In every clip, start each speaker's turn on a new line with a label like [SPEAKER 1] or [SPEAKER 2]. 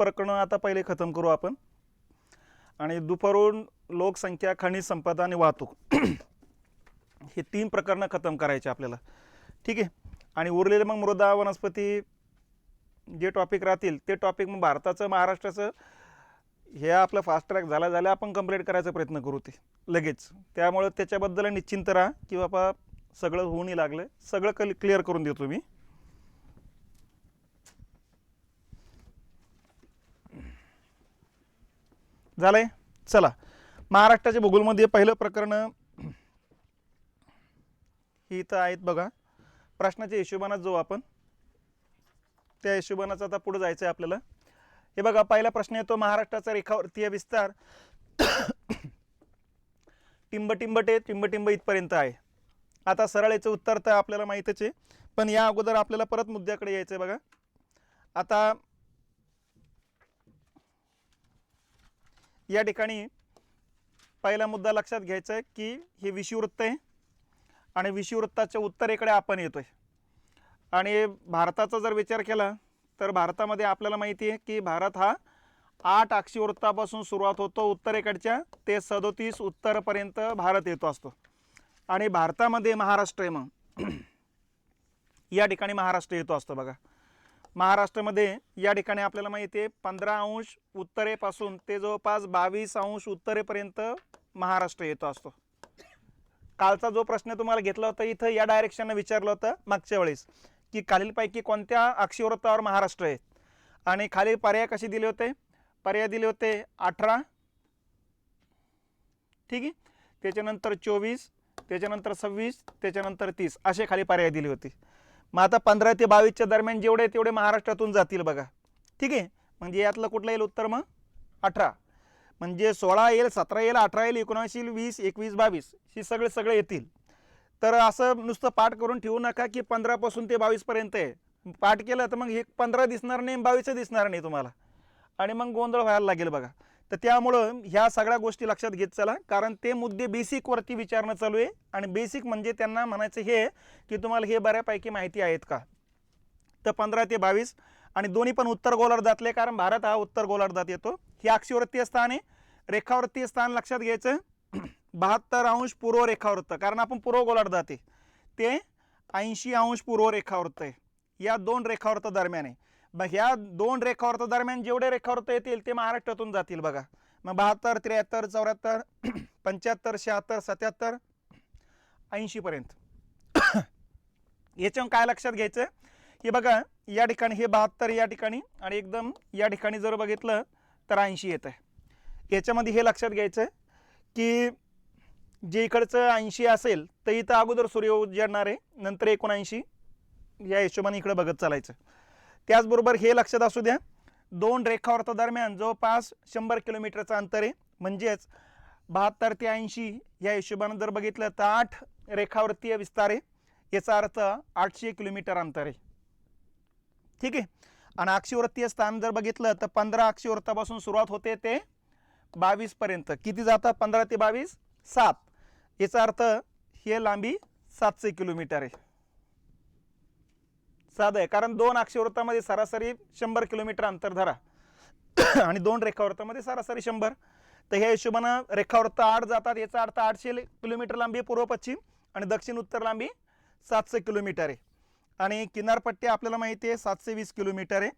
[SPEAKER 1] प्रकरण आता पहिले खतम करू आपण आणि दुपारून लोकसंख्या, खनिज संपदा आणि वाहतूक हे 3 प्रकरणं खतम करायचे आपल्याला. ठीक आहे. आणि उरलेले मग मृदा, वनस्पती जे टॉपिक राहतील ते टॉपिक मग भारताचं, महाराष्ट्राचं हे आपलं फास्ट ट्रॅक झाला आपण कंप्लीट करायचा प्रयत्न करू ते लगेच. त्यामुळे त्याच्याबद्दल निश्चिंत राहा की बाबा सगळं होऊनही लागलं, सगळं क्लिअर करून देतो मी. झालंय. चला, महाराष्ट्राच्या भूगोलमध्ये पहिलं प्रकरण ही इथं आहेत बघा. प्रश्नाच्या हिशोबाने जाऊ आपण, त्या हिशोबानाचं आता पुढे जायचं आहे आपल्याला. हे बघा, पहिला प्रश्न येतो, महाराष्ट्राचा रेखावृत्तीय विस्तार टिंबटिंब इथपर्यंत आहे. आता सरळ याचं उत्तर तर आपल्याला माहीतच आहे, पण या अगोदर आपल्याला परत मुद्द्याकडे यायचं आहे बघा. आता या ठिकाणी पहिला मुद्दा लक्षात घ्यायचा आहे की हे विषुववृत्त आहे आणि विषुववृत्ताच्या उत्तरेकडे आपण येतोय. आणि भारताचा जर विचार केला तर भारतामध्ये आपल्याला माहिती आहे की भारत हा 8 अक्षीवृत्तापासून सुरुवात होतो उत्तरेकडच्या ते 37 उत्तरपर्यंत भारत येतो असतो. आणि भारतामध्ये महाराष्ट्र आहे, मग या ठिकाणी महाराष्ट्र येतो असतो बघा. महाराष्ट्रामध्ये या ठिकाणी आपल्याला माहिती आहे 15 अंश उत्तरेपासून ते जवळपास 22 अंश उत्तरेपर्यंत महाराष्ट्र येतो असतो. कालचा जो प्रश्न तुम्हाला घेतला होता इथं या डायरेक्शनने विचारलं होतं मागच्या वेळेस की खालीलपैकी कोणत्या अक्षीवृत्तावर महाराष्ट्र आहे, आणि खाली पर्याय कसे दिले होते? पर्याय दिले होते 18, ठीक आहे, त्याच्यानंतर 24, त्याच्यानंतर 26, त्याच्यानंतर 30 असे खाली पर्याय दिले होते. मग आता 15 ते 22च्या दरम्यान जेवढे तेवढे महाराष्ट्रातून जातील बघा. ठीक आहे, म्हणजे यातलं कुठलं येईल उत्तर? मग 18. म्हणजे 16 येईल, 17 येईल, 18 येईल, 19 येईल, 20, 21, 22 ही सगळे येतील. तर असं नुसतं पाठ करून ठेवू नका की 15 पासून ते 22 पर्यंत आहे. पाठ केलं तर मग हे 15 दिसणार नाही, 22 दिसणार नाही तुम्हाला, आणि मग गोंधळ व्हायला लागेल बघा. तर त्यामुळं ह्या सगळ्या गोष्टी लक्षात घेत चला, कारण ते मुद्दे बेसिकवरती विचारणं चालू आहे. आणि बेसिक म्हणजे त्यांना म्हणायचं हे की तुम्हाला हे बऱ्यापैकी माहिती आहेत का. तर 15 ते 22 आणि दोन्ही पण उत्तर गोलार्धातले, कारण भारत हा उत्तर गोलार्धात येतो. हे अक्षीवृत्तीय स्थान आहे. रेखावृत्तीय स्थान लक्षात घ्यायचं 72 अंश पूर्व रेखावृत्त, कारण आपण पूर्व गोलार्धात आहे, ते 80 अंश पूर्व रेखावृत्त आहे. या 2 रेखावृत्त दरम्यान आहे. मग ह्या 2 रेखावृत्त दरम्यान जेवढे रेखावृत्त येतील ते महाराष्ट्रातून जातील बघा. मग 72, 73, 74, 75, 76, 77, 80 पर्यंत. याच्यावर काय लक्षात घ्यायचं की बघा या ठिकाणी हे 72 या ठिकाणी, आणि एकदम या ठिकाणी जर बघितलं तर 80 येत आहे. याच्यामध्ये हे लक्षात घ्यायचं की जे इकडचं 80 असेल तर इथं अगोदर सूर्य उजाडणार आहे, नंतर 79, या हिशोबाने इकडे बघत चालायचं. त्याचबरोबर हे लक्षात असू द्या 2 रेखावृत्त दरम्यान जवळपास 100 किलोमीटरचं अंतर आहे. म्हणजेच 72 ते 80 या हिशोबाने जर बघितलं तर 8 रेखावृत्तीय विस्तार आहे. याचा अर्थ 800 किलोमीटर अंतर आहे. ठीक आहे. आणि अक्षीवृत्तीय स्थान जर बघितलं तर 15 अक्षीवृत्तापासून सुरुवात होते ते 22 पर्यंत. किती जातात? 15 ते 22 7. याचा अर्थ हे लांबी 700 किलोमीटर आहे. साधं आहे, कारण 2 अक्षीवृत्तामध्ये सरासरी 100 किलोमीटर अंतर धरा आणि 2 रेखावृत्तामध्ये सरासरी 100. तर ह्या हिशोबानं रेखावृत्त 8 जातात. याचा अर्थ 800 किलोमीटर लांबी पूर्व पश्चिम आणि दक्षिण उत्तर लांबी 700 किलोमीटर आहे. आणि किनारपट्टी आपल्याला माहिती आहे 720 किलोमीटर आहे.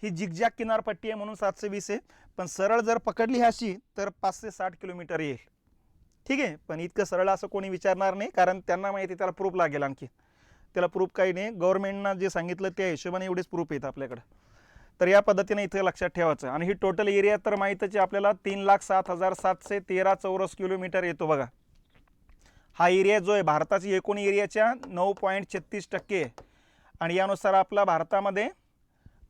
[SPEAKER 1] ही झिगझॅग किनारपट्टी आहे म्हणून 720 आहे, पण सरळ जर पकडली अशी तर 560 किलोमीटर येईल. ठीक आहे, पण इतकं सरळ असं कोणी विचारणार नाही, कारण त्यांना माहिती त्याला प्रूफ लागेल. आणखी त्याला प्रूफ काही नाही, गव्हर्नमेंटनं जे सांगितलं त्या हिशोबाने एवढेच प्रूफ येतं आपल्याकडं. तर या पद्धतीने इथं लक्षात ठेवायचं. आणि ही टोटल एरिया तर माहीतच आहे आपल्याला 3,07,713 चौरस किलोमीटर येतो बघा. हा एरिया जो आहे भारताची एकूण एरियाच्या 9.36% आहे. आणि यानुसार आपला भारतामध्ये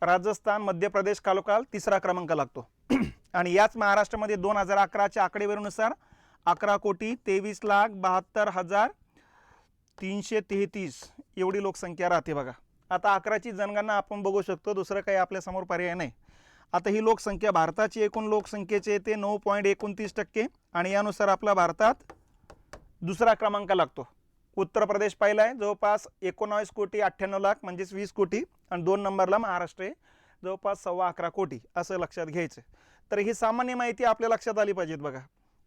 [SPEAKER 1] राजस्थान, मध्य प्रदेश खालोखाल 3रा क्रमांक लागतो. आणि याच महाराष्ट्रामध्ये 2011च्या आकडेवारीनुसार 11,72,72,333 एवढी लोकसंख्या राहते बघा. आता 11ची जनगणना आपण बघू शकतो, दुसरं काही आपल्यासमोर पर्याय नाही. आता ही लोकसंख्या भारताची एकूण लोकसंख्येचे ते 9.29% आणि यानुसार आपला भारतात 2रा क्रमांक लागतो. उत्तर प्रदेश पहिला आहे जवळपास 19,98,00,000 म्हणजेच 20 कोटी, आणि 2 नंबरला महाराष्ट्र आहे जवळपास 11.25 कोटी असं लक्षात घ्यायचं. तर ही सामान्य माहिती आपल्या लक्षात आली पाहिजेत बघा.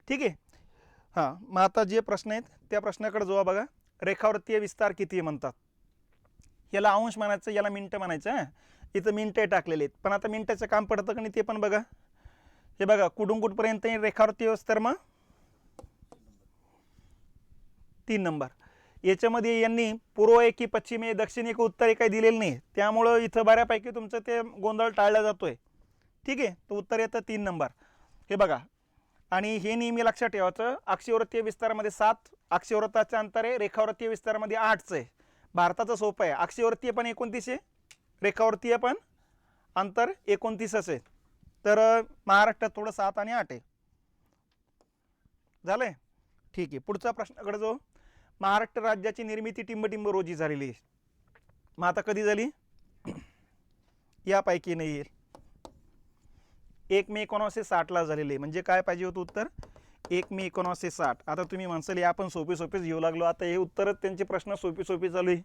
[SPEAKER 1] ठीक आहे. हां, मग आता जे प्रश्न आहेत त्या प्रश्नाकडे जोवा बघा. रेखावृत्तीय विस्तार किती म्हणतात? याला अंश म्हणायचं, याला मिनटं म्हणायचं. हां, इथं मिनटं टाकलेले आहेत, पण आता मिनटाचं काम पडतं का नाही ते पण बघा. हे बघा कुठून कुठपर्यंत रेखावृत्तीय विस्तार, मग 3 नंबर. याच्यामध्ये यांनी पूर्व एकी, पश्चिम एक, दक्षिण एक, उत्तर एक काही दिलेलं नाही, त्यामुळं इथं बऱ्यापैकी तुमचं ते गोंधळ टाळला जातोय. ठीक आहे. तर उत्तर येतं 3 नंबर. हे बघा, आणि हे नेहमी लक्षात ठेवायचं. अक्षीवृत्तीय विस्तारामध्ये 7 अक्षीवृत्ताचं अंतर आहे, रेखावृत्तीय विस्तारामध्ये 8चं आहे. भारताचं सोपं आहे. अक्षीवृत्तीय पण 29 आहे, रेखावृत्तीय पण अंतर 29च आहे. तर महाराष्ट्रात थोडं 7 आणि 8 आहे. झालंय. ठीक आहे. पुढचा प्रश्नाकडे जो, महाराष्ट्र राज्याची निर्मिती टिंबटिंब रोजी झालेली आहे. मग आता कधी झाली? यापैकी नाही येईल. 1 मे 1960ला झालेली आहे. म्हणजे काय पाहिजे होतं उत्तर? 1 मे 1960. आता तुम्ही म्हणसाल आपण सोपी सोपीच घेऊ लागलो. आता हे उत्तरच त्यांचे प्रश्न सोपी सोपी चालू आहे.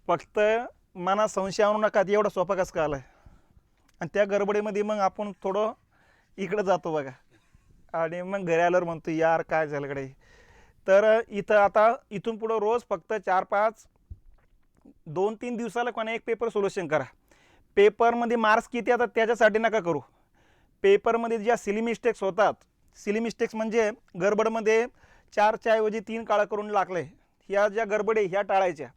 [SPEAKER 1] फक्त मनात संशय आणू नका, एवढा सोपा कसं का आलाय. आणि त्या गडबडीमध्ये मग आपण थोडं इकडं जातो बघा, आणि मग घरी आल्यावर म्हणतो यार काय झालं कडे. तर इथं आता इथून पुढं रोज फक्त 4-5 2-3 दिवसाला कोणा एक पेपर सोल्युशन करा. पेपरमध्ये मार्क्स किती येतात त्याच्यासाठी नका करू. पेपरमध्ये ज्या सिली मिस्टेक्स होतात, सिली मिस्टेक्स म्हणजे गडबडमध्ये 4च्या ऐवजी 3 काळा करून लागले, ह्या ज्या गडबडी ह्या टाळायच्या.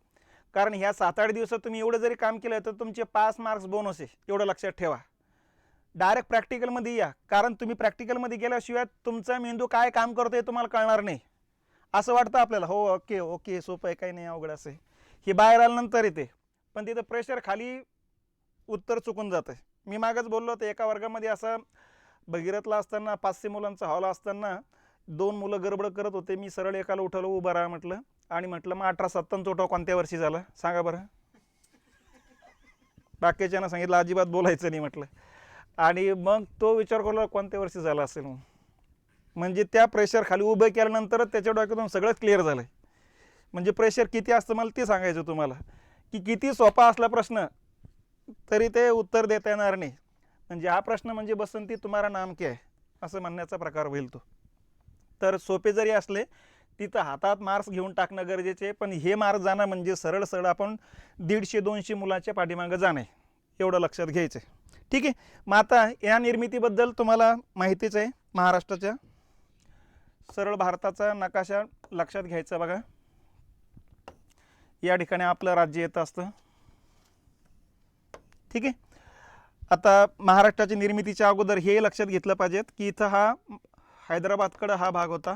[SPEAKER 1] कारण ह्या 7-8 दिवसात तुम्ही एवढं जरी काम केलं तर तुमचे 5 मार्क्स बोनस आहे, एवढं लक्षात ठेवा. डायरेक्ट प्रॅक्टिकलमध्ये या, कारण तुम्ही प्रॅक्टिकलमध्ये गेल्याशिवाय तुमचा मेंदू काय काम करतो हे तुम्हाला कळणार नाही. असं वाटतं आपल्याला, हो ओके ओके सोपं आहे, काही नाही अवघड असं आहे. हे बाहेर आल्यानंतर येते, पण तिथं प्रेशर खाली उत्तर चुकून जातं. मी मागच बोललो होतं, एका वर्गामध्ये असं भगीरथला असताना 500 मुलांचा हॉल असताना 2 मुलं गडबड करत होते. मी सरळ एकाला उठवलं, उभं राहा म्हटलं, आणि म्हटलं मग 1857 उठाव कोणत्या वर्षी झाला सांगा बरं. बाकीच्यांना सांगितलं अजिबात बोलायचं नाही म्हटलं, आणि मग तो विचार करला कोणत्या वर्षी झाला असेल. म्हणजे त्या प्रेशर खाली उभं केल्यानंतरच त्याच्या डोक्यातून सगळंच क्लिअर झालं. म्हणजे प्रेशर किती असतं मला ते सांगायचं तुम्हाला, की किती सोपा असला प्रश्न तरी ते उत्तर देता येणार नाही. म्हणजे हा प्रश्न म्हणजे बसंती तुम्हारा नाम क्या है असं म्हणण्याचा प्रकार होईल तो. तर सोपे जरी असले तिथं हातात मार्क्स घेऊन टाकणं गरजेचे, पण हे मार्क्स जाणं म्हणजे सरळ सरळ आपण 150-200 मुलाच्या पाठीमागं जाणे, एवढं लक्षात घ्यायचं. ठीक आहे. मग आता या निर्मितीबद्दल तुम्हाला माहितीच आहे. महाराष्ट्राच्या सरळ भारताचा नकाशा लक्षात घ्यायचा बघा. या ठिकाणी आपलं राज्य येतं असतं. ठीक आहे. आता महाराष्ट्राच्या निर्मितीच्या अगोदर हे लक्षात घेतलं पाहिजेत की इथं हा हैदराबादकडं हा भाग होता,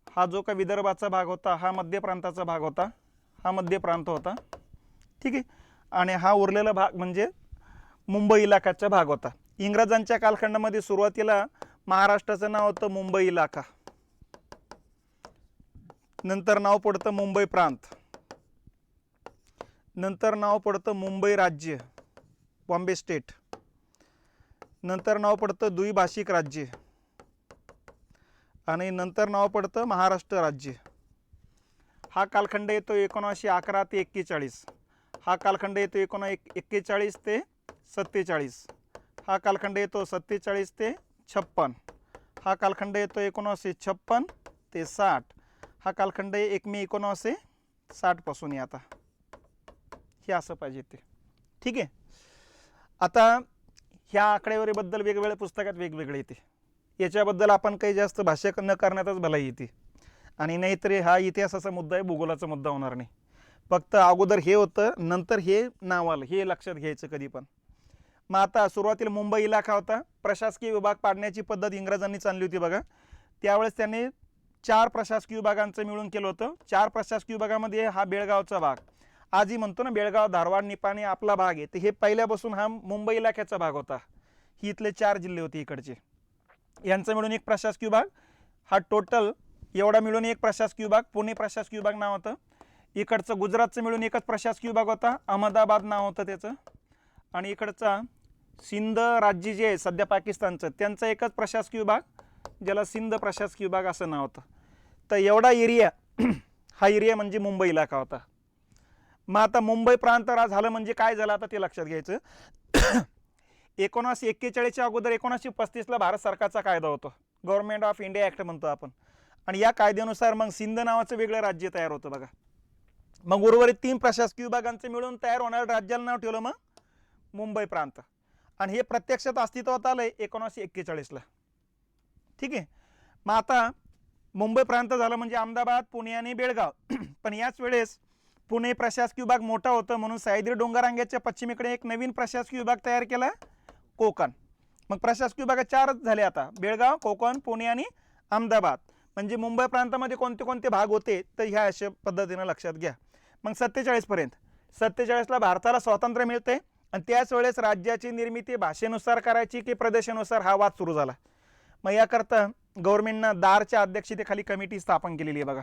[SPEAKER 1] हा जो का विदर्भाचा भाग होता हा मध्य प्रांताचा भाग होता, हा मध्य प्रांत होता. ठीक आहे. आणि हा उरलेला भाग म्हणजे मुंबई इलाकाचा भाग होता. इंग्रजांच्या कालखंडामध्ये सुरुवातीला महाराष्ट्राचं नाव होतं मुंबई इलाका, नंतर नाव पडतं मुंबई प्रांत, नंतर नाव पडतं मुंबई राज्य बॉम्बे स्टेट, नंतर नाव पडतं द्विभाषिक राज्य, आणि नंतर नाव पडतं महाराष्ट्र राज्य. हा कालखंड येतो 1911 ते 41. हा कालखंड येतो 1941 ते 47. हा कालखंड येतो 47 ते 56. हा कालखंड येतो 1956 ते 60. हा कालखंड 1 मे 1960 पासून आहे. आता हे असं पाहिजे ते. ठीक आहे. आता ह्या आकडेवारीबद्दल वेगवेगळ्या पुस्तकात वेगवेगळे येते, याच्याबद्दल आपण काही जास्त भाष्य न करण्यातच भलाई येते. आणि नाहीतरी हा इतिहासाचा मुद्दा आहे, भूगोलाचा मुद्दा होणार नाही. फक्त अगोदर हे होतं, नंतर हे नाव आलं, हे लक्षात घ्यायचं कधी पण. मग आता सुरुवातीला मुंबई इलाका होता. प्रशासकीय विभाग पाडण्याची पद्धत इंग्रजांनीच आणली होती बघा. त्यावेळेस त्यांनी 4 प्रशासकीय विभागांचं मिळून केलं होतं. 4 प्रशासकीय विभागामध्ये हा बेळगावचा भाग, आजही म्हणतो ना बेळगाव, धारवाड, निपाणी आपला भाग आहे, तर हे पहिल्यापासून हा मुंबई इलाक्याचा भाग होता. ही इथले 4 जिल्हे होते इकडचे, यांचं मिळून एक प्रशासकीय विभाग. हा टोटल एवढा मिळून एक प्रशासकीय विभाग. पुणे प्रशासकीय विभाग नाव होतं. इकडचं गुजरातचं मिळून एकच प्रशासकीय विभाग होता, अहमदाबाद नाव होतं त्याचं. आणि इकडचा सिंध राज्य जे आहे सध्या पाकिस्तानचं, त्यांचा एकच प्रशासकीय विभाग, ज्याला सिंध प्रशासकीय विभाग असं नाव होतं. तर एवढा एरिया हा एरिया म्हणजे मुंबई इलाका होता. मग आता मुंबई प्रांत झालं म्हणजे काय झालं आता ते लक्षात घ्यायचं. 1941च्या अगोदर 1935ला भारत सरकारचा कायदा होतो, गव्हर्नमेंट ऑफ इंडिया ॲक्ट म्हणतो आपण. आणि या कायद्यानुसार मग सिंध नावाचं वेगळं राज्य तयार होतं बघा. मग उर्वरित 3 प्रशासकीय विभागांचे मिळून तयार होणाऱ्या राज्याला नाव ठेवलं मग मुंबई प्रांत. आणि हे प्रत्यक्षात अस्तित्वात आलंय 1941ला. ठीक आहे. मग आता मुंबई प्रांत झालं म्हणजे अहमदाबाद, पुणे आणि बेळगाव. पण याच वेळेस पुणे प्रशासकीय विभाग मोठा होता म्हणून सह्याद्री डोंगररांगेच्या पश्चिमेकडे एक नवीन प्रशासकीय विभाग तयार केला, कोकण. मग प्रशासकीय विभाग 4च झाले आता, बेळगाव, कोकण, पुणे आणि अहमदाबाद. म्हणजे मुंबई प्रांतामध्ये कोणते कोणते भाग होते तर ह्या अशा पद्धतीनं लक्षात घ्या. मग 47ला भारताला स्वातंत्र्य मिळते आणि त्याच वेळेस राज्याची निर्मिती भाषेनुसार करायची की प्रदेशानुसार हा वाद सुरू झाला. मग याकरता गव्हर्नमेंटनं दारच्या अध्यक्षतेखाली कमिटी स्थापन केलेली आहे बघा.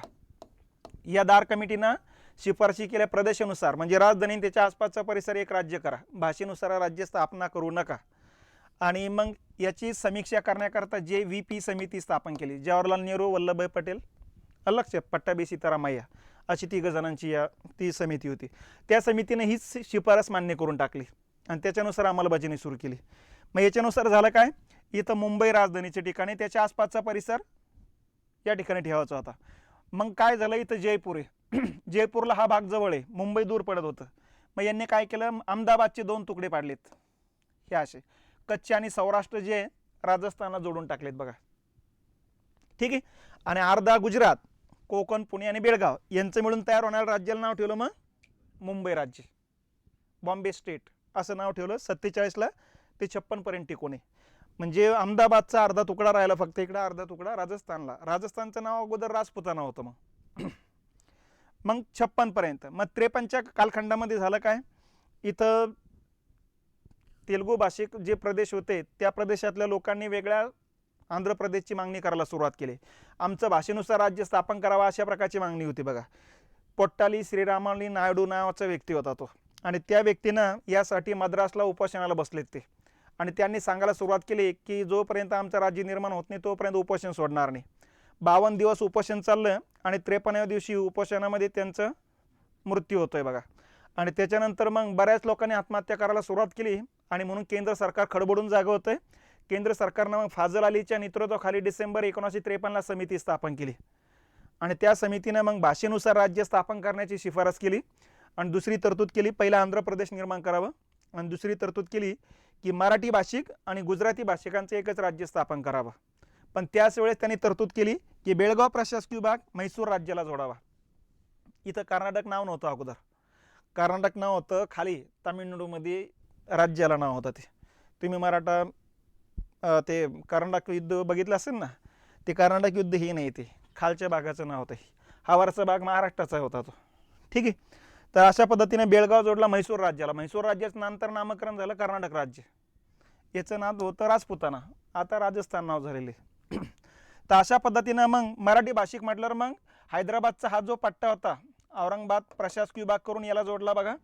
[SPEAKER 1] या दार कमिटीनं शिफारशी केल्या प्रदेशानुसार, म्हणजे राजधानी त्याच्या आसपासचा परिसर एक राज्य करा, भाषेनुसार राज्य स्थापना करू नका. आणि मग याची समीक्षा करण्याकरता JVP समिती स्थापन केली, जवाहरलाल नेहरू, वल्लभभाई पटेल, लक्षात पट्टाभी सीतारामय्या अशी 3 जणांची ती समिती होती. त्या समितीने हीच शिफारस मान्य करून टाकली आणि त्याच्यानुसार अंमलबजावणी सुरू केली. मग याच्यानुसार झालं काय, इथं मुंबई राजधानीच्या ठिकाणी त्याच्या आसपासचा परिसर या ठिकाणी ठेवायचा होता. मग काय झालं, इथं जयपूर आहे, जयपूरला हा भाग जवळ आहे, मुंबई दूर पडत होतं. मग यांनी काय केलं, अहमदाबादचे 2 तुकडे पाडलेत, हे असे कच्छ आणि सौराष्ट्र जे राजस्थानला जोडून टाकलेत बघा. ठीक आहे. आणि अर्धा गुजरात, कोकण, पुणे आणि बेळगाव यांचं मिळून तयार होणाऱ्या राज्याला नाव ठेवलं मग मुंबई राज्य, बॉम्बे स्टेट असं नाव ठेवलं. 47ला ते 56 पर्यंत टिकून आहे. म्हणजे अहमदाबादचा अर्धा तुकडा राहिला फक्त, इकडं अर्धा तुकडा राजस्थानला. राजस्थानचं नाव अगोदर राजपुताना होतं मग 56 पर्यंत. मग 53च्या कालखंडामध्ये झालं काय, इथं तेलुगू भाषिक जे प्रदेश होते त्या प्रदेशातल्या लोकांनी वेगळ्या आंध्र प्रदेशची मागणी करायला सुरुवात केली. आमचं भाषेनुसार राज्य स्थापन करावं अशा प्रकारची मागणी होती बघा. पोट्टाली श्रीरामाली नायडू नावाचा व्यक्ती होता तो, आणि त्या व्यक्तीनं यासाठी मद्रासला उपोषणाला बसलेत ते. आणि त्यांनी सांगायला सुरुवात केली की जोपर्यंत आमचं राज्य निर्माण होत नाही तोपर्यंत उपोषण सोडणार नाही. 52 दिवस उपोषण चाललं आणि 53व्या दिवशी उपोषणामध्ये त्यांचं मृत्यू होतोय बघा. आणि त्याच्यानंतर मग बऱ्याच लोकांनी आत्महत्या करायला सुरुवात केली आणि म्हणून केंद्र सरकार खडबडून जागं होतंय. केंद्र सरकारनं मग फाजल अलीच्या नेतृत्वाखाली डिसेंबर 1953ला समिती स्थापन केली आणि त्या समितीनं मग भाषेनुसार राज्य स्थापन करण्याची शिफारस केली आणि दुसरी तरतूद केली, पहिला आंध्र प्रदेश निर्माण करावं, आणि दुसरी तरतूद केली की मराठी भाषिक आणि गुजराती भाषिकांचं एकच राज्य स्थापन करावं. पण त्याच वेळेस त्यांनी तरतूद केली की बेळगाव प्रशासकीय विभाग म्हैसूर राज्याला जोडावा. इथं कर्नाटक नाव नव्हतं अगोदर, कर्नाटक नाव होतं खाली तामिळनाडूमध्ये राज्याला नाव होतं. ते तुम्ही मराठा ते कर्नाटक युद्ध बघितलं असेल ना, ते कर्नाटक युद्ध हे नाही, ते खालच्या भागाचं नाव होतं. हा वरचा भाग महाराष्ट्राचा होता तो. ठीक आहे. तर अशा पद्धतीने बेळगाव जोडला म्हैसूर राज्याला. म्हैसूर राज्याचं नंतर नामकरण झालं कर्नाटक राज्य. याचं नाव होतं राजपुताना, आता राजस्थान नाव झालेले. तर अशा पद्धतीनं मग मराठी भाषिक म्हटल्यावर मग हैदराबादचा हा जो पट्टा होता, औरंगाबाद प्रशासकीय विभाग करून याला जोडला बघा.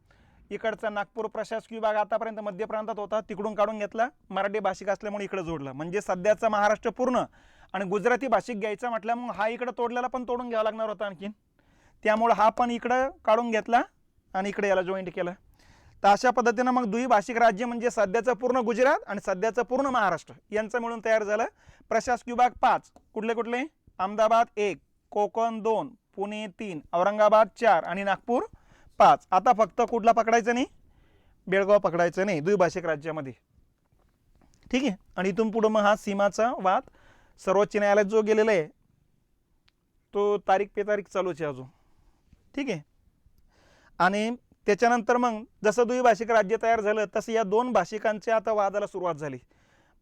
[SPEAKER 1] इकडचा नागपूर प्रशासकीय विभाग आतापर्यंत मध्य प्रांतात होता, तिकडून काढून घेतला, मराठी भाषिक असल्यामुळे इकडे जोडला. म्हणजे सध्याचा महाराष्ट्र पूर्ण आणि गुजराती भाषिक घ्यायचा म्हटल्यामुळे हा इकडे तोडलेला पण तोडून घ्यावा लागणार होता आणखीन, त्यामुळे हा पण इकडं काढून घेतला आणि इकडे याला जॉईंट केलं. तर अशा पद्धतीनं मग द्विभाषिक राज्य म्हणजे सध्याचं पूर्ण गुजरात आणि सध्याचं पूर्ण महाराष्ट्र यांचं मिळून तयार झालं प्रशासकीय विभाग 5. कुठले कुठले, अहमदाबाद 1, कोकण 2, पुणे 3, औरंगाबाद 4 आणि नागपूर 5. आता फक्त कुठला पकडायचं नाही, बेळगाव पकडायचं नाही द्विभाषिक राज्यामध्ये. ठीक आहे. आणि इथून पुढं मग हा सीमाचा वाद सर्वोच्च न्यायालयात जो गेलेला आहे तो तारीख पे तारीख चालूच आहे अजून. ठीक आहे. आणि त्याच्यानंतर मग जसं द्विभाषिक राज्य तयार झालं तसं या 2 भाषिकांच्या आता वादाला सुरुवात झाली.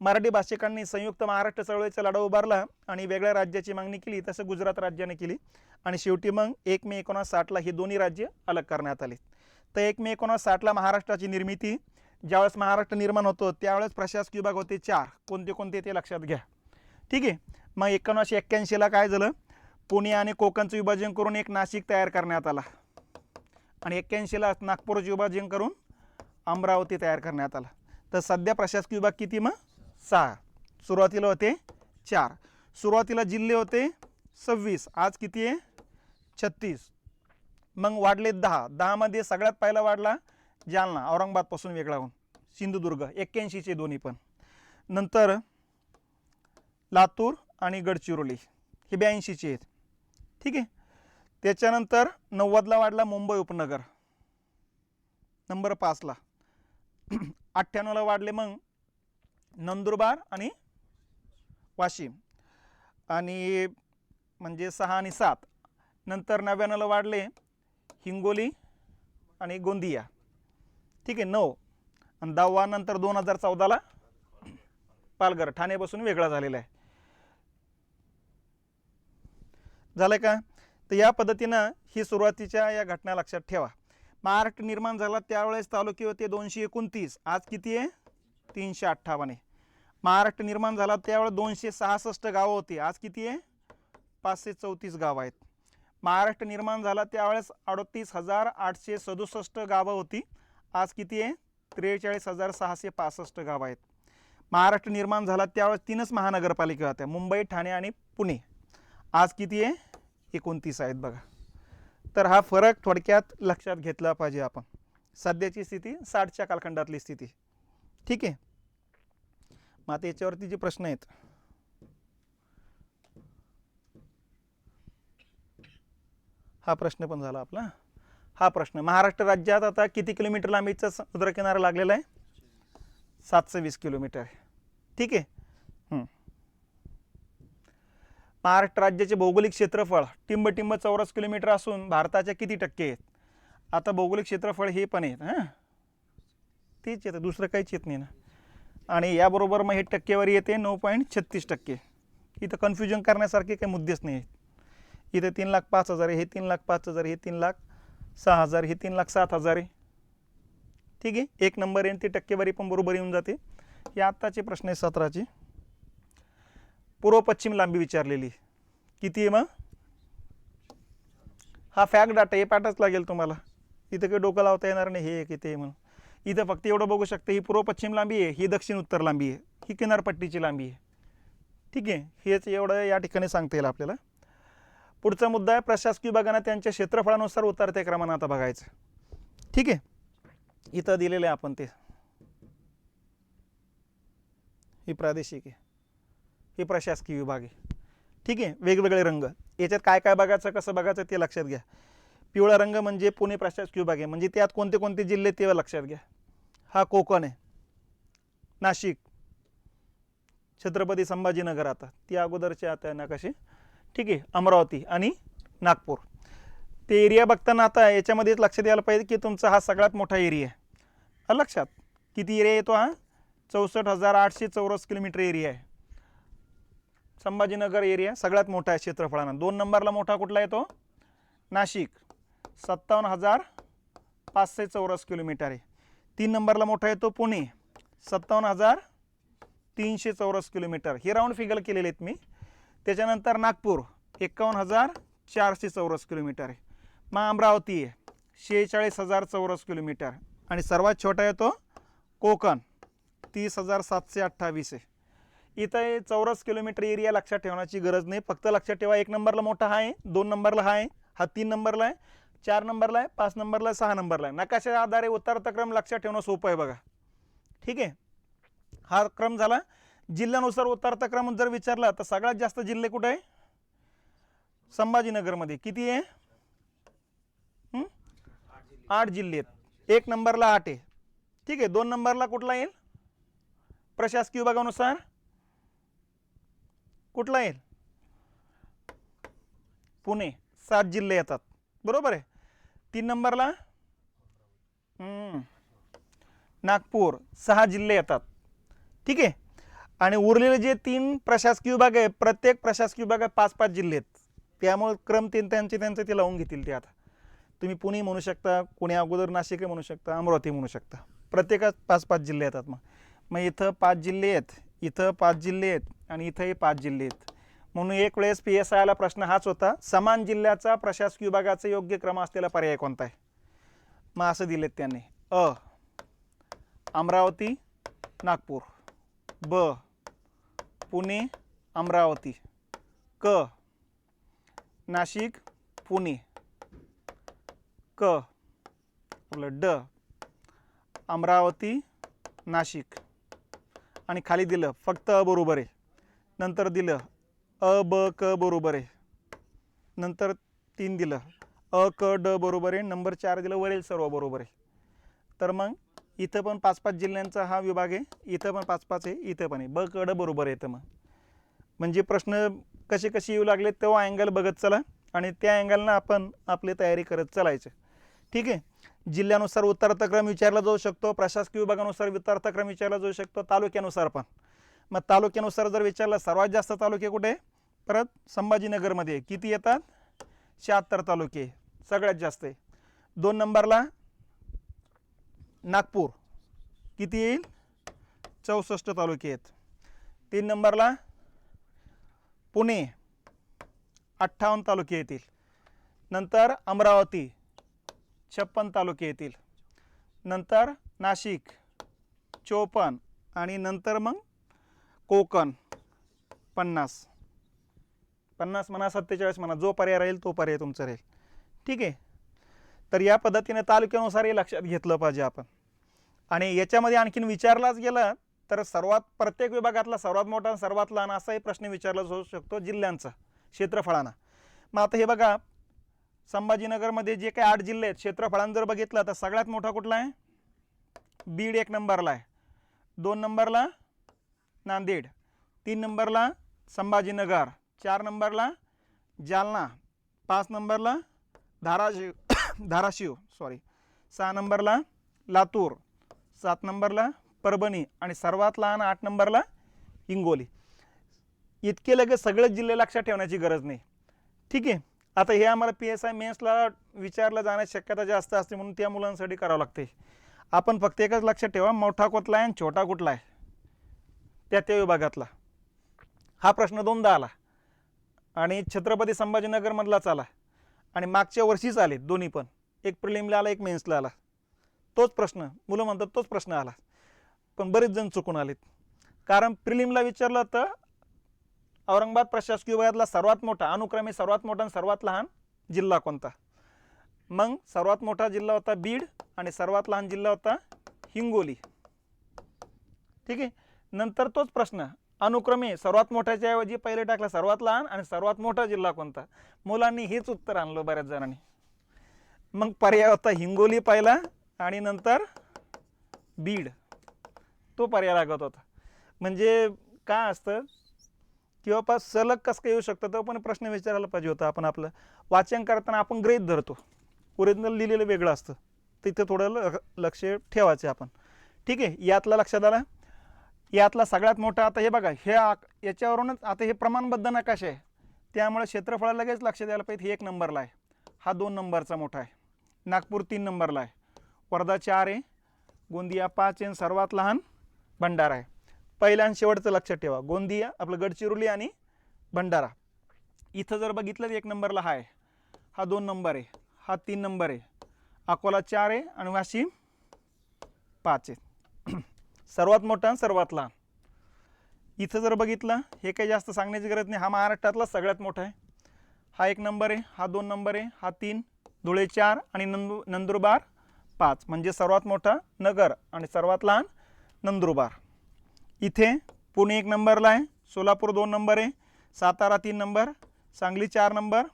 [SPEAKER 1] मराठी भाषिकांनी संयुक्त महाराष्ट्र चळवळीचा लढा उभारला आणि वेगळ्या राज्याची मागणी केली, तसं गुजरात राज्याने केली. आणि शेवटी मग 1 मे 1960ला ही दोन्ही राज्य अलग करण्यात आली. तर 1 मे 1960ला महाराष्ट्राची निर्मिती, ज्यावेळेस महाराष्ट्र निर्माण होतो त्यावेळेस प्रशासकीय विभाग होते 4. कोणते कोणते ते लक्षात घ्या. ठीक आहे. मग 1981ला काय झालं, पुणे आणि कोकणचं विभाजन करून एक नाशिक तयार करण्यात आला आणि 81ला नागपूरचं विभाजन करून अमरावती तयार करण्यात आला. तर सध्या प्रशासकीय विभाग किती मग 6. सुरुवातीला होते 4. सुरुवातीला जिल्हे होते 26, आज किती आहे 36. मग वाढले 10. 10 मध्ये सगळ्यात पहिला वाढला जालना, औरंगाबादपासून वेगळा होऊन. सिंधुदुर्ग 81चे दोन्ही पण. नंतर लातूर आणि गडचिरोली हे 82चे आहेत. ठीक आहे. त्याच्यानंतर 90ला वाढला मुंबई उपनगर नंबर 5ला. 98ला वाढले मग नंदुरबार आणि वाशिम आणि म्हणजे 6 आणि 7. नंतर 99ला वाढले हिंगोली आणि गोंदिया. ठीक आहे 9. आणि 10वा नंतर 2014ला पालघर ठाण्यापासून वेगळा झालेला आहे. झालं का? तर या पद्धतीनं ही सुरुवातीच्या या घटना लक्षात ठेवा. महाराष्ट्र निर्माण झाला त्यावेळेस तालुके होते 229, आज किती आहे 358 आहे. महाराष्ट्र निर्माण झाला त्यावेळेस 266 गावं होती, आज किती आहे 534 गावं आहेत. महाराष्ट्र निर्माण झाला त्यावेळेस 38,867 गावं होती, आज किती आहे 43,665 गावं आहेत. महाराष्ट्र निर्माण झाला त्यावेळेस 3च महानगरपालिका होत्या, मुंबई, ठाणे आणि पुणे, आज किती आहे 29 आहेत बघा. तर हा फरक थोडक्यात लक्षात घेतला पाहिजे आपण. सध्याची स्थिती 60च्या कालखंडातली स्थिती. ठीक आहे. मग आता याच्यावरती जे प्रश्न आहेत, हा प्रश्न पण झाला आपला. हा प्रश्न, महाराष्ट्र राज्यात आता किती किलोमीटर लांबीचा समुद्र किनारा लागलेला आहे 720 किलोमीटर. ठीक आहे. महाराष्ट्र राज्याचे भौगोलिक क्षेत्रफळ टिंब चौरस किलोमीटर असून भारताच्या किती टक्के आहेत? आता भौगोलिक क्षेत्रफळ हे पण आहेत, हां तेच येतं, दुसरं काहीच येत नाही ना. आणि याबरोबर मग हे टक्केवारी येते 9.36%. इथं कन्फ्युजन करण्यासारखे काही मुद्देच नाही आहेत. इथं 3,05,000 आहे, हे 3,05,000, हे 3,06,000, हे 3,07,000 आहे. ठीक आहे. 1 नंबर येईल ती टक्केवारी पण बरोबर येऊन जाते. हे आत्ताचे प्रश्न आहे 17चे. पूर्व पश्चिम लांबी विचारलेली किती आहे मग? हा फॅक्ट डाटा, हे पाठच लागेल तुम्हाला, इथं काही डोकं लावता येणार नाही हे किती आहे म्हणून. इथं फक्त एवढं बघू शकते, ही पूर्व पश्चिम लांबी आहे, ही दक्षिण उत्तर लांबी आहे, ही किनारपट्टीची लांबी आहे. ठीक आहे. हेच एवढं या ठिकाणी सांगता येईल आपल्याला. पुढचा मुद्दा आहे प्रशासकीय विभागांना त्यांच्या क्षेत्रफळानुसार उतरत्या क्रमानं आता बघायचं. ठीक आहे. इथं दिलेलं आहे आपण ते, ही प्रादेशिक आहे, हे प्रशासकीय विभाग आहे. ठीक आहे. वेगवेगळे रंग, याच्यात काय काय बघायचं कसं बघायचं ते लक्षात घ्या. पिवळा रंग म्हणजे पुणे प्रशासकीय विभाग आहे, म्हणजे त्यात कोणते कोणते जिल्हे ते लक्षात घ्या. हा कोकण आहे, नाशिक, छत्रपती संभाजीनगर, आता ती अगोदरचे आता नकाशे. ठीक आहे. अमरावती आणि नागपूर. ते एरिया बघताना आता याच्यामध्येच लक्षात यायला पाहिजे की तुमचा हा सगळ्यात मोठा एरिया आहे. लक्षात किती एरिया येतो हा 64,800 चौरस किलोमीटर एरिया आहे. संभाजीनगर एरिया सगळ्यात मोठा आहे क्षेत्रफळानं. 2 नंबरला मोठा कुठला येतो? नाशिक 57,500 चौरस किलोमीटर आहे. 3 नंबरला मोठा येतो पुणे 57,300 चौरस किलोमीटर. हे राऊंड फिगर केलेले आहेत मी. त्याच्यानंतर नागपूर 51,400 चौरस किलोमीटर आहे. मग अमरावती आहे 46,000 चौरस किलोमीटर. आणि सर्वात छोटा येतो कोकण 30,728 आहे. इथं चौरस किलोमीटर एरिया लक्षात ठेवण्याची गरज नाही, फक्त लक्षात ठेवा 1 नंबरला मोठा हा आहे, 2 नंबरला हा आहे, हा 3 नंबरला आहे, 4 नंबरला आहे, 5 नंबरला आहे, 6 नंबरला आहे. नकाशा आधारे उतरता क्रम लक्षात ठेवणं सोपं आहे बघा. ठीक आहे. हा क्रम झाला. जिल्ह्यानुसार उतरता क्रम जर विचारला तर सगळ्यात जास्त जिल्हे कुठे आहे? संभाजीनगरमध्ये. किती आहे? 8 जिल्हे आहेत. 1 नंबरला 8 आहे. ठीक आहे. 2 नंबरला कुठला येईल प्रशासकीय विभागानुसार? कुठला येईल? पुणे 7 जिल्हे येतात, बरोबर आहे. 3 नंबरला नागपूर 6 जिल्हे येतात. ठीक आहे. आणि उरलेले जे 3 प्रशासकीय विभाग आहे, प्रत्येक प्रशासकीय विभागात 5-5 जिल्हे आहेत. त्यामुळे क्रम त्यांचे ते लावून घेतील. ते आता तुम्ही पुणे म्हणू शकता, पुणे अगोदर नाशिक म्हणू शकता, अमरावती म्हणू शकता. प्रत्येकात 5-5 जिल्हे येतात. मग इथं 5 जिल्हे आहेत, इथं 5 जिल्हे आहेत आणि इथंही 5 जिल्हे आहेत. म्हणून एक वेळेस PSIला प्रश्न हाच होता, समान जिल्ह्याचा प्रशासकीय विभागाचा योग्य क्रम असलेला पर्याय कोणता आहे? मग असं दिलेत त्यांनी. अ अमरावती नागपूर, ब पुणे अमरावती, क नाशिक पुणे, क आपलं ड अमरावती नाशिक आणि खाली दिलं फक्त अ बरोबर आहे, नंतर दिलं अ ब क बरोबर आहे, नंतर 3 दिलं अ क ड बरोबर आहे, नंबर 4 दिलं वरील सर्व बरोबर आहे. तर मग इथं पण 5-5 जिल्ह्यांचा हा विभाग आहे, इथं पण 5-5 आहे, इथं पण आहे, ब क ड बरोबर आहे. तर मग म्हणजे प्रश्न कसे कसे येऊ लागले तेव्हा अँगल बघत चला आणि त्या अँगलनं आपण आपली तयारी करत चालायचं. ठीक आहे. जिल्ह्यानुसार उत्तरार्थक्रम विचारला जाऊ शकतो, प्रशासकीय विभागानुसार उत्तरार्थक्रम विचारला जाऊ शकतो, तालुक्यानुसार पण. मग तालुक्यानुसार जर विचारलं सर्वात जास्त तालुके कुठे, परत संभाजीनगरमध्ये किती येतात, 76 तालुके सगळ्यात जास्त आहे. 2 नंबरला नागपूर किती येईल, 64 तालुके आहेत. 3 नंबरला पुणे 58 तालुके येतील. नंतर अमरावती 56 तालुके येतील. नंतर नाशिक 54 आणि नंतर मग कोकण 50 म्हणा 47 म्हणा, जो पर्याय राहील तो पर्याय तुमचा राहील. ठीक आहे. तर या पद्धतीने तालुक्यानुसार हे लक्षात घेतलं पाहिजे आपण. आणि याच्यामध्ये आणखीन विचारलाच गेलं तर प्रत्येक विभागातला सर्वात मोठा सर्वात लहान असाही प्रश्न विचारला जाऊ शकतो जिल्ह्यांचा क्षेत्रफळानं. मग आता हे बघा संभाजीनगरमध्ये जे काही 8 जिल्हे आहेत क्षेत्रफळानं जर बघितलं तर सगळ्यात मोठा कुठला आहे, बीड 1 नंबरला आहे, 2 नंबरला नांदेड, 3 नंबरला संभाजीनगर, 4 नंबरला जालना, 5 नंबरला धाराशिव 6 नंबरला लातूर, 7 नंबरला परभणी आणि सर्वात लहान 8 नंबरला हिंगोली. इतके लगेच सगळेच जिल्हे लक्षात ठेवण्याची गरज नाही. ठीक आहे. आता हे आम्हाला PSI मेन्सला विचारलं जाण्याची शक्यता जास्त असते म्हणून त्या मुलांसाठी करावं लागते. आपण फक्त एकच लक्षात ठेवा, मोठा कुठला आहे आणि छोटा कुठला आहे त्या विभागातला. हा प्रश्न 2दा आला आणि छत्रपती संभाजीनगरमधलाच आला आणि मागच्या वर्षीच आले दोन्ही पण, एक प्रिलिमला आला एक मेन्सला आला. तोच प्रश्न मुलं म्हणतात तोच प्रश्न आला, पण बरेच जण चुकून आलेत. कारण प्रिलिमला विचारलं तर औरंगाबाद प्रशासकीय विभागातला सर्वात मोठा अनुक्रमे सर्वात मोठा आणि सर्वात लहान जिल्हा कोणता. मग सर्वात मोठा जिल्हा होता बीड आणि सर्वात लहान जिल्हा होता हिंगोली. ठीक आहे. नंतर तोच प्रश्न अनुक्रमे सर्वात मोठ्याच्या ऐवजी पहिले टाकला सर्वात लहान आणि सर्वात मोठा जिल्हा कोणता. मुलांनी हेच उत्तर आणलं बऱ्याच जणांनी. मग पर्याय होता हिंगोली पहिला आणि नंतर बीड, तो पर्याय लागत होता. म्हणजे काय असतं किंवा सलग कसं काय येऊ शकतं तो पण प्रश्न विचारायला पाहिजे होता. आपण आपलं वाचन करताना आपण गृहीत धरतो, ओरिजिनल लिहिलेलं वेगळं असतं, तिथे थोडं लक्ष ठेवायचं आपण. ठीक आहे. यातला लक्षात आला. यातला सगळ्यात मोठा आता हे बघा, हे याच्यावरूनच आता हे प्रमाणबद्ध नकाशे आहे त्यामुळे क्षेत्रफळ लगेच लक्ष द्यायला पाहिजे. हे 1 नंबरला आहे, हा 2 नंबरचा मोठा आहे, नागपूर 3 नंबरला आहे, वर्धा 4 आहे, गोंदिया 5 आहे, सर्वात लहान भंडारा आहे. पहिल्या आणि शेवटचं लक्षात ठेवा, गोंदिया आपलं गडचिरोली आणि भंडारा. इथं जर बघितलं तर 1 नंबरला हा आहे, हा 2 नंबर आहे, हा 3 नंबर आहे, अकोला 4 आहे आणि वाशिम 5 आहे. सर्वात मोठा आणि सर्वात लहान. इथं जर बघितलं हे काही जास्त सांगण्याची गरज नाही, हा महाराष्ट्रातला सगळ्यात मोठा आहे, हा 1 नंबर आहे, हा 2 नंबर आहे, हा 3, धुळे 4 आणि नंदुरबार 5. म्हणजे सर्वात मोठा नगर आणि सर्वात लहान नंदुरबार. इथे पुणे 1 नंबरला आहे, सोलापूर 2 नंबर आहे, सातारा 3 नंबर, सांगली 4 नंबर,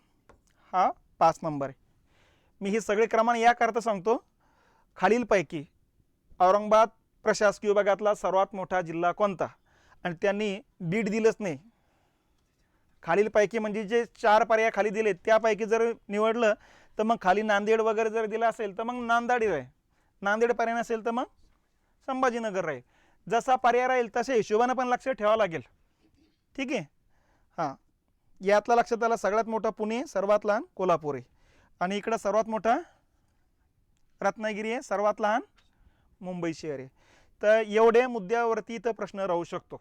[SPEAKER 1] हा 5 नंबर आहे. मी हे सगळे क्रमांक याकरता सांगतो, खालीलपैकी औरंगाबाद प्रशासकीय विभागातला सर्वात मोठा जिल्हा कोणता, आणि त्यांनी बीड दिलंच नाही. खालीलपैकी म्हणजे जे 4 पर्याय खाली दिले त्यापैकी जर निवडलं तर मग खाली नांदेड वगैरे जर दिलं असेल तर मग नांदेड राहील, नांदेड पर्याय नसेल तर मग संभाजीनगर राहील. जसा पर्याय राहील तशा हिशोबानं पण लक्ष ठेवावं लागेल. ठीक आहे. हां, यातला लक्षात आला सगळ्यात मोठा पुणे, सर्वात लहान कोल्हापूर आहे आणि इकडं सर्वात मोठा रत्नागिरी आहे, सर्वात लहान मुंबई शहर आहे. तर एवढ्या मुद्द्यावरती इथं प्रश्न राहू शकतो.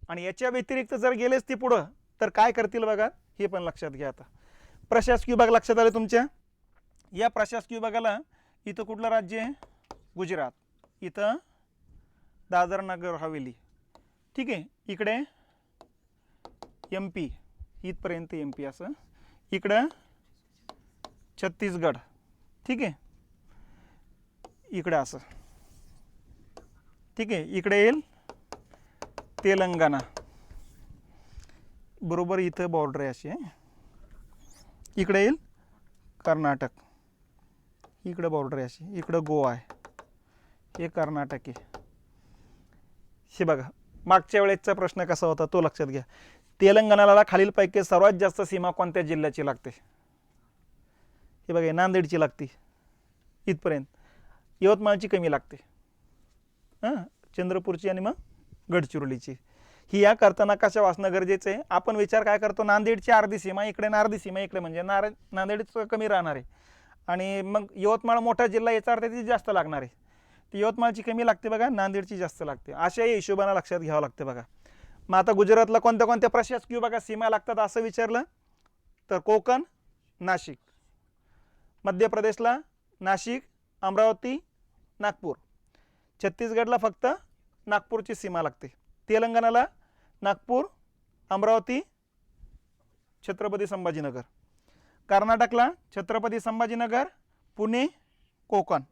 [SPEAKER 1] आणि याच्या व्यतिरिक्त जर गेलेच ती पुढं तर काय करतील बघा, हे पण लक्षात घ्या. आता प्रशासकीय विभाग लक्षात आले तुमच्या. या प्रशासकीय विभागाला इथं कुठलं राज्य आहे, गुजरात, इथं दादर नगर हवेली. ठीक आहे. इकडे MP, इथपर्यंत MP असं, इकडं छत्तीसगड, ठीक आहे, इकडे असं, ठीक आहे, इकडे येईल तेलंगणा, बरोबर इथं बॉर्डर आहे अशी आहे, इकडे येईल कर्नाटक, इकडे बॉर्डर आहे अशी, इकडं गोवा आहे, हे कर्नाटक आहे. हे बघा मागच्या वेळेसचा प्रश्न कसा होता तो लक्षात घ्या. तेलंगणाला खालीलपैकी सर्वात जास्त सीमा कोणत्या जिल्ह्याची लागते? हे बघा नांदेडची लागते इथपर्यंत, यवतमाळची कमी लागते, हां चंद्रपूरची आणि मग गडचिरोलीची. ही या करताना कशा वाचणं गरजेचं आहे. आपण विचार काय करतो, नांदेडची अर्धी सीमा इकडे, अर्धी सीमा इकडे, म्हणजे नांदेडचं कमी राहणार आहे आणि मग यवतमाळ मोठा जिल्हा याचा अर्थ ती जास्त लागणार आहे. ती यवतमाळची कमी लागते बघा, नांदेडची जास्त लागते, अशाही हिशोबाने लक्षात घ्यावं लागते बघा. मग आता गुजरातला कोणत्या कोणत्या प्रशासकीय बघा सीमा लागतात असं विचारलं तर कोकण, नाशिक. मध्य प्रदेशला नाशिक, अमरावती, नागपूर. छत्तीसगडला फक्त नागपूरची सीमा लागते. तेलंगणाला नागपूर, अमरावती, छत्रपती संभाजीनगर. कर्नाटकला छत्रपती संभाजीनगर, पुणे, कोकण.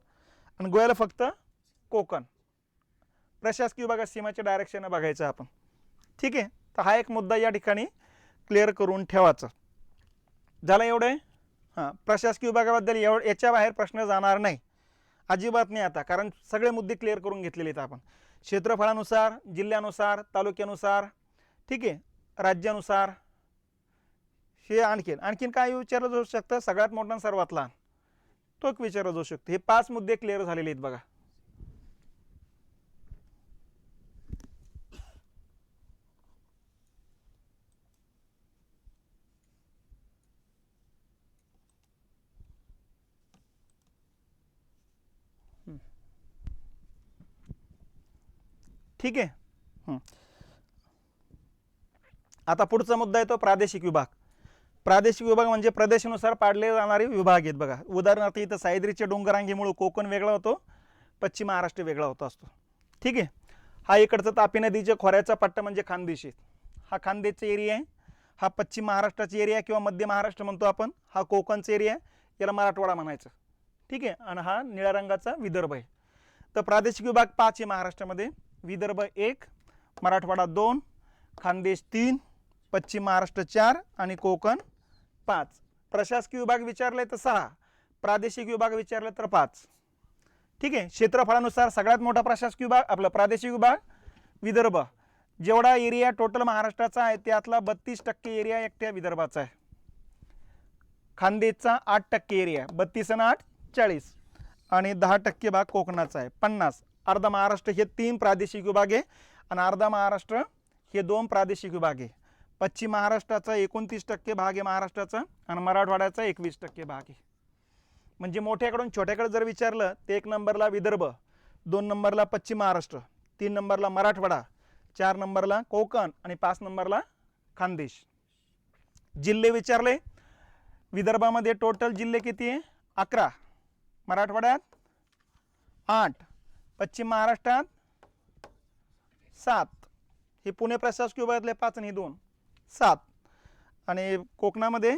[SPEAKER 1] आणि गोव्याला फक्त कोकण. प्रशासकीय विभागात सीमाच्या डायरेक्शन बघायचं आपण, ठीक आहे. तर हा एक मुद्दा या ठिकाणी क्लिअर करून ठेवायचा झाला. एवढं हां, प्रशासकीय विभागाबद्दल याच्या बाहेर प्रश्न जाणार नाही, अजिबात नाही आता, कारण सगळे मुद्दे क्लिअर करून घेतलेले आहेत आपण. क्षेत्रफळानुसार, जिल्ह्यानुसार, तालुक्यानुसार, ठीक आहे, राज्यानुसार. हे आणखीन काय विचारलं जाऊ शकतं, सगळ्यात मोठा आणि सर्वात लहान तो एक विचारलं जाऊ शकतो. हे 5 मुद्दे क्लिअर झालेले आहेत बघा. ठीक आहे. आता पुढचा मुद्दा येतो प्रादेशिक विभाग. प्रादेशिक विभाग म्हणजे प्रदेशानुसार पाडले जाणारे विभाग आहेत बघा. उदाहरणार्थ इथं सह्याद्रीच्या डोंगरांगीमुळे कोकण वेगळा होतो, पश्चिम महाराष्ट्र वेगळा होतो असतो, ठीक आहे. हा इकडचा तापी नदीच्या खोऱ्याचा पट्टा म्हणजे खानदेश आहे, हा खानदेशचा एरिया आहे. हा पश्चिम महाराष्ट्राचा एरिया किंवा मध्य महाराष्ट्र म्हणतो आपण, हा कोकणचा एरिया आहे, याला मराठवाडा म्हणायचं, ठीक आहे. आणि हा निळ्या रंगाचा विदर्भ आहे. तर प्रादेशिक विभाग 5 आहे महाराष्ट्रामध्ये. विदर्भ 1, मराठवाडा 2, खानदेश 3, पश्चिम महाराष्ट्र 4 आणि कोकण 5. प्रशासकीय विभाग विचारले तर 6, प्रादेशिक विभाग विचारले तर 5, ठीक आहे. क्षेत्रफळानुसार सगळ्यात मोठा प्रशासकीय विभाग आपला प्रादेशिक विभाग विदर्भ. जेवढा एरिया टोटल महाराष्ट्राचा आहे त्यातला 32% एरिया एकट्या विदर्भाचा आहे. खानदेशचा 8% एरिया, 32 आणि 8 40, आणि 10% भाग कोकणाचा आहे 50. अर्धा महाराष्ट्र हे 3 प्रादेशिक विभाग आहे आणि अर्धा महाराष्ट्र हे 2 प्रादेशिक विभाग आहे. पश्चिम महाराष्ट्राचा 29% भाग आहे महाराष्ट्राचा आणि मराठवाड्याचा 21% भाग आहे. म्हणजे मोठ्याकडून छोट्याकडे जर विचारलं तर 1 नंबरला विदर्भ, 2 नंबरला पश्चिम महाराष्ट्र, 3 नंबरला मराठवाडा, 4 नंबरला कोकण आणि 5 नंबरला खानदेश. जिल्हे विचारले, विदर्भामध्ये टोटल जिल्हे किती आहे? 11, मराठवाड्यात 8, पश्चिम महाराष्ट्रात 7, हे पुणे प्रशासकीय विभागातले 5 आणि 2 7, आणि कोकणामध्ये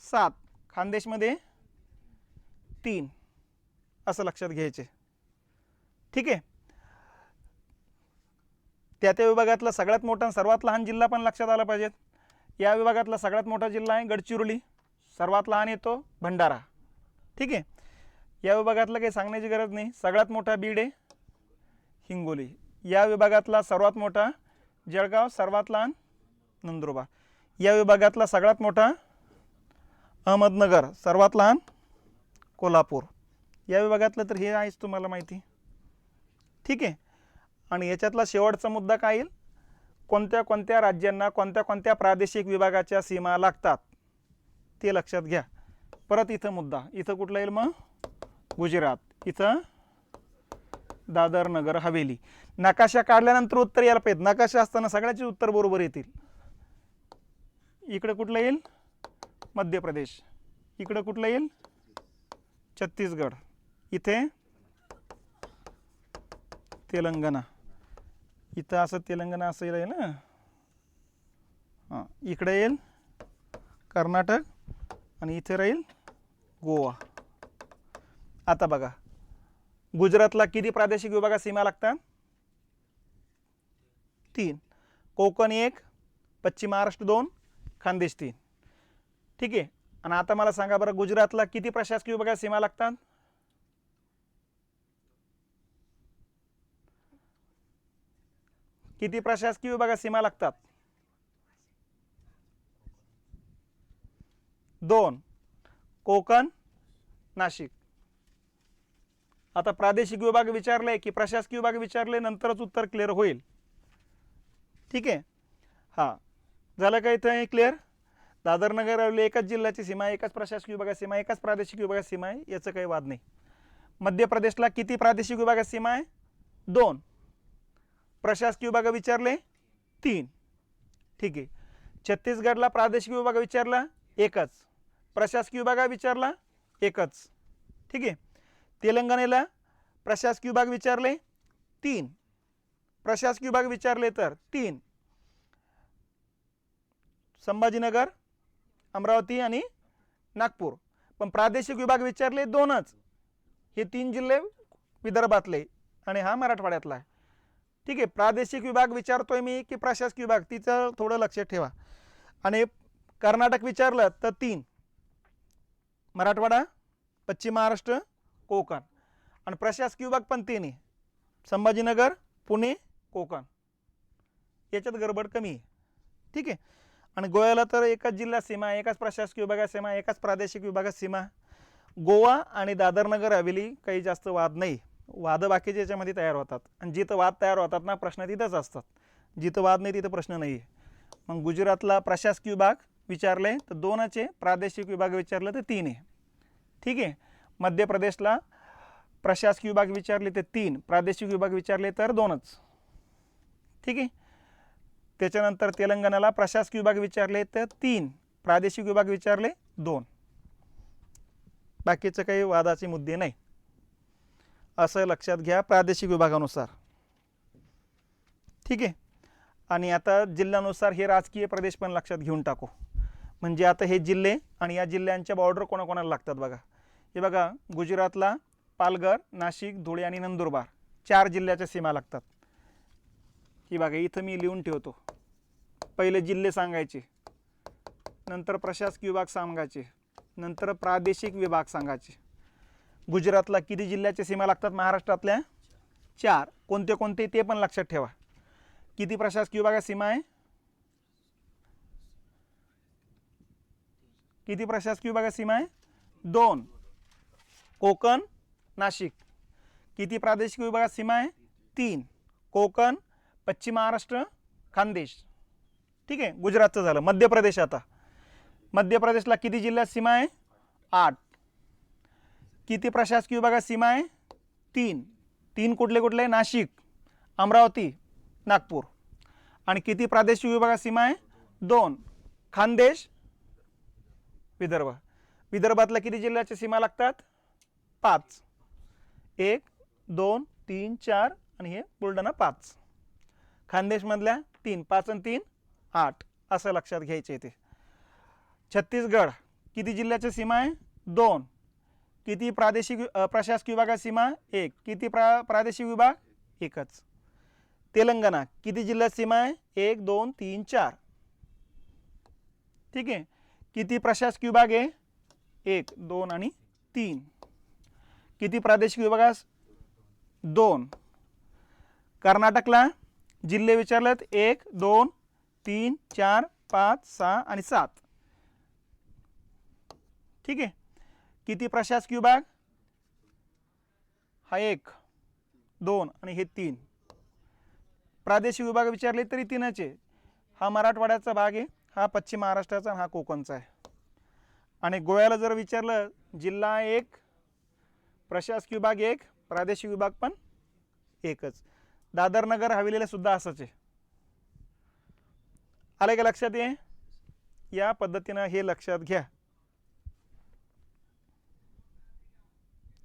[SPEAKER 1] 7, खानदेशमध्ये 3, असं लक्षात घ्यायचे, ठीक आहे. त्या विभागातला सगळ्यात मोठा सर्वात लहान जिल्हा पण लक्षात आला पाहिजे. या विभागातला सगळ्यात मोठा जिल्हा आहे गडचिरोली, सर्वात लहान येतो भंडारा, ठीक आहे. या विभागातलं काही सांगण्याची गरज नाही. सगळ्यात मोठा बीड आहे, हिंगोली. या विभागातला सर्वात मोठा जळगाव, सर्वात लहान नंदुरबार. या विभागातला सगळ्यात मोठा अहमदनगर, सर्वात लहान कोल्हापूर. या विभागातलं तर हे आहेच तुम्हाला माहिती, ठीक आहे. आणि याच्यातला शेवटचा मुद्दा काय येईल, कोणत्या कोणत्या राज्यांना कोणत्या कोणत्या प्रादेशिक विभागाच्या सीमा लागतात ते लक्षात घ्या. परत इथं मुद्दा, इथं कुठला येईल मग गुजरात, इथं दादर नगर हवेली. नकाशा काढल्यानंतर उत्तर यायला पाहिजे. नकाशा असताना सगळ्याचे उत्तर बरोबर येतील. इकडे कुठलं येईल मध्य प्रदेश, इकडे कुठलं येईल छत्तीसगड, इथे तेलंगणा, इथं असं तेलंगणा असं येईल ना, हां इकडे येईल कर्नाटक आणि इथे राहील गोवा. आता बघा, गुजरातला किती प्रादेशिक विभागात सीमा लागतात? 3. कोकण 1, पश्चिम महाराष्ट्र 2, खानदेश 3. ठीक आहे. आणि आता मला सांगा बरं, गुजरातला किती प्रशासकीय विभागात सीमा लागतात? किती प्रशासकीय विभागात सीमा लागतात? 2. कोकण, नाशिक. आता प्रादेशिक विभाग विचारले की प्रशासकीय विभाग विचारले, नंतरच उत्तर क्लिअर होईल. ठीक आहे. हां, झालं का इथं क्लिअर? दादर नगर हवेली एकाच जिल्ह्याची सीमा, एकाच प्रशासकीय विभागात सीमा, एकाच प्रादेशिक विभागात सीमा आहे, याचं काही वाद नाही. मध्य प्रदेशला किती प्रादेशिक विभागात सीमा आहे? 2. प्रशासकीय विभाग विचारले 3. ठीक आहे. छत्तीसगडला प्रादेशिक विभाग विचारला एकच, प्रशासकीय विभाग विचारला एकच. ठीक आहे. तेलंगणेला प्रशासकीय विभाग विचारले 3, प्रशासकीय विभाग विचारले तर 3. संभाजीनगर, अमरावती आणि नागपूर. पण प्रादेशिक विभाग विचारले 2च. हे 3 जिल्हे विदर्भातले आणि हा मराठवाड्यातला आहे. ठीक आहे. प्रादेशिक विभाग विचारतोय मी की प्रशासकीय विभाग, तिचं थोडं लक्षात ठेवा. आणि कर्नाटक विचारलं तर 3, मराठवाडा, पश्चिम महाराष्ट्र, कोकण. आणि प्रशासकीय विभाग पण 3 आहे, संभाजीनगर, पुणे, कोकण. याच्यात गडबड कमी आहे. ठीक आहे. आणि गोव्याला तर एकाच जिल्ह्यात सीमा, एकाच प्रशासकीय विभागात सीमा, एकाच प्रादेशिक विभागात सीमा. गोवा आणि दादर नगर हवेली काही जास्त वाद नाही. वाद बाकीचे याच्यामध्ये तयार होतात, आणि जिथं वाद तयार होतात ना, प्रश्न तिथंच असतात. जिथं वाद नाही तिथं प्रश्न नाही आहे. मग गुजरातला प्रशासकीय विभाग विचारले तर 2च आहे, प्रादेशिक विभाग विचारलं तर 3 आहे. ठीक आहे. मध्य प्रदेशला प्रशासकीय विभाग विचारले तर 3, प्रादेशिक विभाग विचारले तर 2च. ठीक आहे. त्याच्यानंतर तेलंगणाला प्रशासकीय विभाग विचारले तर 3, प्रादेशिक विभाग विचारले 2. बाकीचं काही वादाचे मुद्दे नाही, असं लक्षात घ्या प्रादेशिक विभागानुसार. ठीक आहे. आणि आता जिल्ह्यानुसार हे राजकीय प्रदेश पण लक्षात घेऊन टाकू. म्हणजे आता हे जिल्हे आणि या जिल्ह्यांच्या बॉर्डर कोणाकोणाला लागतात बघा. हे बघा, गुजरातला पालघर, नाशिक, धुळे आणि नंदुरबार 4 जिल्ह्याच्या सीमा लागतात. ही बघा, इथं मी लिहून ठेवतो. पहिले जिल्हे सांगायचे, नंतर प्रशासकीय विभाग सांगायचे, नंतर प्रादेशिक विभाग सांगायचे. गुजरातला किती जिल्ह्याच्या सीमा लागतात महाराष्ट्रातल्या? 4. कोणते कोणते ते पण लक्षात ठेवा. किती प्रशासकीय विभागात सीमा आहे? किती प्रशासकीय विभागात सीमा आहे? 2. कोकण, नाशिक. किती प्रादेशिक विभागात सीमा आहे? 3. कोकण, पश्चिम महाराष्ट्र, खानदेश. ठीक आहे. गुजरातचं झालं. मध्य प्रदेश. आता मध्य प्रदेशला किती जिल्ह्यात सीमा आहे? 8. किती प्रशासकीय विभागात सीमा आहे? 3. 3 कुठले कुठले? नाशिक, अमरावती, नागपूर. आणि किती प्रादेशिक विभागात सीमा आहे? 2. खानदेश, विदर्भ. विदर्भातल्या किती जिल्ह्याच्या सीमा लागतात? 5. 1, 2, 3, 4 आणि हे बुलढाणा 5. खानदेशमधल्या 3, 5 आणि 3, 8. असं लक्षात घ्यायचे येते. छत्तीसगड किती जिल्ह्याची सीमा आहे? 2. किती प्रादेशिक प्रशासकीय विभागात सीमा? 1. किती प्रादेशिक विभाग? एकच. तेलंगणा किती जिल्ह्यात सीमा आहे? 1, 2, 3, 4. ठीक आहे. किती प्रशासकीय विभाग आहे? 1, 2 आणि 3. किती प्रादेशिक विभागात? 2. कर्नाटकला जिल्हे विचारलेत 1, 2, 3, 4, 5, 6 आणि 7. ठीक आहे. किती प्रशासकीय विभाग? हा 1, 2 आणि हे 3. प्रादेशिक विभाग विचारले तरी 3च आहे. हा मराठवाड्याचा भाग आहे, हा पश्चिम महाराष्ट्राचा आणि हा कोकणचा आहे. आणि गोव्याला जर विचारलं, जिल्हा 1, प्रशासकीय विभाग 1, प्रादेशिक विभाग पण एकच. दादर नगर हवेलीला सुद्धा असंच आहे. आले का लक्षात? या पद्धतीनं हे लक्षात घ्या.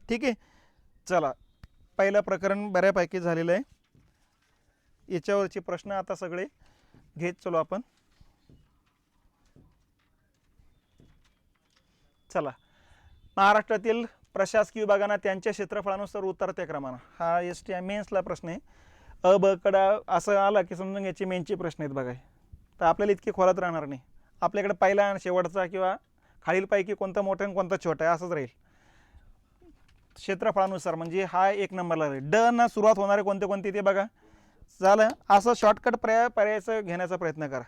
[SPEAKER 1] ठीक आहे. चला, पहिलं प्रकरण बऱ्यापैकी झालेलं आहे. याच्यावरचे प्रश्न आता सगळे घेत चलो आपण. चला, महाराष्ट्रातील प्रशासकीय विभागांना त्यांच्या क्षेत्रफळानुसार उतरत्या क्रमानं, हा STI मेन्सला प्रश्न आहे. अ ब कडा असं आला की समजून घ्यायचे मेनचे प्रश्न आहेत बघा. तर आपल्याला इतके खोलात राहणार नाही. आपल्याकडे पहिला आणि शेवटचा किंवा खालीलपैकी कोणता मोठा आणि कोणता छोटा आहे असंच राहील क्षेत्रफळानुसार. म्हणजे हा 1 नंबरला राहील. ड ना सुरुवात होणारे कोणते कोणते ते बघा. झालं. असं शॉर्टकट पर्यायाचं घेण्याचा प्रयत्न करा.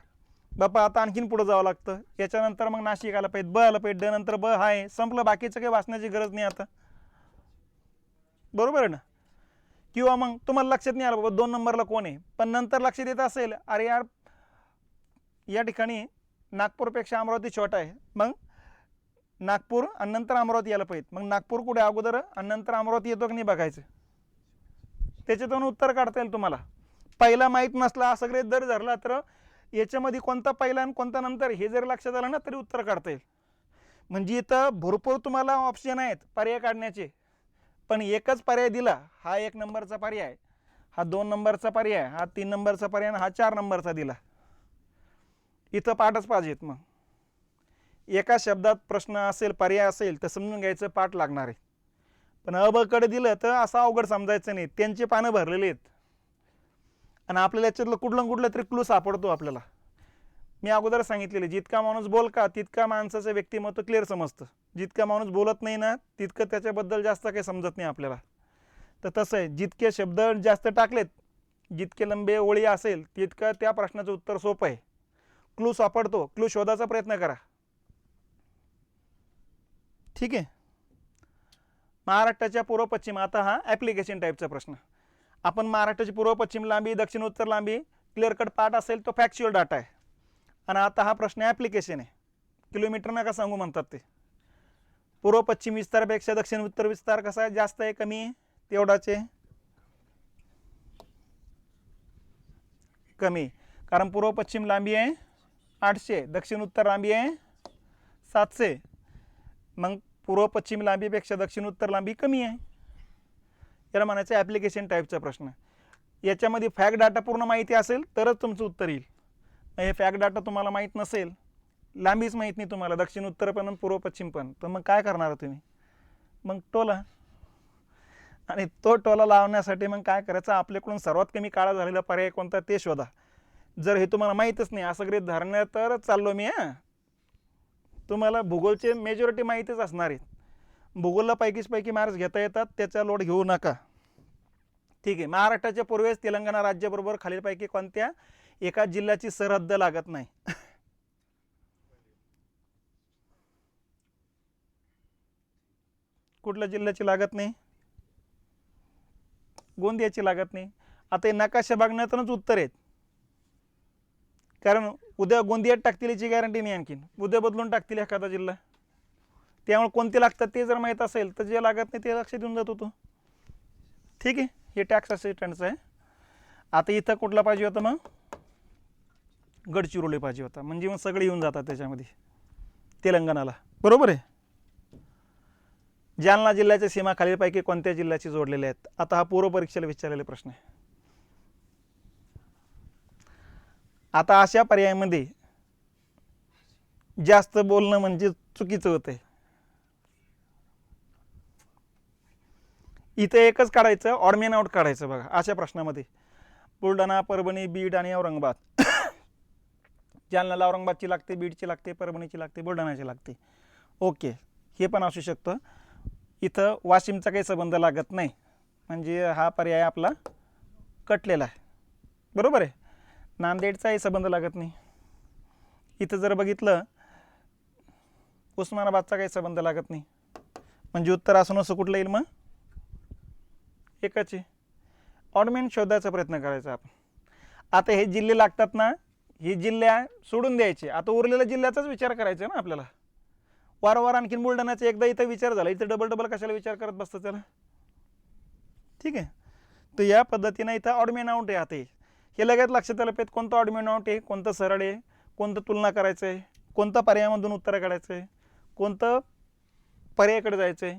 [SPEAKER 1] बापा आता आणखीन पुढे जावं लागतं. याच्यानंतर मग नाशिक आला पाहिजे, ब आला पाहिजे, ड नंतर ब आहे, संपलं. बाकीचं काही वाचण्याची गरज नाही आता, बरोबर आहे ना. किंवा मग तुम्हाला लक्षात नाही आलं बाबा 2 नंबरला कोण आहे, पण नंतर लक्षात येत असेल अरे यार या ठिकाणी नागपूरपेक्षा अमरावती छोटा आहे, मग नागपूर आणि नंतर अमरावती यायला पाहिजे. मग नागपूर कुठे अगोदर आणि नंतर अमरावती येतो की नाही बघायचं. त्याच्यातून उत्तर काढता येईल तुम्हाला. पहिला माहीत नसला असं गृहीत जर धरला तर याच्यामध्ये कोणता पहिला आणि कोणता नंतर हे जर लक्षात आलं ना तरी उत्तर काढता येईल. म्हणजे इथं भरपूर तुम्हाला ऑप्शन आहेत पर्याय काढण्याचे, पण एकच पर्याय दिला, हा 1 नंबरचा पर्याय, हा 2 नंबरचा पर्याय, हा 3 नंबरचा पर्याय, हा 4 नंबरचा दिला. इथं पाठच पाहिजेत. मग एका शब्दात प्रश्न असेल पर्याय असेल तर समजून घ्यायचं पाठ लागणार आहे. पण अ ब कडे दिलं तर असं अवघड समजायचं नाही. त्यांचे पानं भरलेले आहेत आणि आपल्याला याच्यातलं कुठलं तरी क्लू सापडतो आपल्याला. मी अगोदर सांगितलेले, जितका माणूस बोलका तितका माणसाचं व्यक्तिमत्व क्लिअर समजतं. जितका माणूस बोलत नाही ना तितकं त्याच्याबद्दल जास्त काही समजत नाही आपल्याला. तर तसं आहे, जितके शब्द जास्त टाकलेत, जितके लंबे ओळी असेल तितकं त्या प्रश्नाचं उत्तर सोपं आहे. क्लू सापडतो. क्लू शोधायचा प्रयत्न करा. ठीक आहे. महाराष्ट्राच्या पूर्व पश्चिम, आता हा ॲप्लिकेशन टाईपचा प्रश्न. आपण महाराष्ट्राची पूर्व पश्चिम लांबी, दक्षिण उत्तर लांबी क्लिअर कट पार्ट असेल तो फॅक्च्युअल डाटा आहे. आणि आता हा प्रश्न ॲप्लिकेशन आहे. किलोमीटर नका सांगू म्हणतात ते. पूर्व पश्चिम विस्तारापेक्षा दक्षिण उत्तर विस्तार कसा आहे, जास्त आहे कमी आहे, तेवढाच आहे कमी. कारण पूर्व पश्चिम लांबी आहे 800, दक्षिण उत्तर लांबी आहे 700. मग पूर्व पश्चिम लांबीपेक्षा दक्षिण उत्तर लांबी कमी आहे. याला म्हणायचं ॲप्लिकेशन टाईपचा प्रश्न. याच्यामध्ये फॅक्ट डाटा पूर्ण माहिती असेल तरच तुमचं उत्तर येईल. हे फॅक्ट डाटा तुम्हाला माहीत नसेल, लांबीच माहीत नाही तुम्हाला, दक्षिण उत्तर पण पूर्व पश्चिम पण, तर मग काय करणार तुम्ही? मग टोला. आणि तो टोला लावण्यासाठी मग काय करायचं, आपल्याकडून सर्वात कमी काळा झालेला पर्याय कोणता ते शोधा. जर हे तुम्हाला माहीतच नाही असं गृहीत धरण्यात तर चाललो मी. तुम्हाला भूगोलचे मेजॉरिटी माहितीच असणार आहेत. भूगोलला पैकी मार्क्स घेता येतात, त्याचा लोड घेऊ नका. ठीक आहे. महाराष्ट्राच्या पूर्वेस तेलंगणा राज्याबरोबर खालीलपैकी कोणत्या एका जिल्ह्याची सरहद्द लागत नाही? कुठल्या जिल्ह्याची लागत नाही? गोंदियाची लागत नाही. आता हे नकाशा बघण्यातूनच उत्तर आहेत. कारण उद्या गोंदियात टाकतील याची गॅरंटी नाही, आणखीन उद्या बदलून टाकतील एखादा जिल्हा. त्यामुळे कोणते लागतात ते जर माहीत असेल तर जे लागत नाही ते लक्षात येऊन जातो तो. ठीक आहे. हे टॅक्स असिस्टंटचं आहे. आता इथं कुठला पाहिजे होता मग? गडचिरोली पाहिजे होता. म्हणजे मग सगळे येऊन जातात त्याच्यामध्ये तेलंगणाला, बरोबर आहे. जालना जिल्ह्याच्या सीमा खालीलपैकी कोणत्या जिल्ह्याशी जोडलेल्या आहेत? आता हा पूर्व परीक्षेला विचारलेला प्रश्न आहे. आता अशा पर्यायामध्ये जास्त बोलणं म्हणजे चुकीचं होतंय. इथं एकच काढायचं, ऑड मॅन आउट काढायचं बघा अशा प्रश्नामध्ये. बुलढाणा, परभणी, बीड आणि औरंगाबाद. जालन्याला औरंगाबादची लागते, बीडची लागते, परभणीची लागते, बुलढाण्याची लागते. ओके, हे पण असू शकतं. इथं वाशिमचा काही संबंध लागत नाही, म्हणजे हा पर्याय आपला कटलेला आहे, बरोबर आहे. नांदेडचाही संबंध लागत नाही. इथं जर बघितलं उस्मानाबादचा काही संबंध लागत नाही, म्हणजे उत्तर असं नसं कुठलं येईल मग? एकच आहे. ऑडमेन शोधायचा प्रयत्न करायचा आपण. आता हे जिल्हे लागतात ना, हे जिल्ह्या सोडून द्यायचे. आता उरलेल्या जिल्ह्याचाच विचार करायचा ना आपल्याला. वारंवार आणखीन बुलढाण्याचा एकदा इथं विचार झाला, इथं डबल कशाला विचार करत बसतं त्याला? ठीक आहे. तर या पद्धतीने इथं ऑडमेन आउट आहे. आता हे लगेच लक्षात आलं पाहिजे कोणतं ऑडमेन आउट आहे, कोणतं सरळ आहे, कोणतं तुलना करायचं आहे, कोणतं पर्यायामधून उत्तर काढायचं आहे, कोणतं पर्यायाकडे जायचं आहे.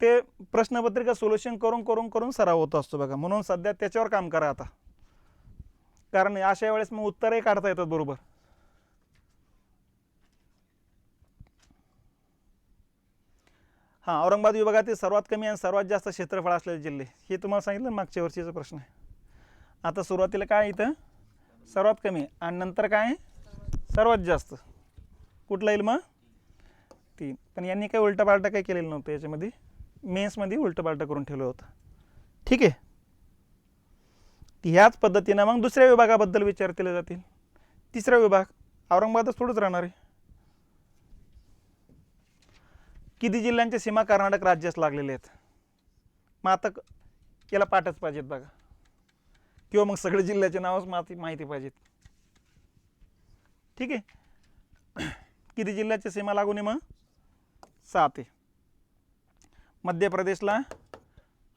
[SPEAKER 1] ते प्रश्नपत्रिका सोल्युशन करून सराव होत असतो बघा. म्हणून सध्या त्याच्यावर काम करा आता, कारण अशा वेळेस मग उत्तरही काढता येतात बरोबर. हां, औरंगाबाद विभागातील सर्वात कमी आणि सर्वात जास्त क्षेत्रफळ असलेले जिल्हे, हे तुम्हाला सांगितलं मागच्या वर्षीचा प्रश्न आहे. आता सुरुवातीला काय इथं सर्वात कमी आणि नंतर काय सर्वात जास्त, कुठला येईल मग 3. पण यांनी काही उलटपालटं काही केलेलं नव्हतं याच्यामध्ये, मेन्समध्ये उलटपालटं करून ठेवलं होतं. ठीक आहे. ह्याच पद्धतीनं मग दुसऱ्या विभागाबद्दल विचारले जातील. तिसरा विभाग औरंगाबादच थोडंच राहणार आहे. किती जिल्ह्यांच्या सीमा कर्नाटक राज्यास लागलेले आहेत? मग आता याला पाठच पाहिजेत बघा, किंवा मग सगळे जिल्ह्याचे नावच माहिती पाहिजेत. ठीक आहे. किती जिल्ह्याची सीमा लागून आहे मग? 7 आहे. मध्य प्रदेशला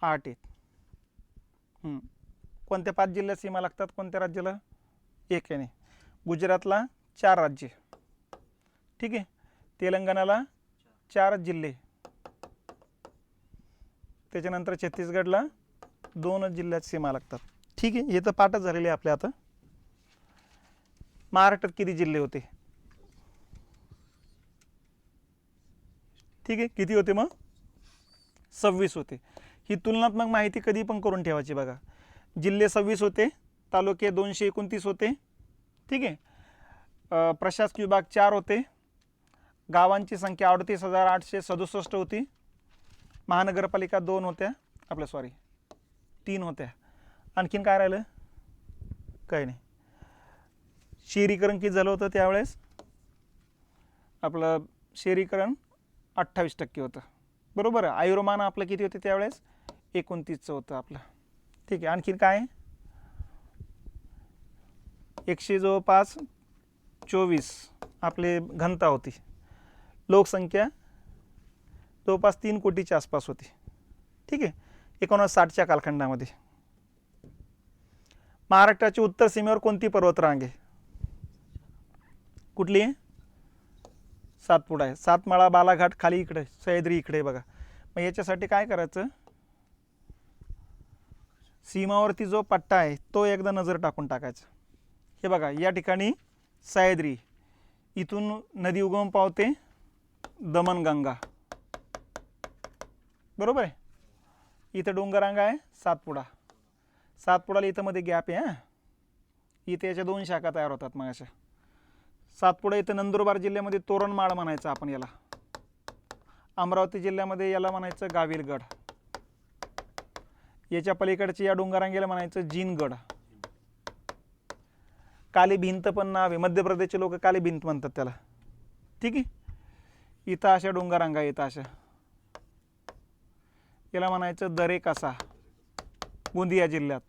[SPEAKER 1] 8 आहेत. कोणत्या 5 जिल्ह्यात सीमा लागतात कोणत्या राज्याला? 1 आहे. गुजरातला 4 राज्य. ठीक आहे. तेलंगणाला 4 जिल्हे. त्याच्यानंतर छत्तीसगडला 2 जिल्ह्यात सीमा लागतात. ठीक आहे, हे तर पाठच झालेले आहे आपल्या. आता महाराष्ट्रात किती जिल्हे होते? ठीक आहे, किती होते मग? 26 होते. ही तुलनात्मक माहिती कधी पण करून ठेवायची बघा. जिल्हे 26 होते, तालुके 229 होते. ठीक आहे. प्रशासकीय विभाग 4 होते. गावांची संख्या 38,867 होती. महानगरपालिका 2 होत्या, 3 होत्या. आणखीन काय राहिलं? काही नाही. शहरीकरण किती झालं होतं त्यावेळेस? आपलं शहरीकरण 28% होतं, बरोबर. आयुर्मान आपलं किती होते त्यावेळेस? 29चं होतं आपलं. ठीक आहे. आणखीन काय? 124 आपले घनता होती. लोकसंख्या जवळपास 3 कोटीच्या आसपास होती. ठीक आहे. 1960च्या कालखंडामध्ये. महाराष्ट्राची उत्तर सीमेवर कोणती पर्वतरांग आहे? कुठली आहे? सातपुडा आहे. सातमाळा, बालाघाट खाली इकडे, सह्याद्री इकडे बघा. मग याच्यासाठी काय करायचं? सीमावरती जो पट्टा आहे तो एकदा नजर टाकून टाकायचा. हे बघा, या ठिकाणी सह्याद्री, इथून नदी उगम पावते दमनगंगा, बरोबर आहे. इथं डोंगररांगा आहे सातपुडा. सातपुडाला इथं मध्ये गॅप आहे. इथे याच्या 2 शाखा तयार होतात. मग अशा सातपुडा इथं नंदुरबार जिल्ह्यामध्ये तोरणमाळ म्हणायचं आपण याला. अमरावती जिल्ह्यामध्ये याला म्हणायचं गाविलगड. याच्या पलीकडचे या डोंगररांगेला म्हणायचं जिनगड. काली भिंत पण नाव आहे. मध्य प्रदेशचे लोक काली भिंत म्हणतात त्याला. ठीक आहे. इथं अशा डोंगररांगा येतात अशा. याला म्हणायचं दरे कसा, गोंदिया जिल्ह्यात.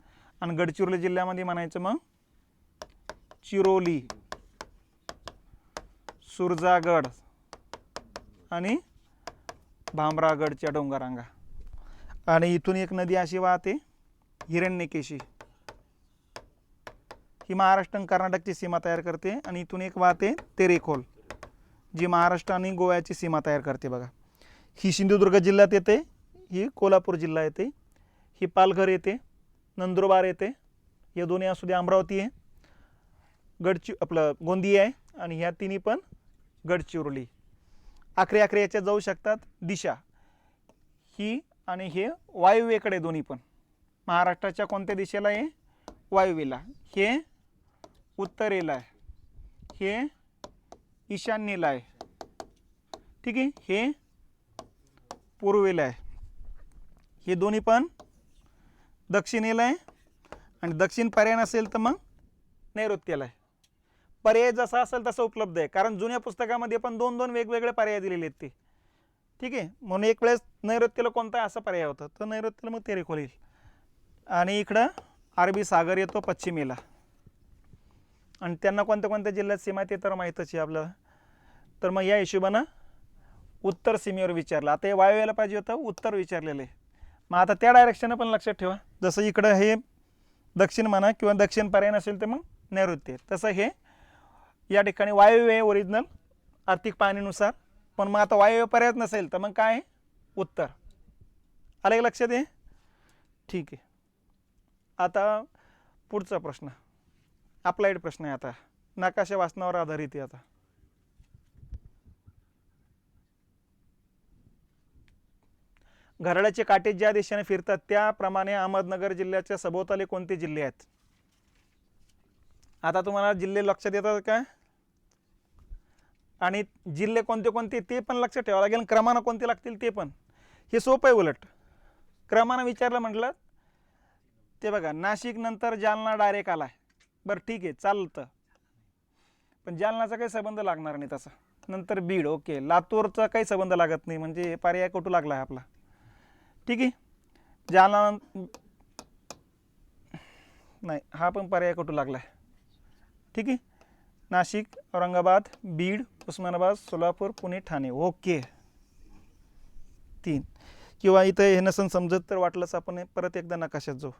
[SPEAKER 1] आणि गडचिरोली जिल्ह्यामध्ये म्हणायचं मग चिरोली, सुरजागड आणि भामरागडच्या डोंगररांगा. आणि इथून एक नदी अशी वाहते हिरण्यकेशी. ही महाराष्ट्र आणि कर्नाटकची सीमा तयार करते. आणि इथून एक वाहते तेरेखोल, जी महाराष्ट्र आणि गोव्याची सीमा तयार करते बघा. ही सिंधुदुर्ग जिल्ह्यात येते, ही कोल्हापूर जिल्हा येते, ही पालघर येते, नंदुरबार येते. या दोन्ही असू दे अमरावती आहे, आपलं गोंदिया आहे, आणि ह्या तिन्ही पण गडचिरोली. आखरे याच्यात जाऊ शकतात. दिशा ही आणि हे वायव्येकडे दोन्ही पण. महाराष्ट्राच्या कोणत्या दिशेला आहे? वायव्येला. हे उत्तरेला आहे, हे ईशान्येला आहे. ठीक आहे. हे पूर्वेला आहे, हे दोन्ही पण दक्षिणेला आहे. आणि दक्षिण पर्याय नसेल तर मग नैऋत्याला आहे. पर्याय जसा असेल तसं उपलब्ध आहे, कारण जुन्या पुस्तकामध्ये पण 2-2 वेगवेगळे पर्याय दिलेले आहेत ते. ठीक आहे. म्हणून एक वेळेस नैऋत्याला कोणता आहे असा पर्याय होता, तर नैऋत्याला मग तेरेखोल येईल. आणि इकडं अरबी सागर येतो पश्चिमेला. आणि त्यांना कोणत्या कोणत्या जिल्ह्यात सीमा ते तर माहीतच आहे आपल्याला. तर मग या हिशोबानं उत्तर सीमेवर विचारलं. आता हे वायव्याला पाहिजे होतं, उत्तर विचारलेलं आहे. मग आता त्या डायरेक्शननं पण लक्षात ठेवा. जसं इकडं हे दक्षिण म्हणा, किंवा दक्षिण पर्याय नसेल तर मग नैऋत्य, तसं हे या ठिकाणी वायव्य आहे ओरिजिनल आर्थिक पाहणीनुसार. पण मग आता वायव्य पर्याय नसेल तर मग काय? उत्तर. आलं का लक्षात आहे? ठीक आहे. आता पुढचा प्रश्न अप्लाइड प्रश्न आहे. आता नकाशा वाचनावर आधारित आहे. आता घड्याळाचे काटे ज्या दिशेने फिरतात त्याप्रमाणे अहमदनगर जिल्ह्याच्या सभोवताली कोणते जिल्हे आहेत? आता तुम्हाला जिल्हे लक्षात येतात का? आणि जिल्हे कोणते कोणते ते पण लक्षात ठेवावं लागेल, क्रमानं कोणते लागतील ते पण. हे सोपं आहे उलट. क्रमानं विचारलं म्हटलं ते बघा, नाशिक नंतर जालना डायरेक्ट आला आहे. बरं ठीक आहे, चालतं, पण जालनाचा काही संबंध लागणार नाही तसा. नंतर बीड, ओके. लातूरचा काही संबंध लागत नाही, म्हणजे पर्याय कुठं लागला आहे आपला. ठीक आहे. जालना नाही, हा पण पर्याय कुठं लागला आहे. ठीक आहे. नाशिक, औरंगाबाद, बीड, उस्मानाबाद, सोलापूर, पुणे, ठाणे, ओके. 3. किंवा इथं हे नसन समजत तर वाटलंच आपण परत एकदा नकाशात जाऊ.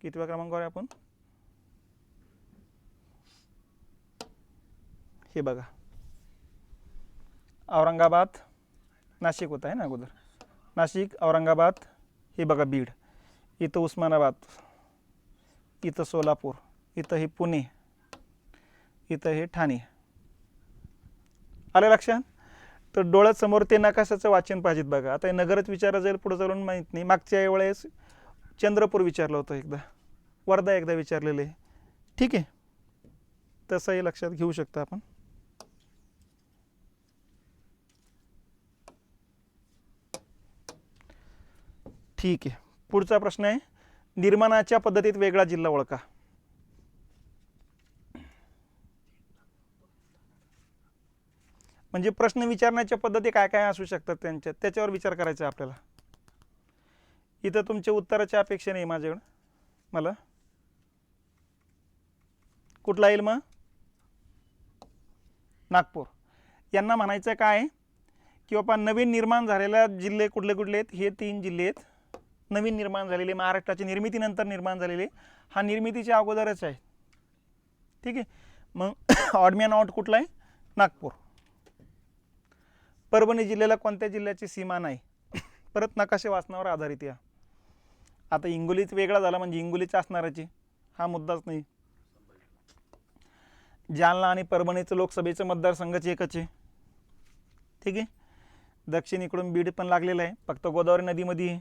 [SPEAKER 1] कितव्या क्रमांकावर आहे आपण? हे बघा, औरंगाबाद, नाशिक होत आहे ना अगोदर. नाशिक, औरंगाबाद, हे बघा बीड, इथं उस्मानाबाद, इथं सोलापूर, इथं हे पुणे, इथं हे ठाणे. आलं लक्षात? तर डोळ्यासमोर ते नकाशाचं वाचन पाहिजेत बघा. आता हे नगरच विचारलं जाईल पुढे चालून माहीत नाही. मागच्या वेळेस चंद्रपूर विचारलं होतं एकदा, वर्धा एकदा विचारलेलं आहे. ठीक आहे, तसंही लक्षात घेऊ शकता आपण. ठीक आहे. पुढचा प्रश्न आहे, निर्माणाच्या पद्धतीत वेगळा जिल्हा ओळखा. म्हणजे प्रश्न विचारण्याच्या पद्धती काय काय असू शकतात त्याच्यावर विचार करायचा आपल्याला. इथं तुमच्या उत्तराची अपेक्षा नाही माझ्याकडं. मला कुठला येईल मग? नागपूर. यांना म्हणायचं काय की बाबा नवीन निर्माण झालेल्या जिल्हे कुठले कुठले आहेत? हे 3 जिल्हे आहेत नवीन निर्माण झालेले, महाराष्ट्राची निर्मितीनंतर निर्माण झालेले. हा निर्मितीच्या अगोदरच आहे. ठीक आहे. मग ऑडमॅन आउट कुठला आहे? नागपूर. परभणी जिल्ह्याला कोणत्या जिल्ह्याची सीमा नाही? परत नकाशे वाचनावर आधारित या. आता हिंगोलीच वेगळा झाला म्हणजे हिंगोलीच असणारची, हा मुद्दाच नाही. जालना आणि परभणीचं लोकसभेचं मतदारसंघाचे एकच आहे. ठीक आहे. दक्षिण इकडून बीड पण लागलेलं आहे, फक्त गोदावरी नदीमध्ये आहे.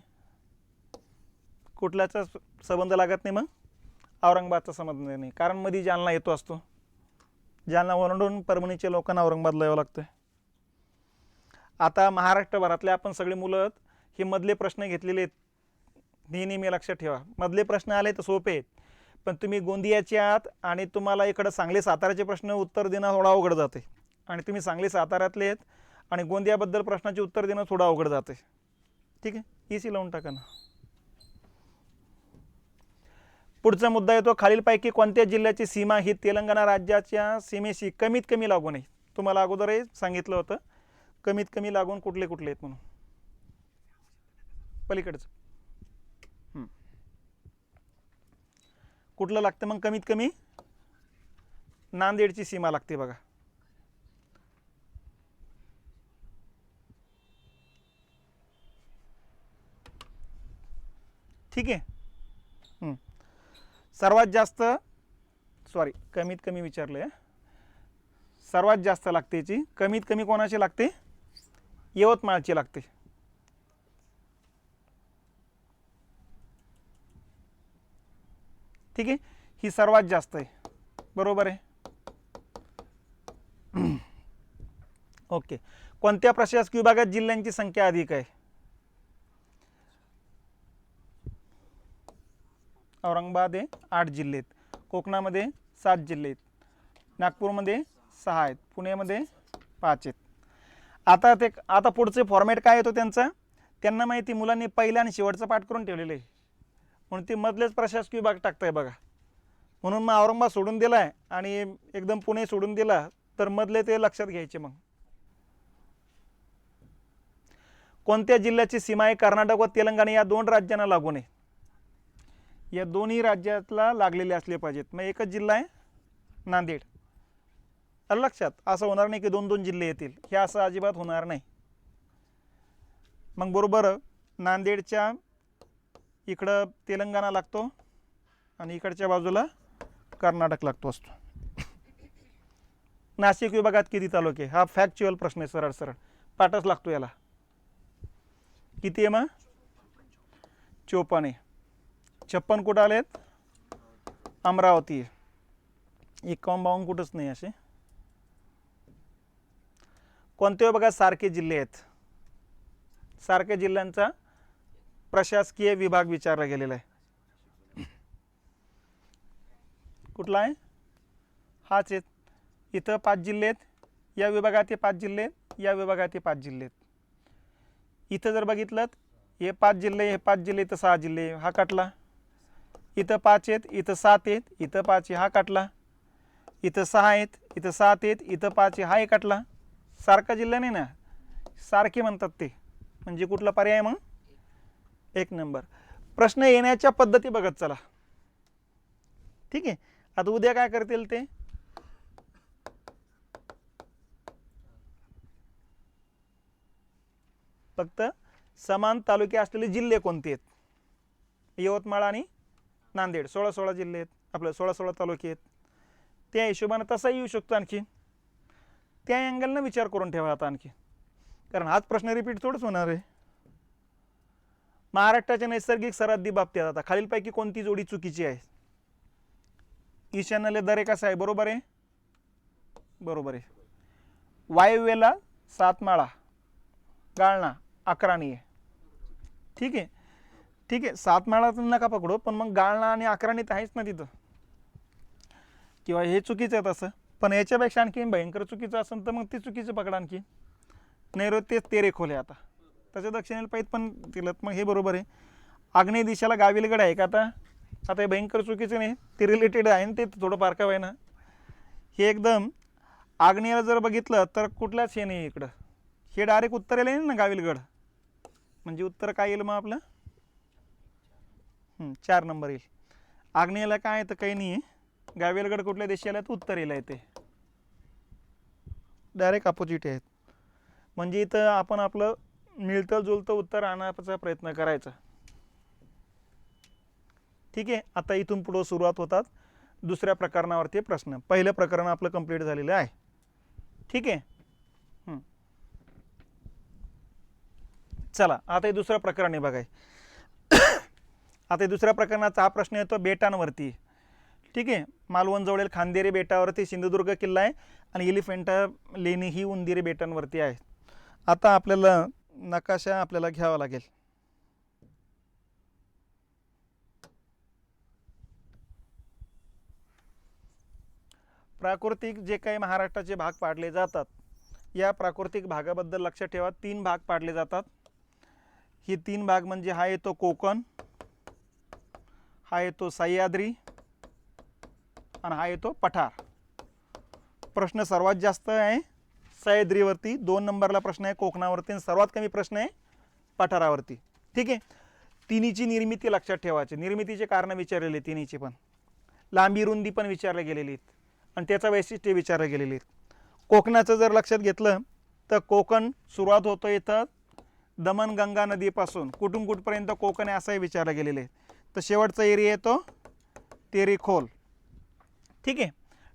[SPEAKER 1] कुठल्याचा संबंध लागत नाही. मग औरंगाबादचा संबंध नाही, कारण मध्ये जालना येतो असतो. जालना ओलांडून परभणीच्या लोकांना औरंगाबादला यावं लागतं. आता महाराष्ट्रभरातले आपण सगळे मुलं हे मधले प्रश्न घेतलेले आहेत. नेहमी लक्षात ठेवा, मधले प्रश्न आले तर सोपे आहेत, पण तुम्ही गोंदियाचे आहात आणि तुम्हाला इकडं सांगली साताराचे प्रश्न उत्तर देणं थोडं अवघड जाते. आणि तुम्ही सांगली साताऱ्यातले आहेत आणि गोंदियाबद्दल प्रश्नाचे उत्तर देणं थोडं अवघड जाते. ठीक आहे, इसी लावून टाका ना. पुढचा मुद्दा येतो, खालीलपैकी कोणत्या जिल्ह्याची सीमा ही तेलंगणा राज्याच्या सीमेशी कमीत कमी लागून आहे? तुम्हाला अगोदरही सांगितलं होतं कमीत कमी लागून कुठले कुठले आहेत म्हणून. पलीकडचं कुठलं लागतं मग? कमीत कमी नांदेडची सीमा लागते बघा. ठीक आहे. सर्वात जास्त कमीत कमी विचारले. सर्वात जास्त लागते याची, कमीत कमी कोणाची लागते? यवतमाळची लागते. ठीक आहे, ही सर्वात जास्त आहे. बरोबर आहे. ओके. कोणत्या प्रशासकीय विभागात जिल्ह्यांची संख्या अधिक आहे? औरंगाबाद आहे 8 जिल्हे आहेत, कोकणामध्ये 7 जिल्हे आहेत, नागपूरमध्ये 6 आहेत, पुण्यामध्ये 5 आहेत. आता पुढचे फॉर्मॅट काय येतो त्यांना माहिती, मुलांनी पहिला आणि शेवटचा पाठ करून ठेवलेले आहे, म्हणून ते मधलेच प्रशासकीय विभाग टाकताय बघा. म्हणून मग औरंगाबाद सोडून दिला आहे आणि एकदम पुणे सोडून दिला तर मधले ते लक्षात घ्यायचे. मग कोणत्या जिल्ह्याची सीमा आहे कर्नाटक व तेलंगणा या 2 राज्यांना लागून आहे? या दोन्ही राज्यातला लागलेले असले पाहिजेत. मग एकच जिल्हा आहे नांदेड. लक्षात असं होणार नाही की 2-2 जिल्हे येतील, हे असं अजिबात होणार नाही. मग बरोबर नांदेडच्या इकडं तेलंगणा लागतो आणि इकडच्या बाजूला कर्नाटक लागतो असतो. नाशिक विभागात किती तालुके? हा फॅक्च्युअल प्रश्न आहे, सरळ पाठच लागतो याला. किती आहे मग 54 आहे. 56 कुठं आलेत अमरावती आहे. 51 कुठंच नाही असे. कोणते बघा सारखे जिल्हे आहेत. सारख्या जिल्ह्यांचा प्रशासकीय विभाग विचारला गेलेला आहे. कुठला आहे हाच आहेत. इथं 5 जिल्हे आहेत. या विभागात हे 5 जिल्हे आहेत. या विभागात हे 5 जिल्हे आहेत. इथं जर बघितलं हे 5 जिल्हे हे 5 जिल्हे इथं 6 जिल्हे हा काटला. इथं 5 आहेत इथं 7 आहेत इथं 5 आहे हा काटला. इथं 6 आहेत इथं 7 आहेत इथं 5 आहे हा एक काटला. सारखा जिल्हा नाही ना सारखे म्हणतात ते. म्हणजे कुठला पर्याय मग 1 नंबर. प्रश्न येण्याच्या पद्धती बघत चला. ठीक आहे. आता उद्या काय करतील ते फक्त समान तालुके असलेले जिल्हे कोणते आहेत. यवतमाळ आणि नांदेड 16 जिल्हे आहेत. आपले 16 तालुके आहेत. त्या हिशोबाने तसा येऊ शकतो. आणखी त्या अँगलनं विचार करून ठेवा आता आणखी. कारण हाच प्रश्न रिपीट थोडंच होणार आहे. महाराष्ट्राच्या नैसर्गिक सरहद्दी बाबतीत आता खालीलपैकी कोणती जोडी चुकीची आहे. ईशान्येला दरे कसा आहे बरोबर आहे. बरोबर आहे. वायव्येला सातमाळा गाळणा अकराणी आहे. ठीक आहे. ठीक आहे. सातमाळा तर नका पकडू पण मग गाळणा आणि अकराणी तर आहेच ना तिथं. किंवा हे चुकीचं आहे तसं. पण याच्यापेक्षा आणखी भयंकर चुकीचं असेल तर मग ते चुकीचं पकडा आणखी. नैऋत्य तेरेखोल आहे. आता त्याच्या दक्षिणेला पाहिजे पण तिलत मग हे बरोबर आहे. आग्नेय दिशेला गाविलगड आहे का आता. आता हे भयंकर चुकीचं नाही. ते रिलेटेड आहे ना ते थोडं बारकाव आहे ना. हे एकदम आग्नेयला जर बघितलं तर कुठल्याच हे नाही इकडं. हे डायरेक्ट उत्तरेला येईल ना गाविलगड. म्हणजे उत्तर काय येईल मग आपलं 4 नंबर येईल. आग्नेयला काय आहे तर काही नाही आहे. गाविलगड कुठल्या दिशेला तर उत्तरेला येते. डायरेक्ट अपोजिट आहेत. म्हणजे इथं आपण आपलं मिळतं जुळतं उत्तर आणण्याचा प्रयत्न करायचा. ठीक आहे. आता इथून पुढे सुरुवात होतात दुसऱ्या प्रकरणावरती प्रश्न. पहिलं प्रकरण आपलं कंप्लीट झालेलं आहे. ठीक आहे. चला आता हे दुसरं प्रकरण आहे बघाय. आता दुसऱ्या प्रकरणाचा हा प्रश्न येतो बेटांवरती. ठीक आहे. मालवण जवळील खांदेरी बेटावरती सिंधुदुर्ग किल्ला आहे आणि एलिफंटा लेणी ही उंदिरी बेटांवरती आहे. आता आपल्याला नकाशा आपल्याला घ्यावा लागेल. प्राकृतिक जे काही महाराष्ट्राचे भाग पाडले जातात या प्राकृतिक भागाबद्दल लक्षात ठेवा. 3 भाग पाडले जातात. हे 3 भाग म्हणजे हा येतो कोकण, हा येतो सह्याद्री आणि हा येतो पठार. प्रश्न सर्वात जास्त आहे सह्याद्रीवरती. 2 नंबरला प्रश्न आहे कोकणावरती आणि सर्वात कमी प्रश्न आहे पठारावरती. ठीक आहे. तिन्हीची निर्मिती लक्षात ठेवायची. निर्मितीचे कारण विचारलेले तिन्हीची पण. लांबी रुंदी पण विचारले गेलेली आहेत आणि त्याचं वैशिष्ट्य विचारले गेलेले आहेत. कोकणाचं जर लक्षात घेतलं तर कोकण सुरुवात होतो इथं दमणगंगा नदीपासून कुठून कुठपर्यंत कोकण आहे असंही विचारलं गेलेलं आहे. तर शेवटचा एरिया येतो तेरेखोल. ठीक आहे.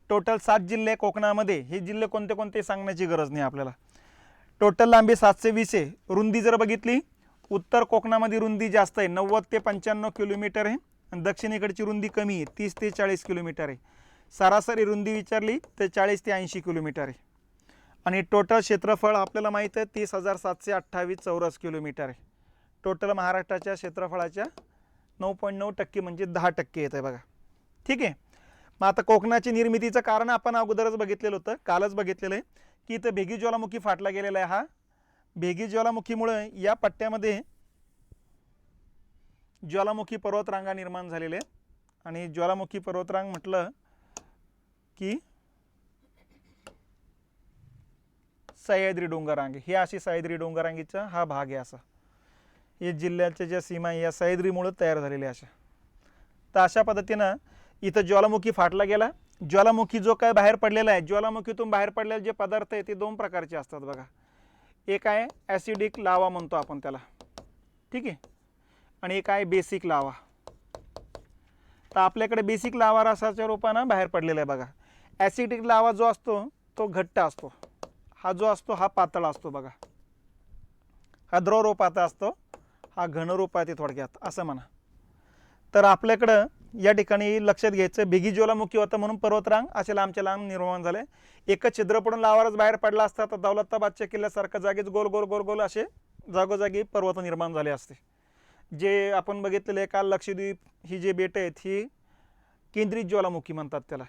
[SPEAKER 1] टोटल 7 जिल्हे कोकणामध्ये. हे जिल्हे कोणते कोणते सांगण्याची गरज नाही आपल्याला. टोटल लांबी 720 आहे. रुंदी जर बघितली उत्तर कोकणामध्ये रुंदी जास्त आहे 90 ते 95 किलोमीटर आहे आणि दक्षिणेकडची रुंदी कमी आहे 30 ते 40 किलोमीटर आहे. सरासरी रुंदी विचारली तर 40 ते 80 किलोमीटर आहे. आणि टोटल क्षेत्रफळ आपल्याला माहीत आहे 30,728 चौरस किलोमीटर आहे. टोटल महाराष्ट्राच्या क्षेत्रफळाच्या 9.9% म्हणजे 10% येत आहे बघा. ठीक आहे. मग आता कोकणाची निर्मितीचं कारण आपण अगोदरच बघितलेलं होतं. कालच बघितलेलं आहे की इथं भेगी ज्वालामुखी फाटला गेलेला आहे. हा भेगी ज्वालामुखीमुळे या पट्ट्यामध्ये ज्वालामुखी पर्वतरांगा निर्माण झालेले आहेत आणि ज्वालामुखी पर्वतरांग म्हटलं की सह्याद्री डोंगररांगे. ही अशी सह्याद्री डोंगररांगेचा हा भाग आहे. असा हे जिल्ह्याच्या ज्या सीमा या सह्याद्रीमुळे तयार झालेल्या अशा. तर अशा पद्धतीनं इथं ज्वालामुखी फाटला गेला. ज्वालामुखी जो काय बाहेर पडलेला आहे ज्वालामुखीतून बाहेर पडलेले जे पदार्थ आहे ते 2 प्रकारचे असतात बघा. एक आहे ॲसिडिक लावा म्हणतो आपण त्याला. ठीक आहे. आणि एक आहे बेसिक लावा. तर आपल्याकडे बेसिक लावा रसाच्या रूपानं बाहेर पडलेला आहे बघा. ॲसिडिक लावा जो असतो तो घट्ट असतो. हा जो असतो हा पातळ असतो बघा. हा द्रवरूपाचा असतो हा घनरूप आहे ते थोडक्यात असं म्हणा. तर आपल्याकडं या ठिकाणी लक्षात घ्यायचं, बेगी ज्वालामुखी होतं म्हणून पर्वतरांग असे लांबच्या लांब निर्माण झाले. एकच छिद्र पडून लावारच बाहेर पडला असता तर दौलताबादच्या किल्ल्यासारखं जागीच गोल गोल गोल गोल असे जागोजागी पर्वत निर्माण झाले असते. जे आपण बघितलेले काल लक्षद्वीप ही जे बेटं आहेत ही केंद्रित ज्वालामुखी म्हणतात त्याला.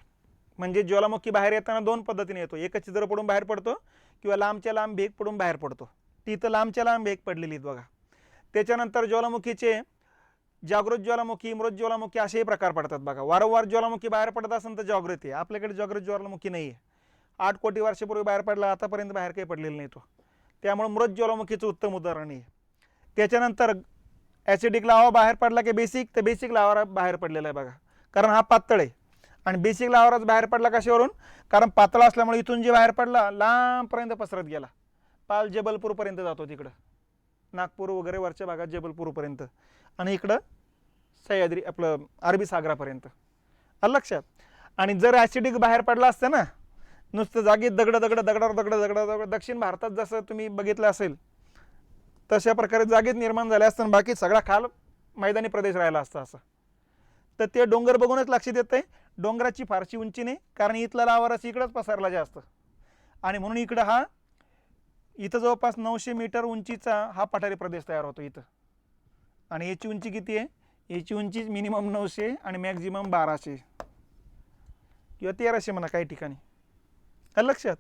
[SPEAKER 1] म्हणजे ज्वालामुखी बाहेर येताना दोन पद्धतीने येतो, एकच छिद्र पडून बाहेर पडतो किंवा लांबच्या लांब भेग पडून बाहेर पडतो. ती तर लांबच्या लांब भेग पडलेली आहेत बघा. त्याच्यानंतर ज्वालामुखीचे जागृत ज्वालामुखी, मृत ज्वालामुखी असेही प्रकार पडतात बघा. वारंवार ज्वालामुखी बाहेर पडत असेल तर जागृत आहे. आपल्याकडे जागृत ज्वालामुखी नाही आहे. 8 कोटी वर्षापूर्वी बाहेर पडला, आतापर्यंत बाहेर काही पडलेला नाही तो. त्यामुळे मृत ज्वालामुखीचं उत्तम उदाहरण आहे. त्याच्यानंतर ॲसिडिक लावा बाहेर पडला की बेसिक, तर बेसिक लावा बाहेर पडलेला आहे बघा. कारण हा पातळ आहे आणि बेसिक लावाच बाहेर पडला कशावरून, कारण पातळ असल्यामुळे इथून जे बाहेर पडला लांबपर्यंत पसरत गेला, पाल जबलपूरपर्यंत जातो, तिकडं नागपूर वगैरे वरच्या भागात जबलपूरपर्यंत आणि इकडं सह्याद्री आपलं अरबी सागरापर्यंत. आलं लक्षात. आणि जर ॲसिडिक बाहेर पडला असतं ना, नुसतं जागेत दगडावर दगड दक्षिण भारतात जसं तुम्ही बघितलं असेल तशा प्रकारे जागेत निर्माण झाले असतं, बाकी सगळा खाल मैदानी प्रदेश राहिला असता असं. तर ते डोंगर बघूनच लक्षात येतंय डोंगराची फारशी उंची नाही, कारण इथला लावारस इकडंच पसरला जास्त आणि म्हणून इकडं इथं जवळपास 900 मीटर उंचीचा हा पठारी प्रदेश तयार होतो इथं. आणि याची उंची किती आहे, याची उंची मिनिमम 900 आणि मॅक्झिमम 1200 किंवा 1300 म्हणा काही ठिकाणी. लक्षात.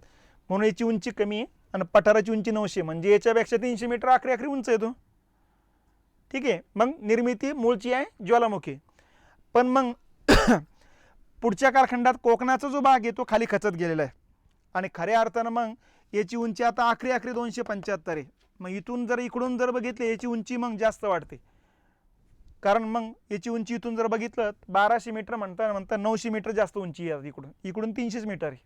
[SPEAKER 1] म्हणून याची उंची कमी आहे आणि पठाराची उंची 900, म्हणजे याच्यापेक्षा 300 मीटर आखरी उंच येतो. ठीक आहे. मग निर्मिती मूळची आहे ज्वालामुखी. पण मग पुढच्या कालखंडात कोकणाचा जो भाग आहे तो खाली खचत गेलेला आहे आणि खऱ्या अर्थानं मग याची उंची आता आखरी 275 आहे. मग इकडून जर बघितले याची उंची मग जास्त वाढते, कारण मग याची उंची इथून जर बघितलं 1200 मीटर म्हणता 900 मीटर जास्त उंची आहे इकडून 300 मीटर आहे.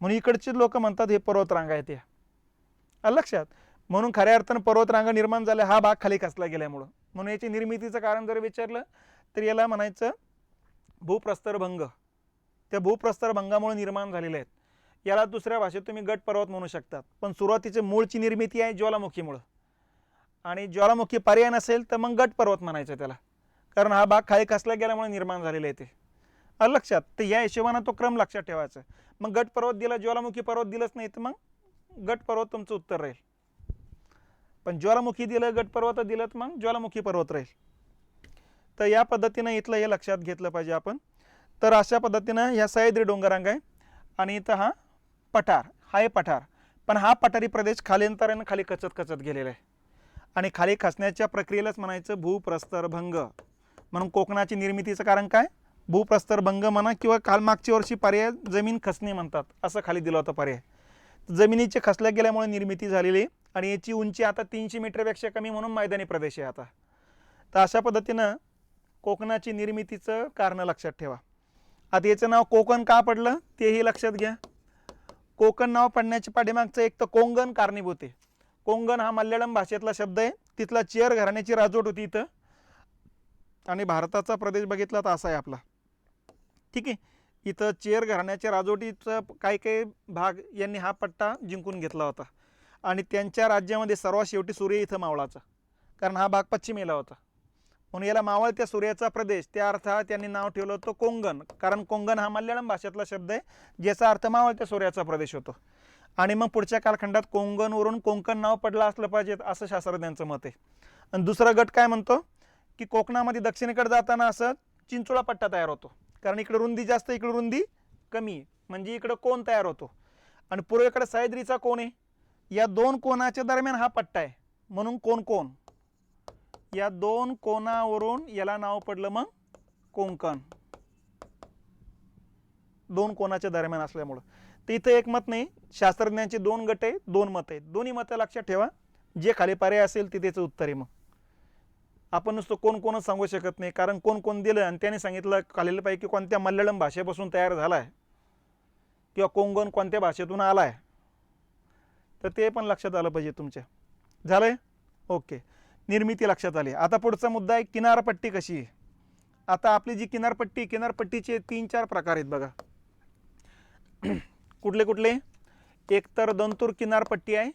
[SPEAKER 1] म्हणून इकडचे लोक म्हणतात हे पर्वतरांगा आहेत या. लक्षात. म्हणून खऱ्या अर्थानं पर्वतरांगा निर्माण झाल्या हा भाग खाली खचला गेल्यामुळं. म्हणून याची निर्मितीचं कारण जर विचारलं तर याला म्हणायचं भूप्रस्तरभंग. त्या भूप्रस्तरभंगामुळे निर्माण झालेले आहेत. याला दुसऱ्या भाषेत तुम्ही गट पर्वत म्हणू शकतात, पण सुरुवातीची मूळची निर्मिती आहे ज्वालामुखीमुळं. आणि ज्वालामुखी पर्याय नसेल तर मग गट पर्वत म्हणायचं त्याला, कारण हा भाग खाली खचला गेल्यामुळे निर्माण झालेले आहे ते. लक्षात. तर या हिशोबानं तो क्रम लक्षात ठेवायचा. मग गट पर्वत दिला, ज्वालामुखी पर्वत दिलंच नाही तर मग गट पर्वत तुमचं उत्तर राहील. पण ज्वालामुखी दिलं, गट पर्वत दिलं तर मग ज्वालामुखी पर्वत राहील. तर या पद्धतीनं इथलं हे लक्षात घेतलं पाहिजे आपण. तर अशा पद्धतीनं ह्या सह्याद्री डोंगरांग आहे आणि इथं हा पठार, हा आहे पठार. पण हा पठारी प्रदेश खालींतरानं खाली खचत गेलेला आहे आणि खाली खचण्याच्या प्रक्रियेलाच म्हणायचं भूप्रस्तरभंग. म्हणून कोकणाची निर्मितीचं कारण काय, भूप्रस्तरभंग म्हणा किंवा काल मागच्या वर्षी पर्याय जमीन खचणे म्हणतात, असं खाली दिला होता पर्याय. जमिनीचे खचल्या गेल्यामुळे निर्मिती झालेली आणि याची उंची आता 300 मीटरपेक्षा कमी म्हणून मैदानी प्रदेश आहे आता. तर अशा पद्धतीनं कोकणाची निर्मितीचं कारण लक्षात ठेवा. आता याचं नाव कोकण का पडलं तेही लक्षात घ्या. कोकण नाव पडण्याच्या पाठीमागचं एक तर कोंगण कारणीभूत आहे. कोंगण हा मल्याळम भाषेतला शब्द आहे. तिथला चेर घराण्याची राजवट होती इथं आणि भारताचा प्रदेश बघितला तर असा आहे आपला. ठीक आहे. इथं चेर घराण्याच्या राजवटीचा काही भाग यांनी हा पट्टा जिंकून घेतला होता आणि त्यांच्या राज्यामध्ये सर्वात शेवटी सूर्य इथं मावळाचा, कारण हा भाग पश्चिमेला होता. म्हणून याला मावळत्या सूर्याचा प्रदेश, त्या अर्थात त्यांनी नाव ठेवलं होतं कोंगण, कारण कोंगण हा मल्याळम भाषेतला शब्द आहे ज्याचा अर्थ मावळत्या सूर्याचा प्रदेश होतो. आणि मग पुढच्या कालखंडात कोंगणवरून कोकण नाव पडलं असलं पाहिजे असं शास्त्रज्ञांचं मत आहे. आणि दुसरा गट काय म्हणतो की कोकणामध्ये दक्षिणेकडे जाताना असं चिंचोळा पट्टा तयार होतो, कारण इकडे रुंदी जास्त इकडे रुंदी कमी आहे, म्हणजे इकडं कोण तयार होतो आणि पूर्वेकडे सह्याद्रीचा कोण आहे. या दोन कोणाच्या दरम्यान हा पट्टा आहे म्हणून कोण या दोन कोणावरून याला नाव पडलं मग कोकण, दोन कोणाच्या दरम्यान असल्यामुळं. तर इथं एक मत नाही, शास्त्रज्ञांचे दोन गट आहे, दोन मत आहेत. दोन्ही मतं लक्षात ठेवा, जे खाली पर्याय असेल ते त्याचं उत्तर आहे. मग आपण नुसतं कोणच सांगू शकत नाही, कारण कोण दिलं आणि त्याने सांगितलं खालीलपैकी कोणत्या मल्याळम भाषेपासून तयार झाला आहे किंवा कोंगण कोणत्या भाषेतून आला आहे, तर ते पण लक्षात आलं पाहिजे तुमच्या. झालंय. ओके. निर्मिती लक्षात आली. आता पुढचा मुद्दा आहे किनारपट्टी कशी आहे. आता आपली जी किनारपट्टीचे 3-4 प्रकार आहेत बघा. कुठले एक तर दंतूर किनारपट्टी आहे,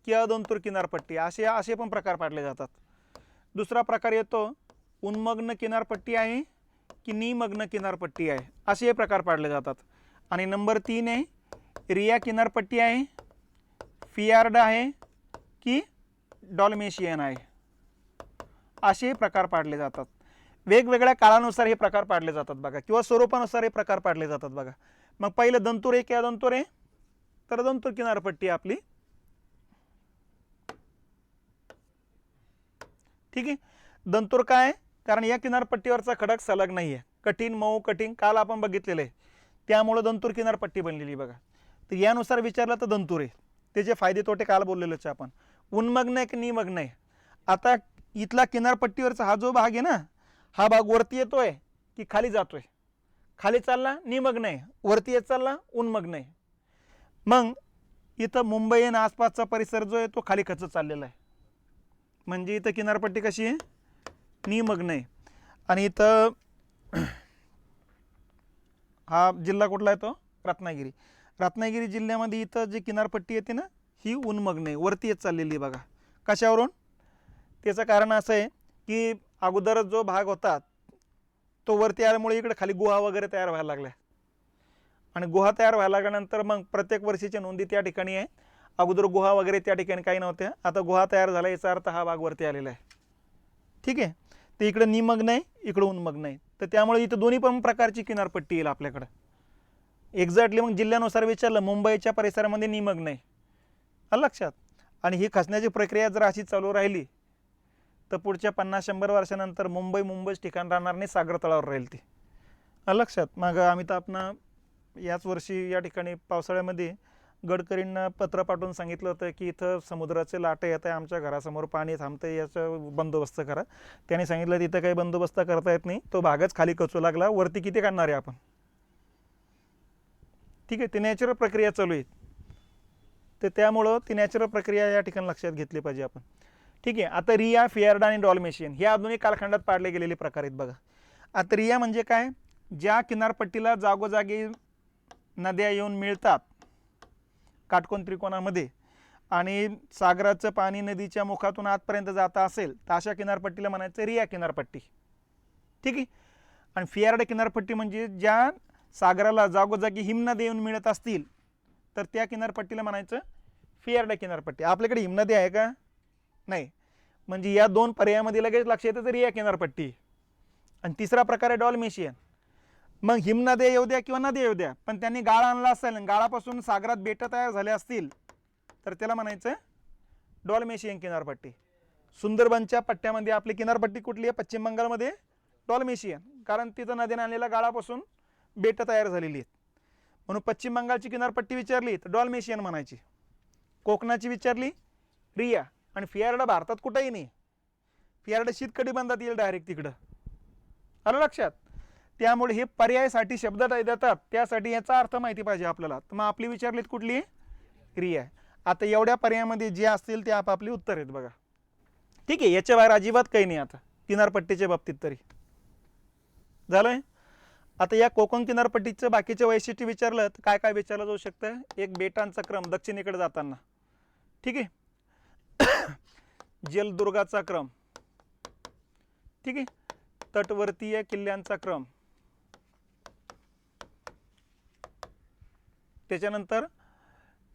[SPEAKER 1] की अदंतूर किनारपट्टी, असे असे पण प्रकार पाडले जातात. दुसरा प्रकार येतो उन्मग्न किनारपट्टी आहे की निमग्न किनारपट्टी आहे, असे हे प्रकार पाडले जातात. आणि नंबर 3 आहे रिया किनारपट्टी आहे, फियार्ड आहे की डॉल्मेशियन आहे, असे प्रकार पाडले जातात. वेगवेगळ्या काळानुसार हे प्रकार पाडले जातात बघा, किंवा स्वरूपानुसार हे प्रकार पाडले जातात बघा. मग पहिलं दंतूर आहे की अदंतूर आहे, तर दंतूर किनारपट्टी आपली. ठीक आहे. दंतूर काय, कारण या किनारपट्टीवरचा खडक सलग नाही आहे, कठीण मऊ कठीण काल आपण बघितलेलं आहे, त्यामुळे दंतूर किनारपट्टी बनलेली बघा. तर यानुसार विचारलं तर दंतूर आहे. त्याचे फायदे तोटे काल बोललेलोच आपण. उन्मग्न आहे की निमग्न आहे, आता इथला किनारपट्टीवरचा हा जो भाग आहे ना, हा भाग वरती येतोय की खाली जातोय, खाली चालला निमग्न आहे, वरती येत चालला उन्मग्न आहे. मग इथं मुंबई आणि आसपासचा परिसर जो आहे तो खाली खचत चाललेला आहे, म्हणजे इथं किनारपट्टी कशी आहे, निमग्न आहे. आणि इथं हा जिल्हा कुठला आहे तो रत्नागिरी. रत्नागिरी जिल्ह्यामध्ये इथं जी किनारपट्टी येते ना, ही उन्मग्न आहे, वरती येत चाललेली बघा. कशावरून, त्याचं कारण असं आहे की अगोदर जो भाग होता तो वरती आल्यामुळे इकडे खाली गुहा वगैरे तयार व्हायला लागल्या, आणि गुहा तयार व्हायला लागल्यानंतर मग प्रत्येक वर्षीच्या नोंदी त्या ठिकाणी आहे. अगोदर गुहा वगैरे त्या ठिकाणी काही नव्हत्या, आता गुहा तयार झाला, याचा अर्थ हा भाग वरती आलेला आहे. ठीक आहे. तर इकडे निमग्न आहे, इकडे उन्मग्न आहे, तर त्यामुळे इथं दोन्ही पण प्रकारची किनारपट्टी येईल आपल्याकडं. एक्झॅक्टली मग जिल्ह्यानुसार विचारलं, मुंबईच्या परिसरामध्ये निमग्न आहे, आलं लक्षात. आणि ही खचण्याची प्रक्रिया जर अशी चालू राहिली तर पुढच्या 50-100 वर्षानंतर मुंबईच ठिकाण राहणार नाही, सागर तळावर राहील ती, आलं लक्षात. मग अमिताभनं याच वर्षी या ठिकाणी पावसाळ्यामध्ये गडकरींना पत्र पाठवून सांगितलं होतं की इथं समुद्राचे लाटे येत आहे, आमच्या घरासमोर पाणी थांबतं, याचा बंदोबस्त करा. त्याने सांगितलं तिथं काही बंदोबस्त करता येत नाही, तो भागच खाली कचू लागला, वरती किती काढणार आहे आपण. ठीक आहे, ती नॅचरल प्रक्रिया चालू आहे, तर त्यामुळं ती नॅचरल प्रक्रिया या ठिकाणी लक्षात घेतली पाहिजे आपण. ठीक आहे. आता रिया, फियार्ड आणि डॉल्मेशियन हे आधुनिक कालखंडात पाडले गेलेले प्रकार आहेत बघा. आता रिया म्हणजे काय, ज्या किनारपट्टीला जागोजागी नद्या येऊन मिळतात काटकोन त्रिकोणामध्ये, आणि सागराचं पाणी नदीच्या मुखातून आतपर्यंत जात असेल तर अशा किनारपट्टीला म्हणायचं रिया किनारपट्टी. ठीक आहे. आणि फियार्ड किनारपट्टी म्हणजे ज्या सागराला जागोजागी हिमनद्या येऊन मिळत असतील तर त्या किनारपट्टीला म्हणायचं फियार्ड किनारपट्टी. आपल्याकडे हिमनदी आहे का, नाही, म्हणजे या दोन पर्यायामध्ये लगेच लक्ष येतं तर रिया किनारपट्टी. आणि तिसरा प्रकार आहे डॉल्मेशियन. मग हिमनद्या येऊ द्या किंवा नद्या येऊ द्या, पण त्यांनी गाळा आणला असेल आणि गाळापासून सागरात बेटं तयार झाले असतील तर त्याला म्हणायचं डॉल्मेशियन किनारपट्टी. सुंदरबनच्या पट्ट्यामध्ये आपली किनारपट्टी कुठली आहे, पश्चिम बंगालमध्ये डॉल्मेशियन, कारण तिथं नद्याने आणलेल्या गाळापासून बेटं तयार झालेली आहेत, म्हणून पश्चिम बंगालची किनारपट्टी विचारली तर डॉल्मेशियन म्हणायची. कोकणाची विचारली रिया. आणि फियार्ड भारतात कुठंही नाही, फियार्ड शीतकटिबंधात येईल डायरेक्ट तिकडं, आलं लक्षात. त्यामुळे हे पर्यायासाठी शब्द देतात, त्यासाठी याचा अर्थ माहिती पाहिजे आपल्याला. तर मग आपली विचारलीत कुठली, रिया. आता एवढ्या पर्यायामध्ये जे असतील ते आपापली उत्तर आहेत बघा. ठीक आहे, याच्या बाहेर अजिबात काही नाही आता किनारपट्टीच्या बाबतीत तरी. झालंय. आता या कोकण किनारपट्टीचं बाकीचे वैशिष्ट्य विचारलं तर काय काय विचारलं जाऊ शकतं. एक, बेटांचा क्रम दक्षिणेकडे जाताना. ठीक आहे. जलदुर्गाचा क्रम. ठीक आहे. तटवर्तीय किल्ल्यांचा क्रम. त्याच्यानंतर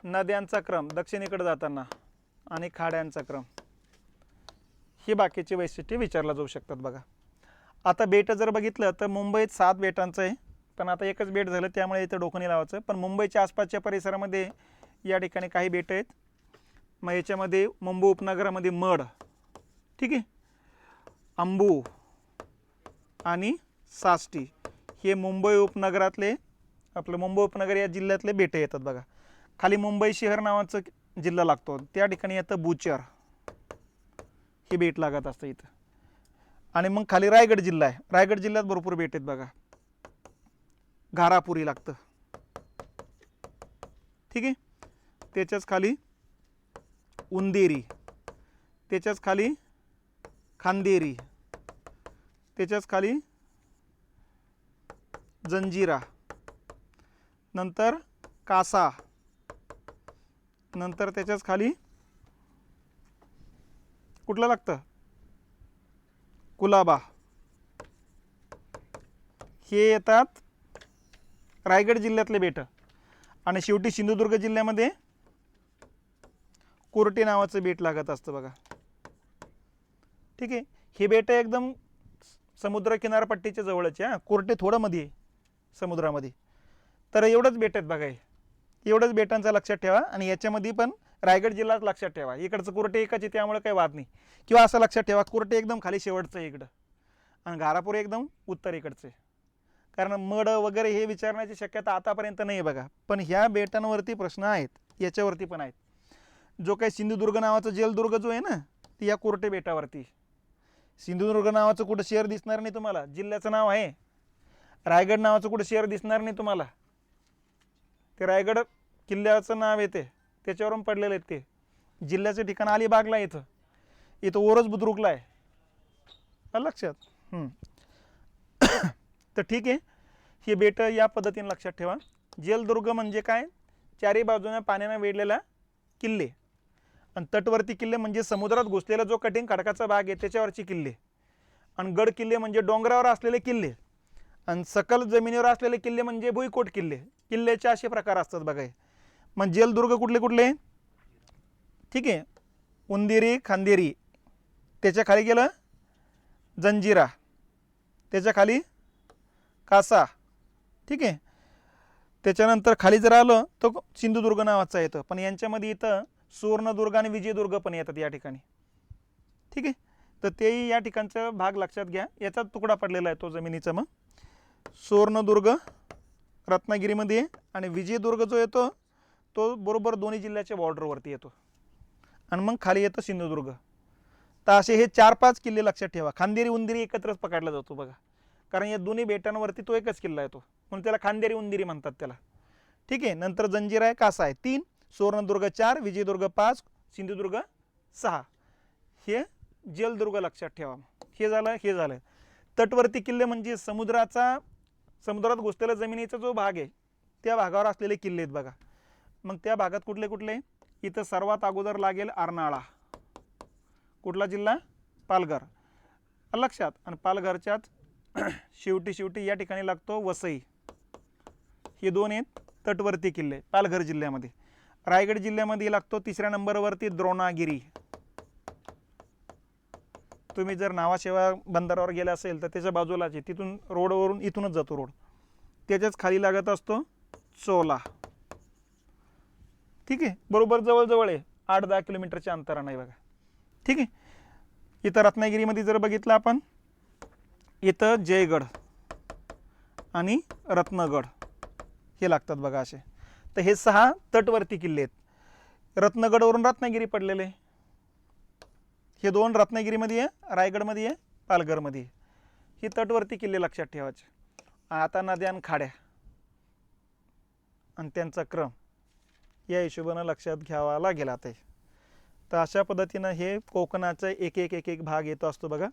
[SPEAKER 1] नद्यांचा क्रम दक्षिणेकडे जाताना आणि खाड्यांचा क्रम. हे बाकीचे वैशिष्ट्ये विचारला जाऊ शकतात बघा. आता बेट जर बघितलं तर मुंबईत 7 बेटांचं आहे, पण आता एकच बेट झालं त्यामुळे इथं डोकं नाही लावायचं. पण मुंबईच्या आसपासच्या परिसरामध्ये या ठिकाणी काही बेट आहेत. मग याच्यामध्ये मुंबई उपनगरामध्ये मड, ठीक आहे, अंबू आणि साष्टी हे मुंबई उपनगरातले, आपलं मुंबई उपनगर या जिल्ह्यातले बेटे येतात बघा. खाली मुंबई शहर नावाचं जिल्हा लागतो, त्या ठिकाणी येतं बुचर, हे बेट लागत असतं इथं. आणि मग खाली रायगड जिल्हा आहे, रायगड जिल्ह्यात भरपूर बेट आहेत बघा. घारापुरी लागतं. ठीक आहे. त्याच्याच खाली उंदेरी, त्याच्याच खाली खांदेरी, त्याच्याच खाली जंजिरा, नंतर कासा, नंतर त्याच्याच खाली कुठलं लागतं? कुलाबा. हे येतात रायगड जिल्ह्यातले बेट. आणि शेवटी सिंधुदुर्ग जिल्ह्यामध्ये कोर्टे नावाचं बेट लागत असतं बघा. ठीक आहे. हे बेट एकदम समुद्र किनारपट्टीच्या जवळचे. हां, कोर्टे थोडं मध्ये आहे समुद्रामध्ये. तर एवढंच बेट आहेत बघा. एवढंच बेटांचं लक्षात ठेवा. आणि याच्यामध्ये पण रायगड जिल्हाच लक्षात ठेवा. इकडचं कोर्टे एकच आहे त्यामुळे काही वाद नाही. किंवा असं लक्षात ठेवा कोर्टे एकदम खाली शेवटचं आहे इकडं आणि घारापूर एकदम उत्तरेकडचं आहे. कारण मड वगैरे हे विचारण्याची शक्यता आतापर्यंत नाही आहे बघा. पण ह्या बेटांवरती प्रश्न आहेत, याच्यावरती पण आहेत. जो काही सिंधुदुर्ग नावाचा जलदुर्ग जो आहे ना, ती या कोर्टे बेटावरती. सिंधुदुर्ग नावाचं कुठं शहर दिसणार नाही तुम्हाला, जिल्ह्याचं नाव आहे. रायगड नावाचं कुठं शहर दिसणार नाही तुम्हाला, ते रायगड किल्ल्याचं नाव येते त्याच्यावरून पडलेलं आहे. ते जिल्ह्याचं ठिकाण अलिबागला आहे. इथं ओरस बुद्रुकला आहे लक्षात. तर ठीक आहे. हे बेट या पद्धतीने लक्षात ठेवा. जलदुर्ग म्हणजे काय? चारी बाजूने पाण्याने वेढलेला किल्ले. आणि तटवर्ती किल्ले म्हणजे समुद्रात घुसलेला जो कठीण खडकाचा भाग आहे त्याच्यावरचे किल्ले. आणि गड किल्ले म्हणजे डोंगरावर असलेले किल्ले. आणि सकल जमिनीवर असलेले किल्ले म्हणजे भुईकोट किल्ले. किल्ल्याचे असे प्रकार असतात बघा. मग जलदुर्ग कुठले कुठले? ठीक आहे. उंदेरी, खांदेरी, त्याच्या खाली गेलं जंजिरा, त्याच्या खाली कासा. ठीक आहे. त्याच्यानंतर खाली जर आलं तर सिंधुदुर्ग नावाचा येतं. पण यांच्यामध्ये इथं सुवर्णदुर्ग आणि विजयदुर्ग पण येतात या ठिकाणी. ठीक आहे. तर तेही या ठिकाणचा भाग लक्षात घ्या. याचा तुकडा पडलेला आहे तो जमिनीचा. मग सुवर्णदुर्ग रत्नागिरीमध्ये आहे आणि विजयदुर्ग जो येतो तो बरोबर दोन्ही जिल्ह्याच्या बॉर्डरवरती येतो. आणि मग खाली येतो सिंधुदुर्ग. तर असे हे 4-5 किल्ले लक्षात ठेवा. खांदेरी उंदेरी एकत्रच पकडला जातो बघा. कारण या दोन्ही बेटांवरती तो एकच किल्ला येतो म्हणून त्याला खांदेरी उंदेरी म्हणतात त्याला. ठीक आहे. नंतर जंजिरा आहे, कासा आहे 3, सुवर्णदुर्ग 4, विजयदुर्ग 5, सिंधुदुर्ग 6. हे जलदुर्ग लक्षात ठेवा. हे झालं. तटवर्ती किल्ले म्हणजे समुद्रात घुसलेला जमिनीचा जो भाग आहे त्या भागावर असलेले किल्ले आहेत बघा. मग त्या भागात कुठले कुठले? इथं सर्वात अगोदर लागेल अर्नाळा. कुठला जिल्हा? पालघर लक्षात. आणि पालघरच्याच शेवटी या ठिकाणी लागतो वसई. हे 2 आहेत तटवर्ती किल्ले पालघर जिल्ह्यामध्ये. रायगड जिल्ह्यामध्ये लागतो 3ऱ्या नंबरवरती द्रोणागिरी. तुम्ही जर नावाशेवा बंदरावर गेले असेल तर त्याच्या बाजूलाच आहे, तिथून रोडवरून इथूनच जातो रोड, त्याच्याच खाली लागत असतो चोला. ठीक आहे. बरोबर जवळ आहे, 8-10 किलोमीटरच्या अंतराने आहे बघा. ठीक आहे. इथं रत्नागिरीमध्ये जर बघितलं आपण, इथं जयगड आणि रत्नगड हे लागतात बघा असे. तर हे 6 तटवर्ती किल्ले आहेत. रत्नगडवरून रत्नागिरी पडलेले. हे 2 रत्नागिरीमध्ये आहे, रायगडमध्ये आहे, पालघरमध्ये आहे. ही तटवर्ती किल्ले लक्षात ठेवायचे. आता नद्या आणि खाड्या आणि त्यांचा क्रम या हिशोबानं लक्षात घ्यावा लागेल आता. तर अशा पद्धतीनं हे कोकणाचा एक भाग येतो असतो बघा.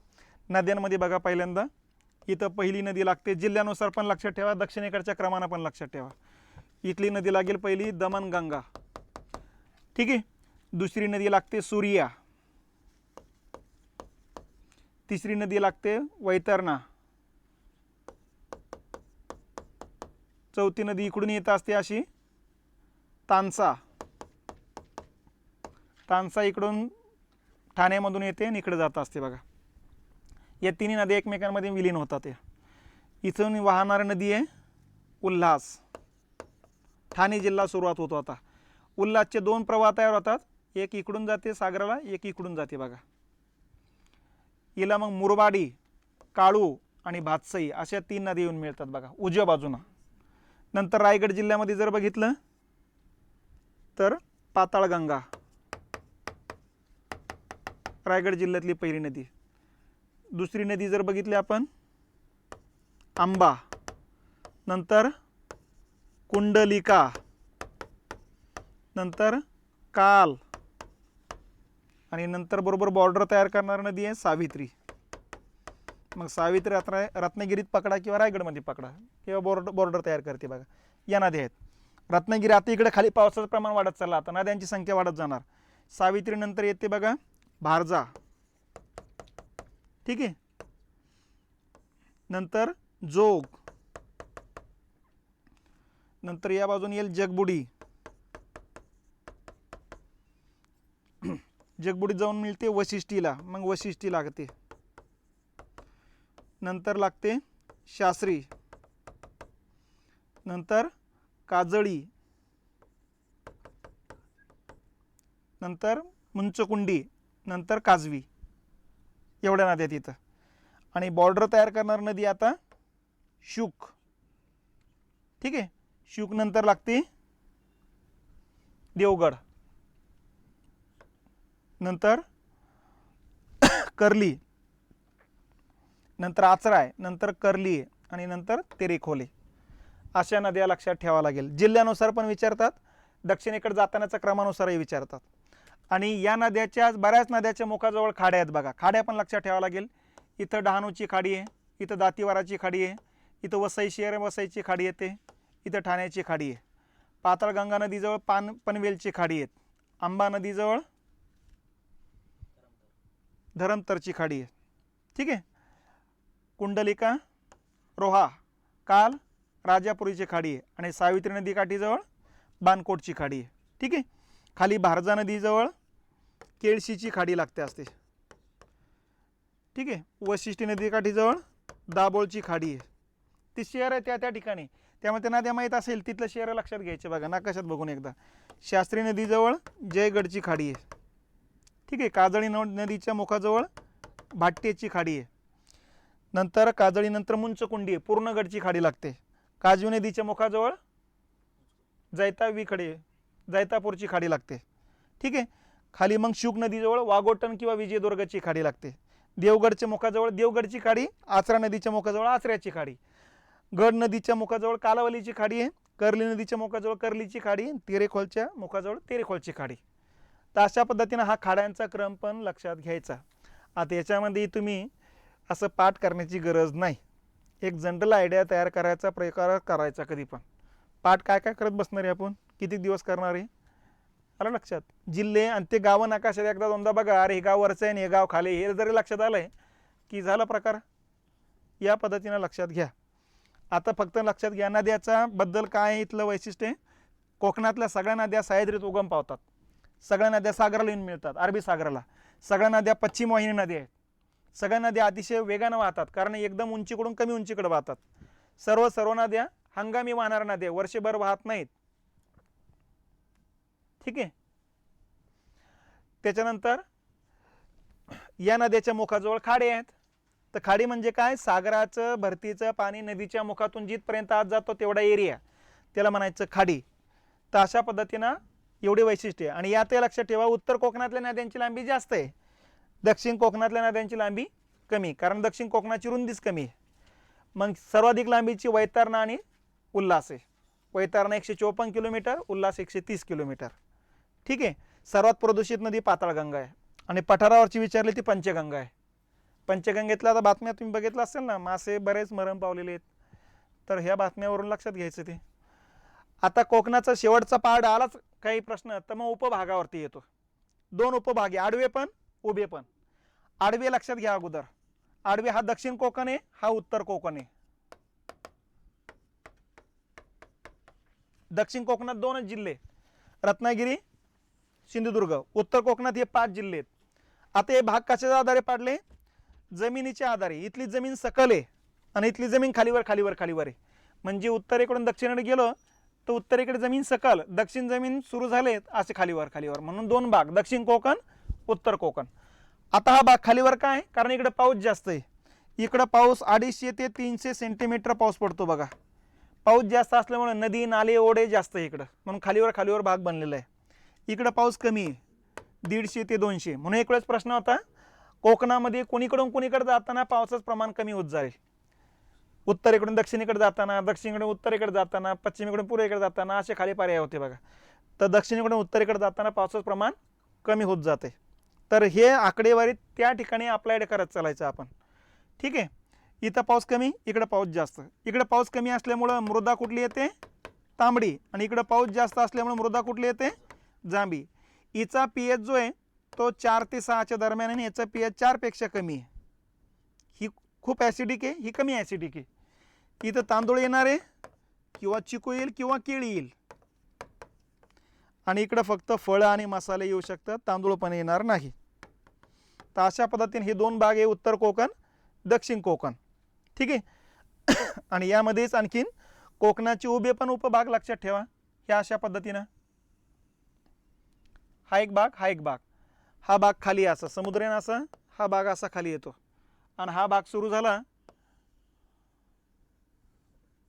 [SPEAKER 1] नद्यांमध्ये बघा पहिल्यांदा इथं पहिली नदी लागते, जिल्ह्यानुसार पण लक्षात ठेवा, दक्षिणेकडच्या क्रमानं पण लक्षात ठेवा. इथली नदी लागेल पहिली दमणगंगा. ठीक आहे. दुसरी नदी लागते सूर्या. तिसरी नदी लागते वैतरणा. चौथी नदी इकडून येत असते अशी तानसा. तानसा इकडून ठाण्यामधून येते आणि इकडे जात असते बघा. या तिन्ही नद्या एकमेकांमध्ये विलीन होतात. इथून वाहणारी नदी आहे उल्हास. ठाणे जिल्हा सुरुवात होतो. आता उल्हासचे 2 प्रवाह तयार होतात, एक इकडून जाते सागराला, एक इकडून जाते बघा. हिला मग मुरबाडी, काळू आणि भातसई अशा 3 नदी येऊन मिळतात बघा उजव्या बाजूनं. नंतर रायगड जिल्ह्यामध्ये जर बघितलं तर पाताळगंगा रायगड जिल्ह्यातली पहिली नदी. दुसरी नदी जर बघितली आपण आंबा, नंतर कुंडलिका, नंतर काल आणि नंतर बरोबर बॉर्डर तयार करणारी नदी आहे सावित्री. मग सावित्री रत्नागिरीत पकडा किंवा रायगडमध्ये पकडा किंवा बॉर्डर तयार करते बघा. या नद्या आहेत. रत्नागिरी आता इकडे खाली पावसाचं प्रमाण वाढत चाललं, आता नद्यांची संख्या वाढत जाणार. सावित्री नंतर येते बघा भारजा. ठीक आहे. नंतर जोग, नंतर या बाजूने येईल जगबुडी, जगबुडी जाऊन मिळते वशिष्ठीला, मग वशिष्ठी लागते. नंतर लागते शास्त्री, नंतर काजळी, नंतर मुंचकुंडी, नंतर काजवी. एवढ्या नद्या तिथं. आणि बॉर्डर तयार करणार नदी आता शुक. ठीक आहे. शुक नंतर लागते देवगड, नंतर कर्ली, नंतर आचराय, नंतर कर्ली आणि नंतर तेरेखोले. अशा नद्या लक्षात ठेवावं लागेल. जिल्ह्यानुसार पण विचारतात, दक्षिणेकडे जातानाच्या क्रमानुसारही विचारतात. आणि या नद्याच्या बऱ्याच नद्याच्या मुखाजवळ खाड्या आहेत बघा. खाड्या पण लक्षात ठेवावं लागेल. इथं डहाणूची खाडी आहे, इथं दातीवाराची खाडी आहे, इथं वसई शहर वसईची खाडी येते, इथं ठाण्याची खाडी आहे. पाताळगंगा नदीजवळ पनवेलची खाडी आहेत. आंबा नदीजवळ धरमतरची खाडी आहे. ठीक आहे. कुंडलिका, रोहा, काल, राजापुरीची खाडी आहे. आणि सावित्री नदी काठीजवळ बानकोटची खाडी आहे. ठीक आहे. खाली भारजा नदीजवळ केळशीची खाडी लागते असते. ठीक आहे. वशिष्ठी नदी काठीजवळ दाभोळची खाडी आहे. ती शहर आहे त्या ठिकाणी, त्यामुळे त्यांना त्या माहीत असेल तिथलं शहर लक्षात घ्यायचे बघा. नकाशात बघून एकदा. शास्त्री नदीजवळ जयगडची खाडी आहे. ठीक आहे. काजळी नदीच्या मुखाजवळ भाट्टेची खाडी आहे. नंतर काजळी नंतर मुंचकुंडी आहे, पूर्णगडची खाडी लागते. काजवी नदीच्या मुखाजवळ जैतापूरची खाडी लागते. ठीक आहे. खाली मग शुक नदीजवळ वाघोटन किंवा विजयदुर्गची खाडी लागते. देवगडच्या मुखाजवळ देवगडची खाडी, आचरा नदीच्या मुखाजवळ आचऱ्याची खाडी, गड नदीच्या मुखाजवळ कालावलीची खाडी आहे, कर्ली नदीच्या मुखाजवळ कर्लीची खाडी, तेरेखोलच्या मुखाजवळ तेरेखोलची खाडी. तर अशा पद्धतीने हा खाड्यांचा क्रम पण लक्षात घ्यायचा. आता याच्यामध्ये तुम्ही असं पाठ करण्याची गरज नाही. एक जनरल आयडिया तयार करायचा प्रकार करायचा. कधी पण पाठ काय काय करत बसणार आहे आपण, किती दिवस करणार आहे, आलं लक्षात. जिल्हे आणि ते गावं नकाशात एकदा दोनदा बघा, अरे हे गाव वरचं आहे आणि हे गाव खाली, हे जरी लक्षात आलंय की झाला प्रकार. या पद्धतीनं लक्षात घ्या. आता फक्त लक्षात घ्या नद्याचा बद्दल काय आहे इथलं वैशिष्ट्य. कोकणातल्या सगळ्या नद्या सह्याद्रीत उगम पावतात. सगळ्या नद्या सागराला येऊन मिळतात, अरबी सागराला. सगळ्या नद्या पश्चिम वाहिनी नद्या आहेत. सगळ्या नद्या अतिशय वेगानं वाहतात, कारण एकदम उंचीकडून कमी उंचीकडे वाहतात. सर्व नद्या हंगामी वाहणाऱ्या नद्या, वर्षभर वाहत नाहीत. ठीक आहे. त्याच्यानंतर या नद्याच्या मुखाजवळ खाडी आहेत. तर खाडी म्हणजे काय, सागराचं भरतीचं पाणी नदीच्या मुखातून जिथपर्यंत आत जातो तेवढा एरिया, त्याला म्हणायचं खाडी. तर अशा पद्धतीनं एवढे वैशिष्ट्य. आणि यात लक्षात ठेवा, उत्तर कोकणातल्या नद्यांची लांबी जास्त आहे, दक्षिण कोकणातल्या नद्यांची लांबी कमी, कारण दक्षिण कोकणाची रुंदीच कमी आहे. मग सर्वाधिक लांबीची वैतरणा आणि उल्हास आहे. Vaitarna 154 kilometre, Ulhas 130 kilometre. ठीक आहे. सर्वात प्रदूषित नदी पाताळगंगा आहे. आणि पठारावरची विचारली ती पंचगंगा आहे. पंचगंगेतल्या आता बातम्या तुम्ही बघितलं असेल ना, मासे बरेच मरण पावलेले आहेत. तर ह्या बातम्यावरून लक्षात घ्यायचं ते. आता कोकणाचा शेवटचा पार्ट आलाच काही प्रश्न, तर मग उपभागावरती येतो. दोन उपभाग आहे, आडवे पण उभे पण. आडवे लक्षात घ्या अगोदर. आडवे हा दक्षिण कोकण आहे, हा उत्तर कोकण आहे. दक्षिण कोकणात 2च जिल्हे, रत्नागिरी, सिंधुदुर्ग. उत्तर कोकणात हे 5 जिल्हे आहेत. आता हे भाग कशाच्या आधारे पाडले, जमिनीच्या आधारे. इथली जमीन सकल आहे आणि इथली जमीन खालीवर खालीवर खालीवर आहे. म्हणजे उत्तरेकडून दक्षिणेकडे गेलो तर उत्तरेकडे जमीन सकल, दक्षिण जमीन सुरू झालेत असे खालीवर खालीवर, म्हणून 2 भाग, दक्षिण कोकण, उत्तर कोकण. आता हा भाग खालीवर काय, कारण इकडे पाऊस जास्त आहे. इकडे पाऊस 250 ते 300 सेंटीमीटर पाऊस पडतो बघा. पाऊस जास्त असल्यामुळे नदी नाले ओढे जास्त आहे इकडं, म्हणून खालीवर खालीवर भाग बनलेला आहे. इकडे पाऊस कमी आहे, 150 ते 200. म्हणून एक वेळेस प्रश्न होता, कोकणामध्ये कोणीकडून कोणीकडे जाताना पावसाचं प्रमाण कमी होत जाईल. उत्तरेकडून दक्षिणेकडे जाताना, दक्षिणेकडून उत्तरेकडे जाताना, पश्चिमेकडून पूर्वेकडे जाताना, असे खाली पर्याय होते बघा. तर दक्षिणेकडून उत्तरेकडे जाताना पावसाचं प्रमाण कमी होत जाते. तर हे आकडेवारी त्या ठिकाणी अप्लाइड करत चालायचं आपण. ठीक आहे. इथं पाऊस कमी, इकडे पाऊस जास्त. इकडे पाऊस कमी असल्यामुळं मृदा कुठली येते, तांबडी. आणि इकडे पाऊस जास्त असल्यामुळे मृदा कुठली येते, जांभी. हिचा pH जो आहे तो 4 ते 6च्या दरम्यान, आणि याचा pH 4 पेक्षा कमी आहे. खूप ॲसिडिक आहे, ही कमी ॲसिडिक आहे. इथं तांदूळ येणार आहे किंवा चिकू येईल किंवा केळी येईल, आणि इकडं फक्त फळं आणि मसाले येऊ शकतात, तांदूळ पण येणार नाही. तर अशा पद्धतीने हे दोन भाग आहे, उत्तर कोकण, दक्षिण कोकण. ठीक आहे. आणि यामध्येच आणखीन कोकणाचे उभे पण उपभाग लक्षात ठेवा. ह्या अशा पद्धतीनं हा एक भाग, हा एक भाग, हा भाग खाली असा समुद्रेन असा, हा भाग असा खाली येतो, आणि हा भाग सुरू झाला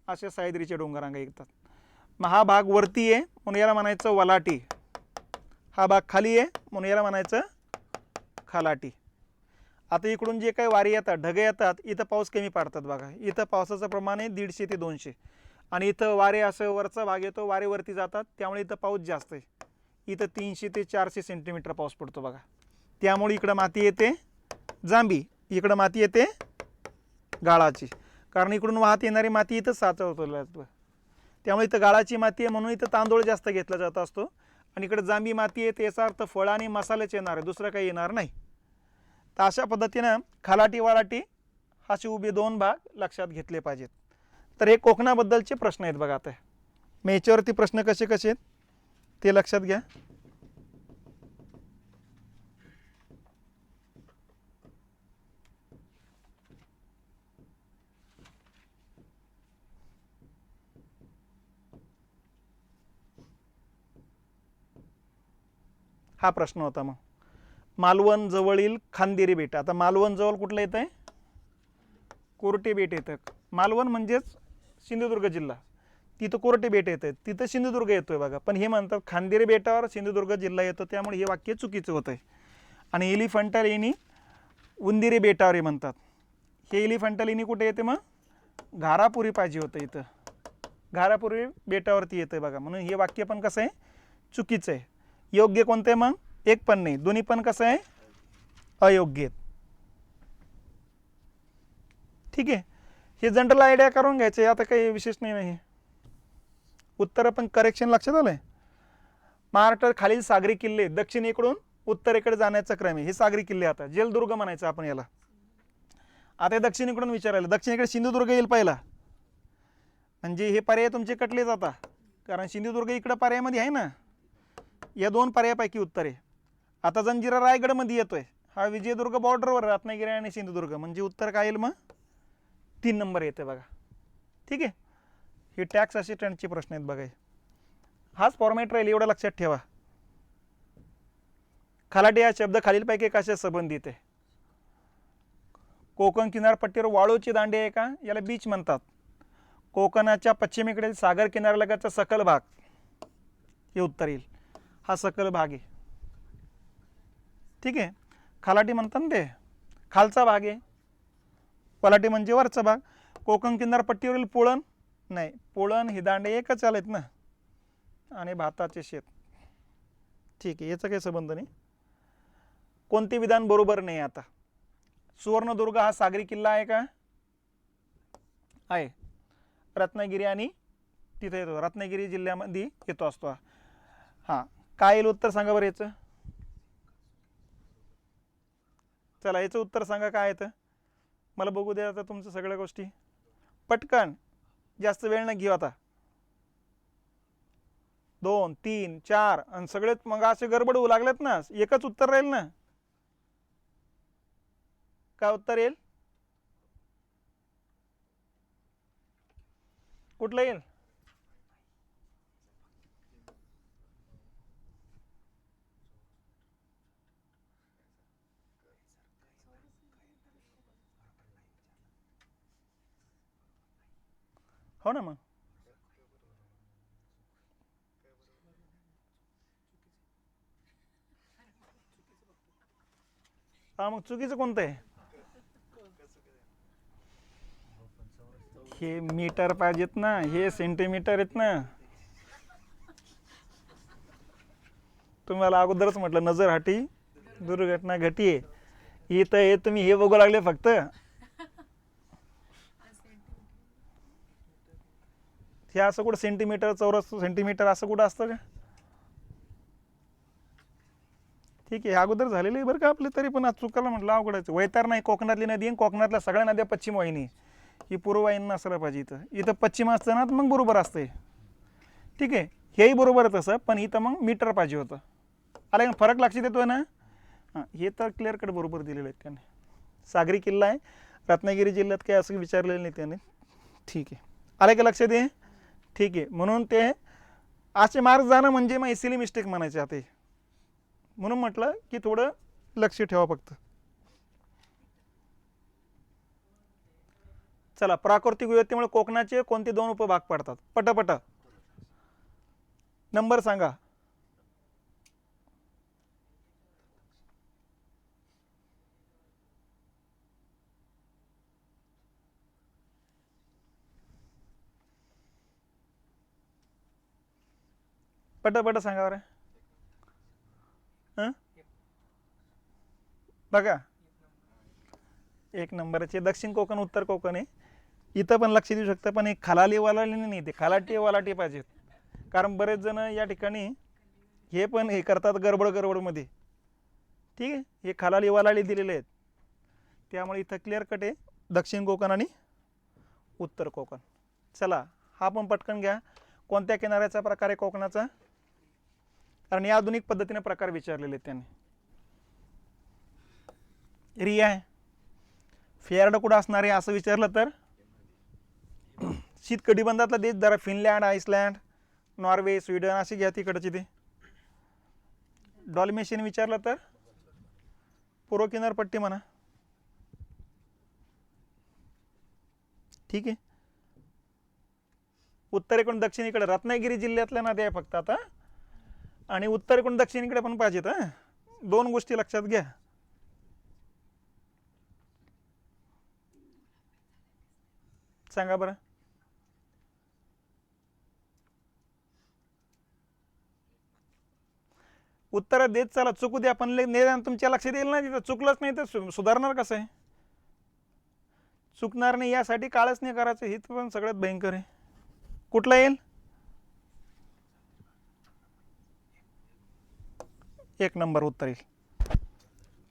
[SPEAKER 1] असे सह्याद्रीचे डोंगररांगा येतात. मग हा भाग वरती आहे म्हणून याला म्हणायचं वलाटी, हा भाग खाली आहे म्हणून याला म्हणायचं खालाटी. आता इकडून जे काही वारे येतात, ढगे येतात, इथं पाऊस कमी पडतात बघा. इथं पावसाचं प्रमाण आहे 150 ते 200, आणि इथं वारे असं वरचा भाग येतो, वारे वरती जातात, त्यामुळे इथं पाऊस जास्त आहे. इथं 300 ते 400 सेंटीमीटर पाऊस पडतो बघा. त्यामुळे इकडं माती येते जांभी, इकडं माती येते गाळाची, कारण इकडून वाहत येणारी माती इथं साचवतो. त्यामुळे इथं गाळाची माती आहे म्हणून इथं तांदूळ जास्त घेतला जात असतो, आणि इकडे जांभी माती आहे, याचा अर्थ फळं आणि मसालेच येणार आहे, दुसरं काही येणार नाही. तर अशा पद्धतीनं खालाटी वालाटी असे उभे दोन भाग लक्षात घेतले पाहिजेत. तर हे कोकणाबद्दलचे प्रश्न आहेत बघा. आता मग याच्यावरती प्रश्न कसे कसे आहेत ते लक्षात घ्या. हा प्रश्न होता. मग मालवण जवळील खांदेरी बेट, आता मालवण जवळ कुठलं येतं आहे, कोरटे बेट येतं. मालवण म्हणजेच सिंधुदुर्ग जिल्हा, तिथं कोरटे बेट येतं, तिथं सिंधुदुर्ग येतोय बघा. पण हे म्हणतात खांदेरी बेटावर सिंधुदुर्ग जिल्हा येतो, त्यामुळे हे वाक्य चुकीचं होतं आहे. आणि एलिफंटा लेणी उंदिरी बेटावर म्हणतात. हे एलिफंटा लेणी कुठे येते, मग घारापुरी पाहिजे होतं, इथं घारापुरी बेटावरती येतं बघा. म्हणून हे वाक्य पण कसं आहे, चुकीचं आहे. योग्य कोणतं आहे, मग एक पण नाही, दोन्ही पण कसं आहे, अयोग्य आहेत. ठीक आहे. हे जनरल आयडिया करून घ्यायचे, आता काही विशेष नाही. उत्तर पण करेक्शन लक्षात आलंय. महाराष्ट्रात खालील सागरी किल्ले दक्षिणेकडून उत्तरेकडे जाण्याचा क्रम आहे. हे सागरी किल्ले, आता जलदुर्ग म्हणायचं आपण याला. आता दक्षिणेकडून विचारायला, दक्षिणेकडे सिंधुदुर्ग येईल पहिला, म्हणजे हे पर्याय तुमचे कटले जाता, कारण सिंधुदुर्ग इकडं पर्यायामध्ये आहे ना. या दोन पर्यायापैकी उत्तर आहे. आता जंजिरा रायगडमध्ये येतोय, हा विजयदुर्ग बॉर्डरवर, रत्नागिरी आणि सिंधुदुर्ग, म्हणजे उत्तर काय येईल, मग 3 नंबर येते बघा. ठीक आहे. हे टॅक्स असिस्टंटचे प्रश्न आहेत बघा. हाच फॉर्मॅट राहील, एवढं लक्षात ठेवा. खालाटी हा शब्द खालीलपैकी कशा संबंधित आहे. कोकण किनारपट्टीवर वाळूची दांडी आहे का, याला बीच म्हणतात. कोकणाच्या पश्चिमेकडील सागर किनाऱ्यालगतचा सकल भाग, हे उत्तर येईल. हा सकल भाग आहे. ठीक आहे. खालाटी म्हणतात ना ते खालचा भाग आहे, पलाटी म्हणजे वरचा भाग. कोकण किनारपट्टीवरील पुळण नाही, पुळण ही दांडे एकच आलेत ना, आणि भाताचे शेत. ठीक आहे, याचा काही संबंध नाही. कोणते विधान बरोबर नाही. आता सुवर्णदुर्ग हा सागरी किल्ला आहे का, आहे. रत्नागिरी आणि तिथे येतो, रत्नागिरी जिल्ह्यामध्ये येतो असतो. हां, काय येईल उत्तर सांगा बरं याचं. चला याचं उत्तर सांगा काय येतं, मला बघू द्या आता तुमचं सगळ्या गोष्टी पटकन, जास्त वेळ न घेऊ. आता 2 3 4 आणि सगळेच मग असे गडबड होऊ लागलेत ना. एकच उत्तर राहील ना. काय उत्तर येईल, कुठलं येईल, हो ना. मग हा, मग चुकीचं कोणतं आहे. हे मीटर पाहिजेत ना, हे सेंटीमीटर आहेत ना. तुम्हाला अगोदरच म्हटलं नजर हाटी दुर्घटना घटी आहे. इथं हे तुम्ही हे बघू लागले फक्त. हे असं कुठं सेंटीमीटर, चौरस सेंटीमीटर असं कुठं असतं का. ठीक आहे, अगोदर झालेलं आहे बरं का आपलं, तरी पण आज चुकायला म्हटलं अवघडच. वैतरणा ही कोकणातली नदी आहे, कोकणातल्या सगळ्या नद्या पश्चिम वाहिनी, ही पूर्व वाहिनी नसायला पाहिजे. इथं इथं पश्चिम असतं ना, मग बरोबर असतंय. ठीक आहे, हेही बरोबर आहे तसं, पण इथं मग मीटर पाहिजे होतं. आला का फरक लक्षात येतोय ना? हां, हे तर क्लिअर कट बरोबर दिलेलं आहे त्याने. सागरी किल्ला आहे, रत्नागिरी जिल्ह्यात काय असं विचारलेलं नाही त्याने. ठीक आहे, आलं का लक्षात ये? ठीक आहे, म्हणून ते असे मार्क जाणं म्हणजे मग सिली मिस्टेक म्हणायचे आता, म्हणून म्हटलं की थोडं लक्ष ठेवा फक्त. चला, प्राकृतिक विविधतेमुळे कोकणाचे कोणते 2 उपभाग पडतात? पटपट नंबर सांगा. पटपट सांगा बरं. हां, बघा, 1 नंबरचे दक्षिण कोकण, उत्तर कोकण आहे. इथं पण लक्ष देऊ शकतं, पण एक खलाली वालाली नाही, ते खलाटी वालाटी पाहिजेत. कारण बरेच जण या ठिकाणी हे पण हे करतात गडबडमध्ये. ठीक आहे, हे खलाली वालाली दिलेले आहेत, त्यामुळे इथं क्लिअर कट आहे दक्षिण कोकण आणि उत्तर कोकण. चला, हा पण पटकन घ्या. कोणत्या किनाऱ्याचा प्रकार आहे कोकणाचा? कारण या आधुनिक पद्धतीने प्रकार विचारलेले आहेत त्यांनी. रिया आहे, फियार्ड कुठं असणार आहे असं विचारलं तर शीत कटिबंधातला देश जरा फिनलँड, आइसलँड, नॉर्वे, स्वीडन असे घ्या तिकडचे. ते डॉल्मेशियन विचारलं तर पूर्व किनारपट्टी म्हणा. ठीक आहे, उत्तरेकडून दक्षिणेकडे रत्नागिरी जिल्ह्यातल्या नद्या आहे फक्त आता, आणि उत्तरेकडून दक्षिणेकडे पण पाहिजेत. 2 गोष्टी लक्षात घ्या. सांगा बरं. उत्तर देत चला, चुकू द्या, पण निदान तुमच्या लक्षात येईल ना. तिथं चुकलंच नाही तर सुधारणार कसं आहे? चुकणार नाही यासाठी काळच नाही करायचं, हे पण सगळ्यात भयंकर आहे. कुठला येईल? 1 नंबर उत्तर येईल.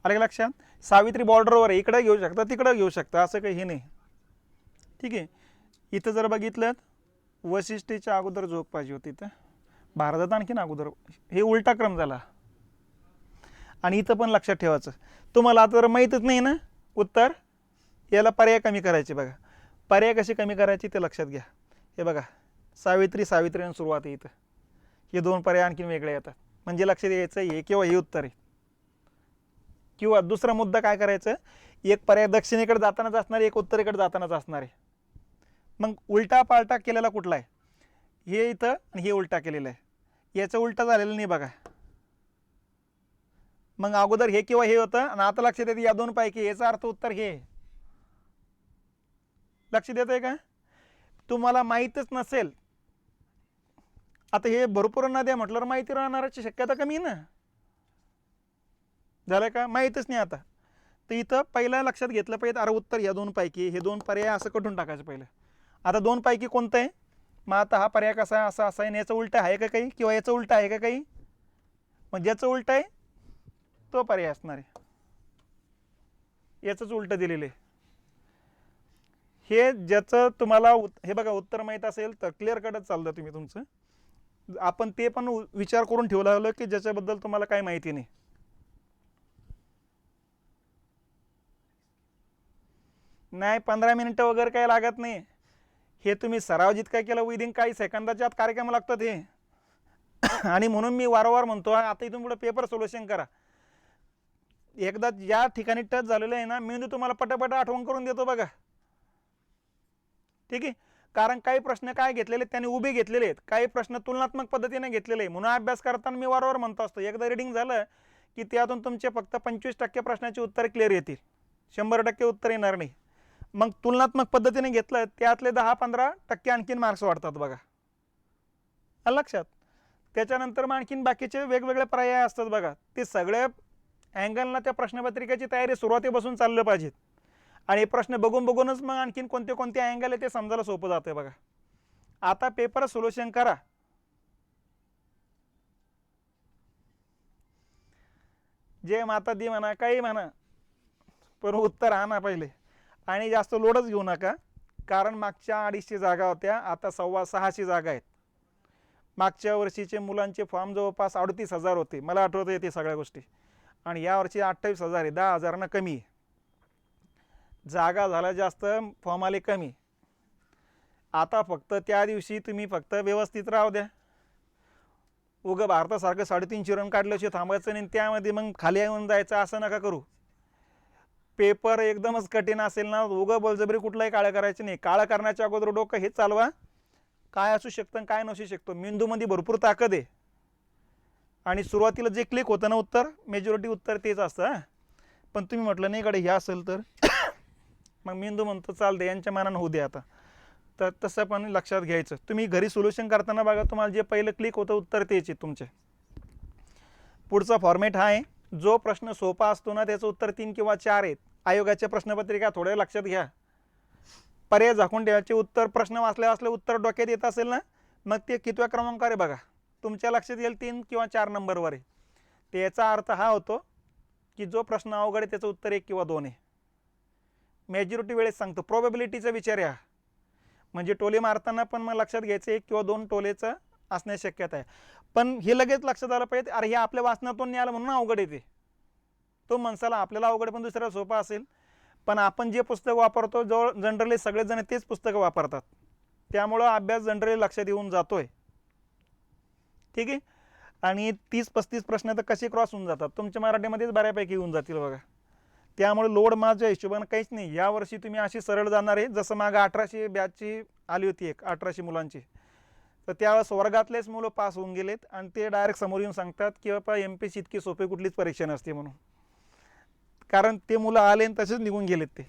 [SPEAKER 1] आले का लक्षात? सावित्री बॉर्डरवर आहे, इकडे घेऊ शकता तिकडे घेऊ शकता, असं काही हे नाही. ठीक आहे, इथं जर बघितलं वशिष्ठीच्या अगोदर झोक पाहिजे होती, इथं भारतात आणखीन अगोदर, हे उलटा क्रम झाला. आणि इथं पण लक्षात ठेवायचं, तुम्हाला आता माहीतच नाही ना उत्तर, याला पर्याय कमी करायचे. बघा, पर्याय कसे कमी करायचे ते लक्षात घ्या. हे बघा, सावित्रीने सुरुवात आहे, इथं हे 2 पर्याय आणखीन वेगळे येतात, म्हणजे लक्षात यायचं हे किंवा हे उत्तर आहे. किंवा दुसरा मुद्दा काय करायचं, एक पर्याय दक्षिणेकडे जातानाच असणार आहे, एक उत्तरेकडे जातानाच असणार आहे. मग उलटा पालटा केलेला कुठला आहे? हे इथं आणि हे उलटा केलेलं आहे, याचं उलटा झालेलं नाही बघा. मग अगोदर हे किंवा हे होतं, आणि आता लक्षात येते या 2 पैकी याचा अर्थ उत्तर हे. लक्षात येतंय का? तुम्हाला माहीतच नसेल, आता हे भरपूर नद्या म्हटल्यावर माहिती राहणारची शक्यता कमी आहे ना. झालं का? माहीतच नाही आता, तर इथं पहिला लक्षात घेतलं पाहिजे, अरे उत्तर या 2 पैकी, हे 2 पर्याय असं कटून टाकायचं पहिलं. आता 2 पैकी कोणतं आहे? मग आता हा पर्याय कसा असा असा आहे, याचं उलटं आहे का काही, किंवा याचं उलटं आहे का काही? मग ज्याचं उलटं आहे तो पर्याय असणार आहे, याचंच उलटं दिलेलं आहे. हे ज्याचं तुम्हाला हे बघा उत्तर माहीत असेल तर क्लिअर कटच चालतं तुम्ही तुमचं. आपण ते पण विचार करून ठेवलं हवं की ज्याच्याबद्दल तुम्हाला काही माहिती नाही. नाही, 15 मिनिटं वगैरे काही लागत नाही. हे तुम्ही सराव जितका केला विदिन काही सेकंदाच्या आत कार्यक्रम लागतात हे. आणि म्हणून मी वारंवार म्हणतो, आता इथून पुढे पेपर सोल्युशन करा. एकदा ज्या ठिकाणी टच झालेलं आहे ना, मी तुम्हाला पटापट आठवण करून देतो बघा. ठीक आहे, कारण काही प्रश्न काय घेतलेले त्यांनी उभे घेतलेले आहेत, काही प्रश्न तुलनात्मक पद्धतीने घेतलेले आहे. म्हणून अभ्यास करताना मी वारंवार म्हणतो असतो, एकदा रिडिंग झालं की त्यातून तुमचे फक्त 25% प्रश्नाची उत्तर क्लिअर येतील, 100% उत्तर येणार नाही. मग तुलनात्मक पद्धतीने घेतलं त्यातले 10-15% आणखीन मार्क्स वाढतात बघा, लक्षात. त्याच्यानंतर मग आणखीन बाकीचे वेगवेगळे पर्याय असतात बघा, ते सगळे अँगलला त्या प्रश्नपत्रिकेची तयारी सुरुवातीपासून चाललं पाहिजेत. आणि प्रश्न बघूनच मग आणखीन कोणते कोणते अँगल आहे ते समजायला सोपं जातं बघा. आता पेपर सोल्युशन करा. जय माता दी म्हणा, काही म्हणा, पण उत्तर आणा पहिले. आणि जास्त लोडच घेऊ नका, कारण मागच्या 250 जागा होत्या, आता 650 जागा आहेत. मागच्या वर्षीचे मुलांचे फॉर्म जवळपास 38,000 होते, मला आठवतं येते सगळ्या गोष्टी. आणि यावर्षी 28,000 आहे, 10,000 कमी आहे. जागा झाल्या जास्त, फॉर्म आले कमी. आता फक्त त्या दिवशी तुम्ही फक्त व्यवस्थित राहू द्या. उगं भारतासारखं 350 रन काढल्याशी थांबायचं नाही, त्यामध्ये मग खाली येऊन जायचं असं नका करू. पेपर एकदमच कठीण असेल ना, उगं बळजबरी कुठलाही काळं करायचं नाही. काळं करण्याच्या अगोदर डोकं हेच चालवा, काय असू शकतं काय नसू शकतो. मेंदूमध्ये भरपूर ताकद आहे. आणि सुरुवातीला जे क्लिक होतं ना उत्तर, मेजॉरिटी उत्तर तेच असतं. पण तुम्ही म्हटलं नाही कडे हे असेल तर मग मेंदू म्हणतो चालते यांच्या मनानं होऊ दे आता. तर तसं पण लक्षात घ्यायचं. तुम्ही घरी सोल्युशन करताना बघा, तुम्हाला जे पहिलं क्लिक होतं उत्तर तेच आहे तुमचे. पुढचा फॉर्मॅट हा आहे, जो प्रश्न सोपा असतो ना त्याचं उत्तर 3 किंवा 4 आहेत. आयोगाच्या प्रश्नपत्रिका थोड्या लक्षात घ्या. पर्याय झाकून ठेवायचे. उत्तर प्रश्न वाचल्या उत्तर डोक्यात येत असेल ना, मग ते कितव्या क्रमांकावर आहे बघा, तुमच्या लक्षात येईल 3 किंवा 4 नंबरवर आहे. तर याचा अर्थ हा होतो की जो प्रश्न अवघड आहे त्याचं उत्तर 1 किंवा 2 आहे. मेजॉरिटी वेळेस सांगतो, प्रोबॅबिलिटीचा विचार या. म्हणजे टोले मारताना पण मग लक्षात घ्यायचं 1 किंवा 2 टोलेचं असण्याची शक्यता आहे. पण हे लगेच लक्षात आलं पाहिजे, अरे हे आपल्या वाचनातून नाही आलं म्हणून अवघड येते. तो माणसाला आपल्याला अवघड पण दुसऱ्याला सोपा असेल. पण आपण जे पुस्तक वापरतो, जवळ जनरली सगळेजण तेच पुस्तकं वापरतात, त्यामुळं अभ्यास जनरली लक्षात येऊन जातोय. ठीक आहे. आणि 30-35 प्रश्न तर कसे क्रॉस होऊन जातात, तुमच्या मराठीमध्येच बऱ्यापैकी येऊन जातील बघा. त्यामुळे लोड माझ्या हिशोबानं काहीच नाही. यावर्षी तुम्ही अशी सरळ जाणार आहे, जसं मागं 1800 बॅचची आली होती, एक 1800 मुलांची. तर त्यावेळेस वर्गातलेच मुलं पास होऊन गेलेत आणि ते डायरेक्ट समोर येऊन सांगतात की बाबा MPSC इतकी सोपी कुठलीच परीक्षा नसते म्हणून. कारण ते मुलं आले आणि तसेच निघून गेलेत ते.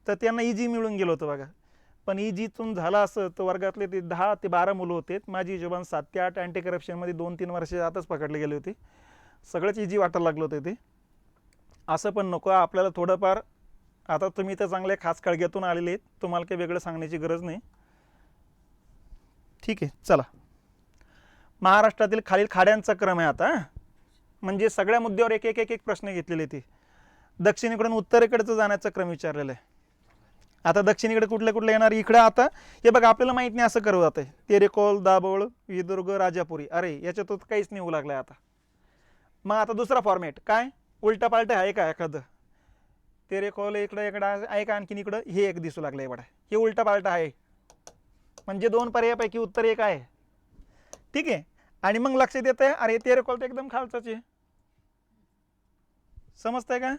[SPEAKER 1] तर त्यांना इजी मिळून गेलं होतं बघा. पण इजीतून झालं असं तर वर्गातले ते 10 ते 12 मुलं होते. माझी हिशोबाने 7 ते 8 अँटी करप्शनमध्ये 2-3 वर्ष आताच पकडले गेले होते. सगळंच इजी वाटायला लागलं होतं ते. असं पण नको आपल्याला थोडंफार. आता तुम्ही तर चांगले खास खळग्यातून आलेले आहेत, तुम्हाला काही वेगळं सांगण्याची गरज नाही. ठीक आहे, चला. महाराष्ट्रातील खालील खाड्यांचा क्रम आहे आता. म्हणजे सगळ्या मुद्द्यावर एक एक एक एक प्रश्न घेतलेले ते. दक्षिणेकडून उत्तरेकडचं जाण्याचा क्रम विचारलेला आहे. आता दक्षिणेकडे कुठले कुठले येणार इकडं. आता हे बघा, आपल्याला माहीत नाही असं करत जातं. तेरेखोल, दाभोळ, विदुर्ग, राजापुरी. अरे याच्यातून काहीच नाही होऊ लागलं आता. मग आता दुसरा फॉर्मॅट काय, उलटा पालटा आहे का एखादं. तेरेखोल इकडं आहे का, आणखीन इकडं हे एक दिसू लागलं एवढा, हे उलटा पालटा आहे. म्हणजे 2 पर्यायापैकी उत्तर एक आहे. ठीक आहे. आणि मग लक्षात येत आहे, अरे तेरेखोल तर एकदम खालचाच आहे. समजतंय का.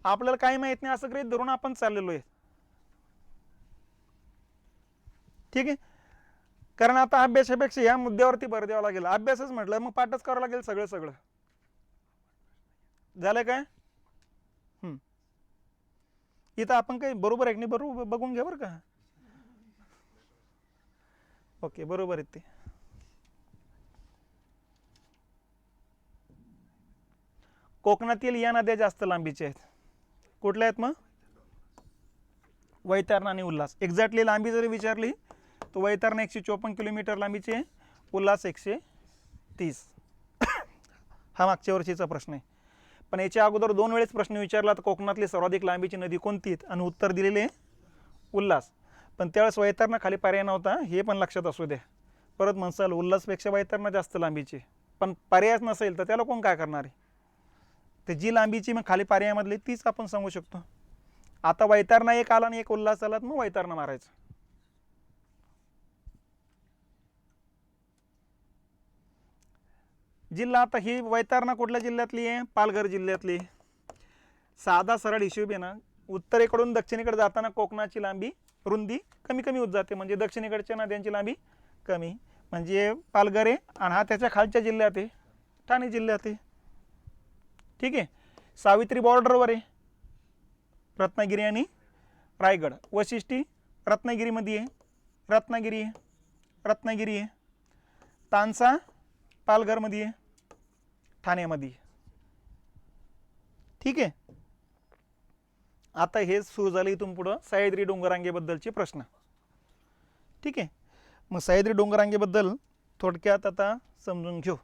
[SPEAKER 1] आपल्याला काही माहित नाही असं गृहीत धरून आपण चाललेलो आहे. ठीक आहे. कारण आता अभ्यासापेक्षा या मुद्द्यावरती भर द्यावा लागेल. अभ्यासच म्हटलं मग पाठच करावं लागेल सगळं. झालं काय. इथं आपण काही बरोबर आहे की नाही बरोबर बघून घ्या बरं का. ओके, बरोबर आहेत ते. कोकणातील या नद्या जास्त लांबीच्या आहेत. कुठल्या आहेत मग. वैतरणा आणि उल्हास. एक्झॅक्टली लांबी जरी विचारली तर वैतरणा 154 किलोमीटर लांबीचे, उल्हास 130. हा मागच्या वर्षीचा प्रश्न आहे. पण याच्या अगोदर 2 वेळेस प्रश्न विचारला तर कोकणातली सर्वाधिक लांबीची नदी कोणती आणि उत्तर दिलेले उल्हास. पण त्यावेळेस वैतरणा खाली पर्याय नव्हता, हे पण लक्षात असू द्या. परत म्हणसाल उल्हासपेक्षा वैतरणा जास्त लांबीची, पण पर्यायच नसेल तर त्याला कोण काय करणार आहे. तर जी लांबीची मग खाली पर्यायामधली तीच आपण सांगू शकतो. आता वैतरणा एक आला आणि एक उल्हास आला, मग वैतरणा मारायचं. जिल्हा आता ही वैतरणा कुठल्या जिल्ह्यातली आहे, पालघर जिल्ह्यातली. साधा सरळ हिशोब आहे ना, उत्तरेकडून दक्षिणेकडे जाताना कोकणाची लांबी रुंदी कमी कमी होत जाते. म्हणजे दक्षिणेकडच्या नद्यांची लांबी कमी. म्हणजे पालघर आहे आणि हा त्याच्या खालच्या जिल्ह्यात आहे, ठाणे जिल्ह्यात आहे. ठीक आहे. सावित्री बॉर्डरवर आहे, रत्नागिरी आणि रायगड. वशिष्ठी रत्नागिरीमध्ये आहे, रत्नागिरी आहे. तानसा पालघरमध्ये आहे, ठाण्यामध्ये. ठीक आहे. आता हे सुरू झालं इथून पुढं सह्याद्री डोंगररांगेबद्दलचे प्रश्न. ठीक आहे. मग सह्याद्री डोंगररांगेबद्दल थोडक्यात आता समजून घेऊ.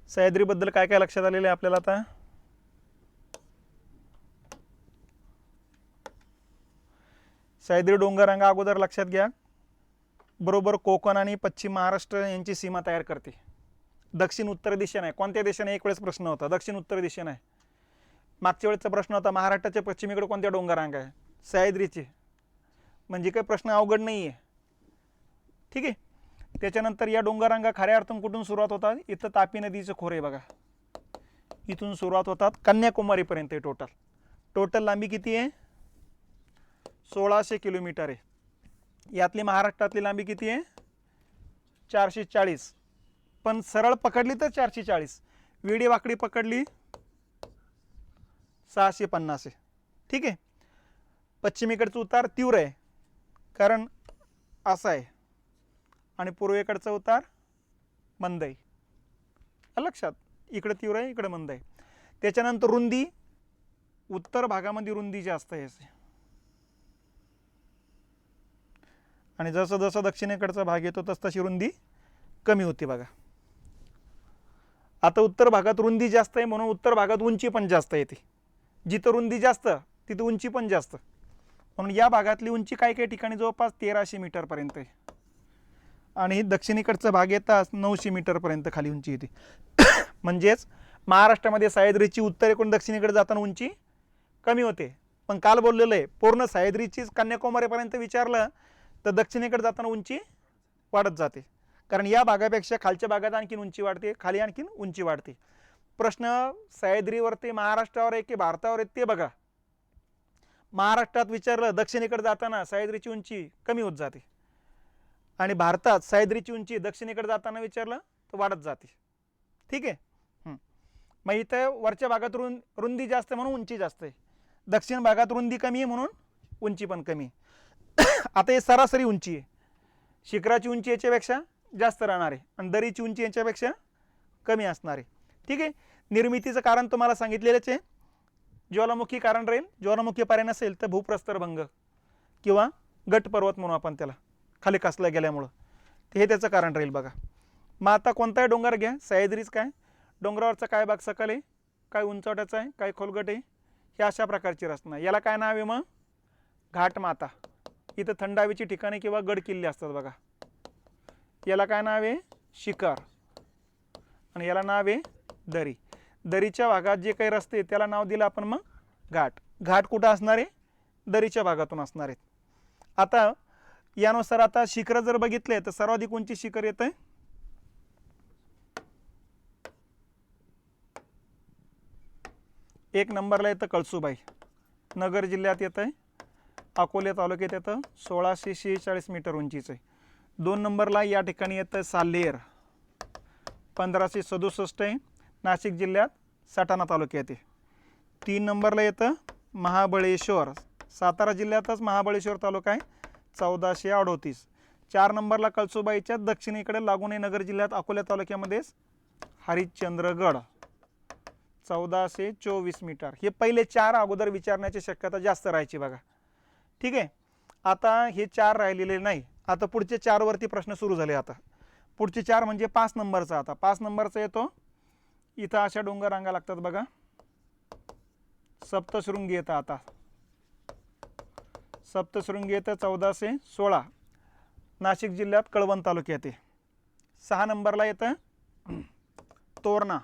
[SPEAKER 1] सह्याद्रीबद्दल काय काय लक्षात आलेलं आहे आपल्याला आता? सह्याद्री डोंगररांगा अगोदर लक्षात घ्या, बरोबर कोकण आणि पश्चिम महाराष्ट्र यांची सीमा तयार करते. दक्षिण उत्तर दिशेने आहे. कोणत्या दिशेने एक वेळेस प्रश्न होता, दक्षिण उत्तर दिशेने आहे. मागच्या वेळेचा प्रश्न होता महाराष्ट्राच्या पश्चिमेकडे कोणत्या डोंगररांगा आहे? सह्याद्रीचे. म्हणजे काही प्रश्न अवघड नाही आहे. ठीक आहे. त्याच्यानंतर या डोंगररांगा खऱ्या अर्थानं कुठून सुरुवात होतात? इथं तापी नदीचं खोरे बघा, इथून सुरुवात होतात कन्याकुमारीपर्यंत. टोटल लांबी किती आहे? 1600 किलोमीटर आहे. यातली महाराष्ट्रातली लांबी किती आहे? 440. पण सरळ पकडली तर 440, वेडी वाकडी पकडली 650 आहे. ठीक आहे. पश्चिमेकडचा उतार तीव्र आहे कारण असा आहे, आणि पूर्वेकडचा उतार मंद आहे. लक्षात, इकडे तीव्र आहे, इकडे मंद आहे. त्याच्यानंतर रुंदी, उत्तर भागामध्ये रुंदी जास्त आहे आणि जसं जसं दक्षिणेकडचा भाग येतो तस तशी रुंदी कमी होती बघा. आता उत्तर भागात रुंदी जास्त आहे म्हणून उत्तर भागात उंची पण जास्त येते. जिथं रुंदी जास्त तिथं उंची पण जास्त, म्हणून या भागातली उंची काही काही ठिकाणी जवळपास 1300 मीटरपर्यंत आहे आणि दक्षिणेकडचा भाग येताच 900 मीटरपर्यंत खाली उंची येते. म्हणजेच महाराष्ट्रामध्ये सह्याद्रीची उत्तरेकडून दक्षिणेकडे जाताना उंची कमी होते. पण काल बोललेलं आहे, पूर्ण सह्याद्रीचीच कन्याकुमारीपर्यंत विचारलं तर दक्षिणेकडे जाताना उंची वाढत जाते, कारण या भागापेक्षा खालच्या भागात आणखीन उंची वाढते, खाली आणखीन उंची वाढते. प्रश्न सह्याद्रीवरती महाराष्ट्रावर आहे की भारतावर आहे ते बघा. महाराष्ट्रात विचारलं दक्षिणेकडे जाताना सह्याद्रीची उंची कमी होत जाते, आणि भारतात सह्याद्रीची उंची दक्षिणेकडे जाताना विचारलं तर वाढत जाते. ठीक आहे. मग इथं वरच्या भागात रुंदी जास्त म्हणून उंची जास्त आहे, दक्षिण भागात रुंदी कमी आहे म्हणून उंची पण कमी आहे. आता हे सरासरी उंची आहे, शिखराची उंची याच्यापेक्षा जास्त राहणार आहे आणि दरीची उंची याच्यापेक्षा कमी असणार आहे. ठीक आहे. निर्मितीचं कारण तुम्हाला सांगितलेलंच आहे. ज्वालामुखी कारण राहील, ज्वालामुखी पर्याय नसेल तर भूप्रस्तरभंग किंवा गट पर्वत म्हणून आपण त्याला, खाली कसला गेल्यामुळं, हे त्याचं कारण राहील बघा. मग आता कोणताही डोंगर घ्या, सह्याद्रीच काय, डोंगरावरचा काय भाग सकल आहे, काय उंचवट्याचा आहे, काय खोलगट आहे, हे अशा प्रकारची रचना. याला काय नाव आहे मग? घाटमाता. इथं थंड हवेची ठिकाणे किंवा गड किल्ले असतात बघा. याला काय नाव आहे? शिखर. आणि याला नाव आहे दरी. दरीच्या भागात जे काही रस्ते त्याला नाव दिलं आपण मग घाट. घाट कुठं असणार आहे? दरीच्या भागातून असणार आहेत. आता यानुसार आता शिखर जर बघितले तर सर्वाधिक उंची शिखर येत आहे एक नंबरला येतं कळसुबाई, नगर जिल्ह्यात येतं आहे, अकोले तालुक्यात येतं, 1646 मीटर उंचीचं आहे. 2 नंबरला या ठिकाणी येतं साल्हेर, 1567 आहे, नाशिक जिल्ह्यात सटाणा तालुक्यात आहे. 3 नंबरला येतं महाबळेश्वर, सातारा जिल्ह्यातच महाबळेश्वर तालुका आहे, 1438. 4 नंबरला कळसुबाईच्या दक्षिणेकडे लागून आहे नगर जिल्ह्यात अकोले तालुक्यामध्येच हरिश्चंद्रगड, 1424 मीटर. हे पहिले 4 अगोदर विचारण्याची शक्यता जास्त राहायची बघा. ठीक आहे. आता हे 4 राहिलेले नाही, आता पुढचे 4 वरती प्रश्न सुरू झाले. आता पुढचे 4 म्हणजे 5 नंबरचा. आता 5 नंबरचा येतो, इथं अशा डोंगर रांगा लागतात बघा, सप्तशृंगी येतं. आता सप्तशृंगी येतं 1416, नाशिक जिल्ह्यात कळवण तालुक्यात आहे. 6 नंबरला येतं तोरणा,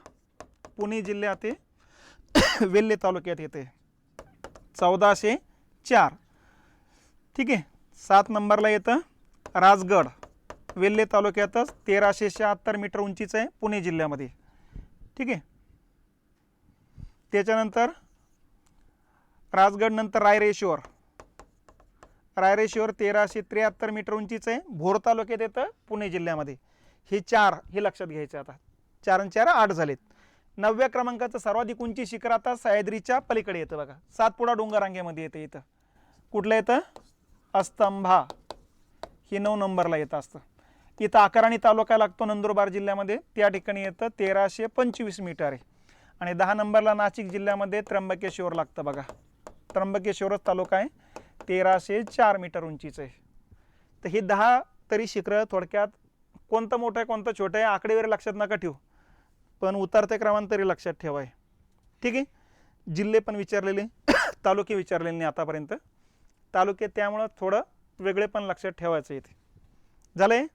[SPEAKER 1] पुणे जिल्ह्यात आहे, वेल्हे तालुक्यात येते, 1404. ठीक आहे. 7 नंबरला येतं राजगड, वेल्हे तालुक्यातच, 1376 मीटर उंचीचं आहे, पुणे जिल्ह्यामध्ये. ठीक आहे. त्याच्यानंतर राजगड नंतर रायरेश्वर, रायरेश्वर 1373 मीटर उंचीचं आहे, भोर तालुक्यात येतं, पुणे जिल्ह्यामध्ये. हे 4 हे लक्षात घ्यायचे. आता 4 आणि 4 8 झालेत. 9व्या क्रमांकाचं सर्वाधिक उंची शिखर आता सह्याद्रीच्या पलीकडे येतं बघा, सातपुडा डोंगर रांगेमध्ये येतं. इथं कुठलं येतं? अस्तंभा, हे 9 नंबरला येतं असतं. इथं अकराणी तालुका लागतो नंदुरबार जिल्ह्यामध्ये, त्या ठिकाणी येतं, 1325 मीटर आहे. आणि 10 नंबरला नाशिक जिल्ह्यामध्ये त्र्यंबकेश्वर लागतं बघा, त्र्यंबकेश्वरच तालुका आहे, 1304 मीटर उंचीचं आहे. तर हे 10 तरी शिखरं थोडक्यात कोणतं मोठं आहे कोणतं छोटं आहे आकडेवारी लक्षात नका ठेवू, पण उतरत्या क्रमांक तरी लक्षात ठेवाय. ठीक आहे. जिल्हे पण विचारलेले तालुके विचारलेले नाही आतापर्यंत. तालुके त्यामुळं थोडं वेगळे पण लक्षात ठेवायचं इथे. झालंय.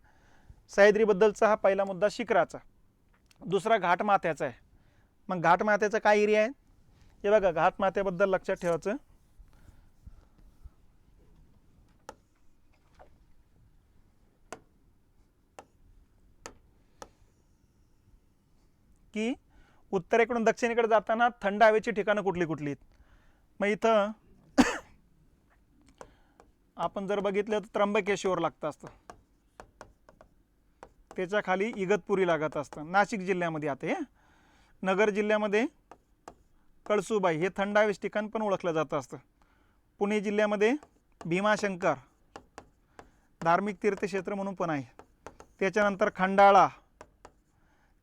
[SPEAKER 1] सह्याद्रीबद्दलचा हा पहिला मुद्दा शिखराचा. दुसरा घाटमाथ्याचा आहे. मग घाटमाथ्याचा काय एरिया आहे हे बघा. घाटमाथ्याबद्दल लक्षात ठेवायचं की उत्तरेकडून दक्षिणेकडे जाताना थंड हवेची ठिकाणं कुठली कुठली. मग इथं आपण जर बघितलं तर त्र्यंबकेश्वर लागतं असतं, त्याच्या खाली इगतपुरी लागत असतं. नाशिक जिल्ह्यामध्ये आता हे नगर जिल्ह्यामध्ये कळसुबाई हे थंड हवेचे ठिकाण पण ओळखलं जातं असतं. पुणे जिल्ह्यामध्ये भीमाशंकर धार्मिक तीर्थक्षेत्र म्हणून पण आहे. त्याच्यानंतर खंडाळा,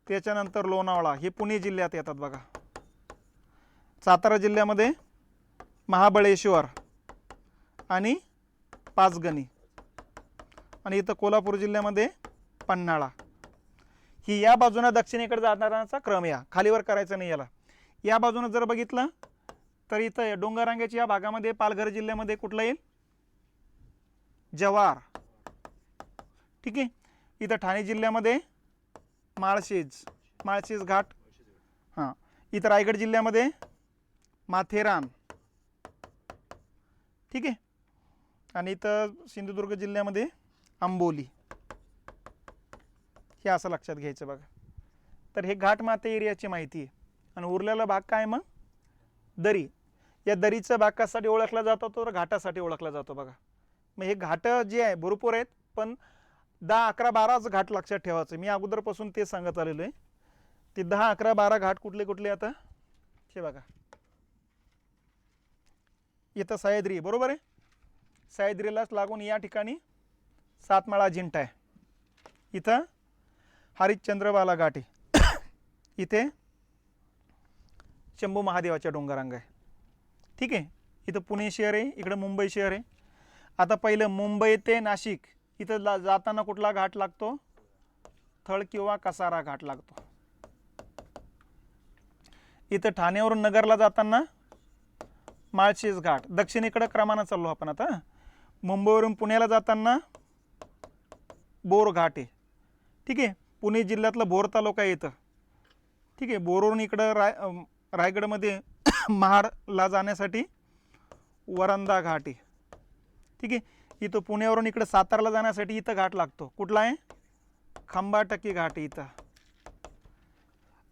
[SPEAKER 1] त्याच्यानंतर लोणावळा हे पुणे जिल्ह्यात येतात बघा. सातारा जिल्ह्यामध्ये महाबळेश्वर आणि पाचगणी, आणि इथं कोल्हापूर जिल्ह्यामध्ये पन्हाळा. ही या बाजूने दक्षिणेकडे जाणाराचा क्रम या खालीवर करायचा नाही याला. या बाजूने जर बघितलं तर इथं डोंगररांगेच्या या भागामध्ये पालघर जिल्ह्यामध्ये कुठलं येईल, जव्हार. ठीक आहे. इथं ठाणे जिल्ह्यामध्ये माळशेज घाट. हां. इथं रायगड जिल्ह्यामध्ये माथेरान. ठीक आहे. आणि इथं सिंधुदुर्ग जिल्ह्यामध्ये आंबोली. हे असं लक्षात घ्यायचं बघा. तर हे घाटमाथा एरियाची माहिती आहे. आणि उरलेला भाग काय मग दरी. या दरीचा भाग कशासाठी ओळखला जातो तर घाटासाठी ओळखला जातो बघा. मग हे घाट जे आहे भरपूर आहेत, पण 10, 11, 12च घाट लक्षात ठेवायचं. मी अगोदरपासून ते सांगत आलेलो आहे. ते 10, 11, 12 घाट कुठले कुठले आता हे बघा. इथं सह्याद्री बरोबर आहे. सह्याद्रीलाच लागून या ठिकाणी सातमाळा अजिंठा आहे. इथं हरिश्चंद्रवाला घाट आहे. इथे शंभू महादेवाच्या डोंगररांग आहे. ठीक आहे. इथं पुणे शहर आहे, इकडं मुंबई शहर आहे. आता पहिलं मुंबई ते नाशिक इथं जाताना कुठला घाट लागतो, थळ किंवा कसारा घाट लागतो. इथं ठाण्यावरून नगरला जाताना माळशेज घाट. दक्षिणेकडे क्रमानं चाललो आपण आता. मुंबईवरून पुण्याला जाताना बोर घाट आहे. ठीक आहे. पुणे जिल्ह्यातलं भोर तालुका येतं. ठीक आहे. बोरवरून इकडं रायगडमध्ये महाडला जाण्यासाठी वरंदा घाट आहे. ठीक आहे. इथं पुण्यावरून इकडं सातारला जाण्यासाठी इथं घाट लागतो. कुठला आहे, खंबाटकी घाट आहे इथं.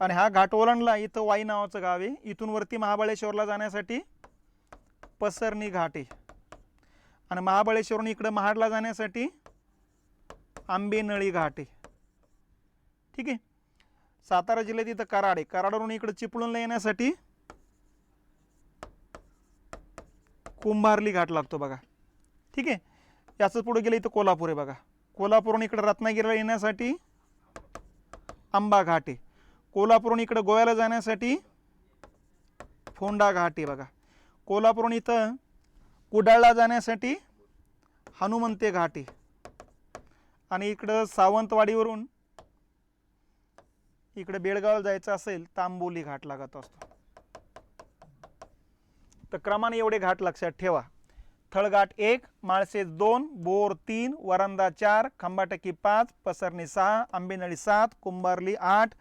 [SPEAKER 1] आणि हा घाट ओलांडला इथं वाई नावाचं गाव आहे. इथून वरती महाबळेश्वरला जाण्यासाठी पसरणी घाट आहे. आणि महाबळेश्वरून इकडं महाडला जाण्यासाठी आंबेनळी घाट आहे. ठीक आहे. सातारा जिल्ह्यात इथं कराड आहे. कराडवरून इकडं चिपळूणला येण्यासाठी कुंभारली घाट लागतो बघा. ठीक आहे. याचं पुढे गेलं इथं कोल्हापूर आहे बघा. कोल्हापूरहून इकडं रत्नागिरीला येण्यासाठी आंबा घाट आहे. कोल्हापूरहून इकडं गोव्याला जाण्यासाठी फोंडा घाट आहे बघा. कोल्हापूरहून इथं कुडाळला जाण्यासाठी हनुमंते घाट आहे. आणि इकडं सावंतवाडीवरून इकडे बेळगावला जायचं असेल तर आंबोली घाट लागत असतो. तर क्रमाने एवढे घाट लक्षात ठेवा. थळघाट 1, माळशेज 2, बोर 3, वरंदा 4, खंबाटकी 5, पसरणी 6, आंबेनळी 7, कुंभारली 8,